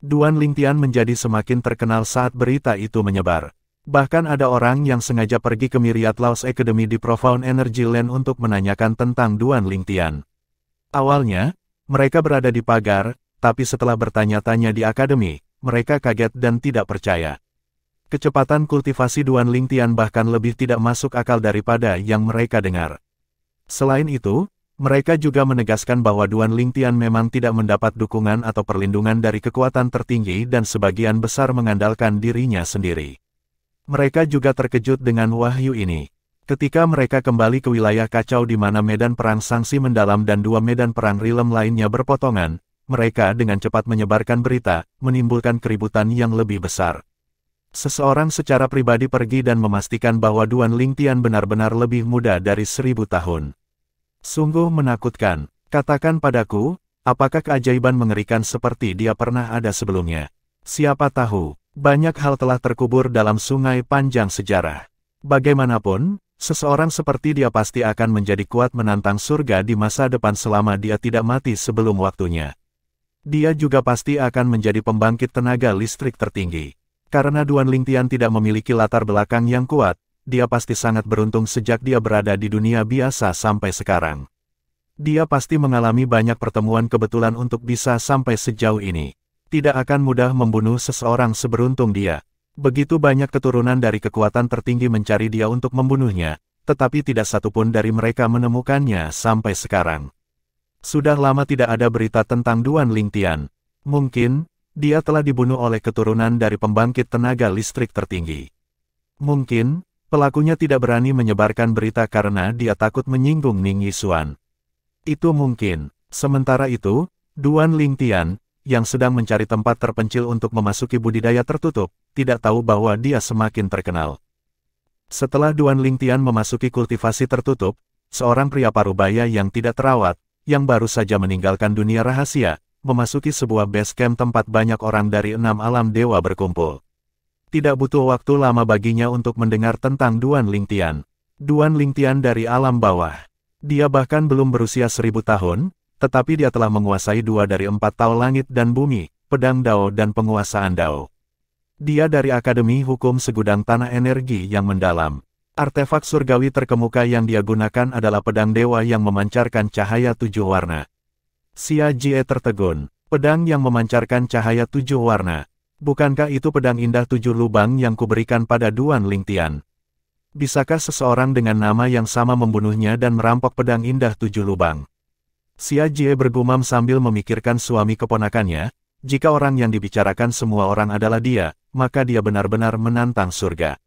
Duan Lingtian menjadi semakin terkenal saat berita itu menyebar. Bahkan ada orang yang sengaja pergi ke Myriad Laws Academy di Profound Energy Land untuk menanyakan tentang Duan Lingtian. Awalnya, mereka berada di pagar, tapi setelah bertanya-tanya di akademi, mereka kaget dan tidak percaya. Kecepatan kultivasi Duan Lingtian bahkan lebih tidak masuk akal daripada yang mereka dengar. Selain itu, mereka juga menegaskan bahwa Duan Lingtian memang tidak mendapat dukungan atau perlindungan dari kekuatan tertinggi dan sebagian besar mengandalkan dirinya sendiri. Mereka juga terkejut dengan wahyu ini. Ketika mereka kembali ke wilayah kacau di mana medan perang Sangsi mendalam dan dua medan perang Rilem lainnya berpotongan, mereka dengan cepat menyebarkan berita, menimbulkan keributan yang lebih besar. Seseorang secara pribadi pergi dan memastikan bahwa Duan Lingtian benar-benar lebih muda dari 1000 tahun. Sungguh menakutkan, katakan padaku, apakah keajaiban mengerikan seperti dia pernah ada sebelumnya? Siapa tahu, banyak hal telah terkubur dalam sungai panjang sejarah. Bagaimanapun, seseorang seperti dia pasti akan menjadi kuat menantang surga di masa depan selama dia tidak mati sebelum waktunya. Dia juga pasti akan menjadi pembangkit tenaga listrik tertinggi. Karena Duan Lingtian tidak memiliki latar belakang yang kuat, dia pasti sangat beruntung sejak dia berada di dunia biasa sampai sekarang. Dia pasti mengalami banyak pertemuan kebetulan untuk bisa sampai sejauh ini. Tidak akan mudah membunuh seseorang seberuntung dia. Begitu banyak keturunan dari kekuatan tertinggi mencari dia untuk membunuhnya, tetapi tidak satupun dari mereka menemukannya sampai sekarang. Sudah lama tidak ada berita tentang Duan Lingtian. Mungkin, dia telah dibunuh oleh keturunan dari pembangkit tenaga listrik tertinggi. Mungkin, pelakunya tidak berani menyebarkan berita karena dia takut menyinggung Ning Yixuan. Itu mungkin. Sementara itu, Duan Lingtian, yang sedang mencari tempat terpencil untuk memasuki budidaya tertutup, tidak tahu bahwa dia semakin terkenal. Setelah Duan Lingtian memasuki kultivasi tertutup, seorang pria parubaya yang tidak terawat, yang baru saja meninggalkan dunia rahasia, memasuki sebuah base camp tempat banyak orang dari 6 alam dewa berkumpul. Tidak butuh waktu lama baginya untuk mendengar tentang Duan Lingtian. Duan Lingtian dari alam bawah. Dia bahkan belum berusia 1000 tahun, tetapi dia telah menguasai 2 dari 4 Tao langit dan bumi, pedang Dao dan penguasaan Dao. Dia dari Akademi Hukum Segudang Tanah Energi yang mendalam. Artefak surgawi terkemuka yang dia gunakan adalah pedang dewa yang memancarkan cahaya 7 warna. Xia Jie tertegun. Pedang yang memancarkan cahaya 7 warna. Bukankah itu pedang indah 7 lubang yang kuberikan pada Duan Lingtian? Bisakah seseorang dengan nama yang sama membunuhnya dan merampok pedang indah 7 lubang? Xia Jie bergumam sambil memikirkan suami keponakannya, jika orang yang dibicarakan semua orang adalah dia, maka dia benar-benar menantang surga.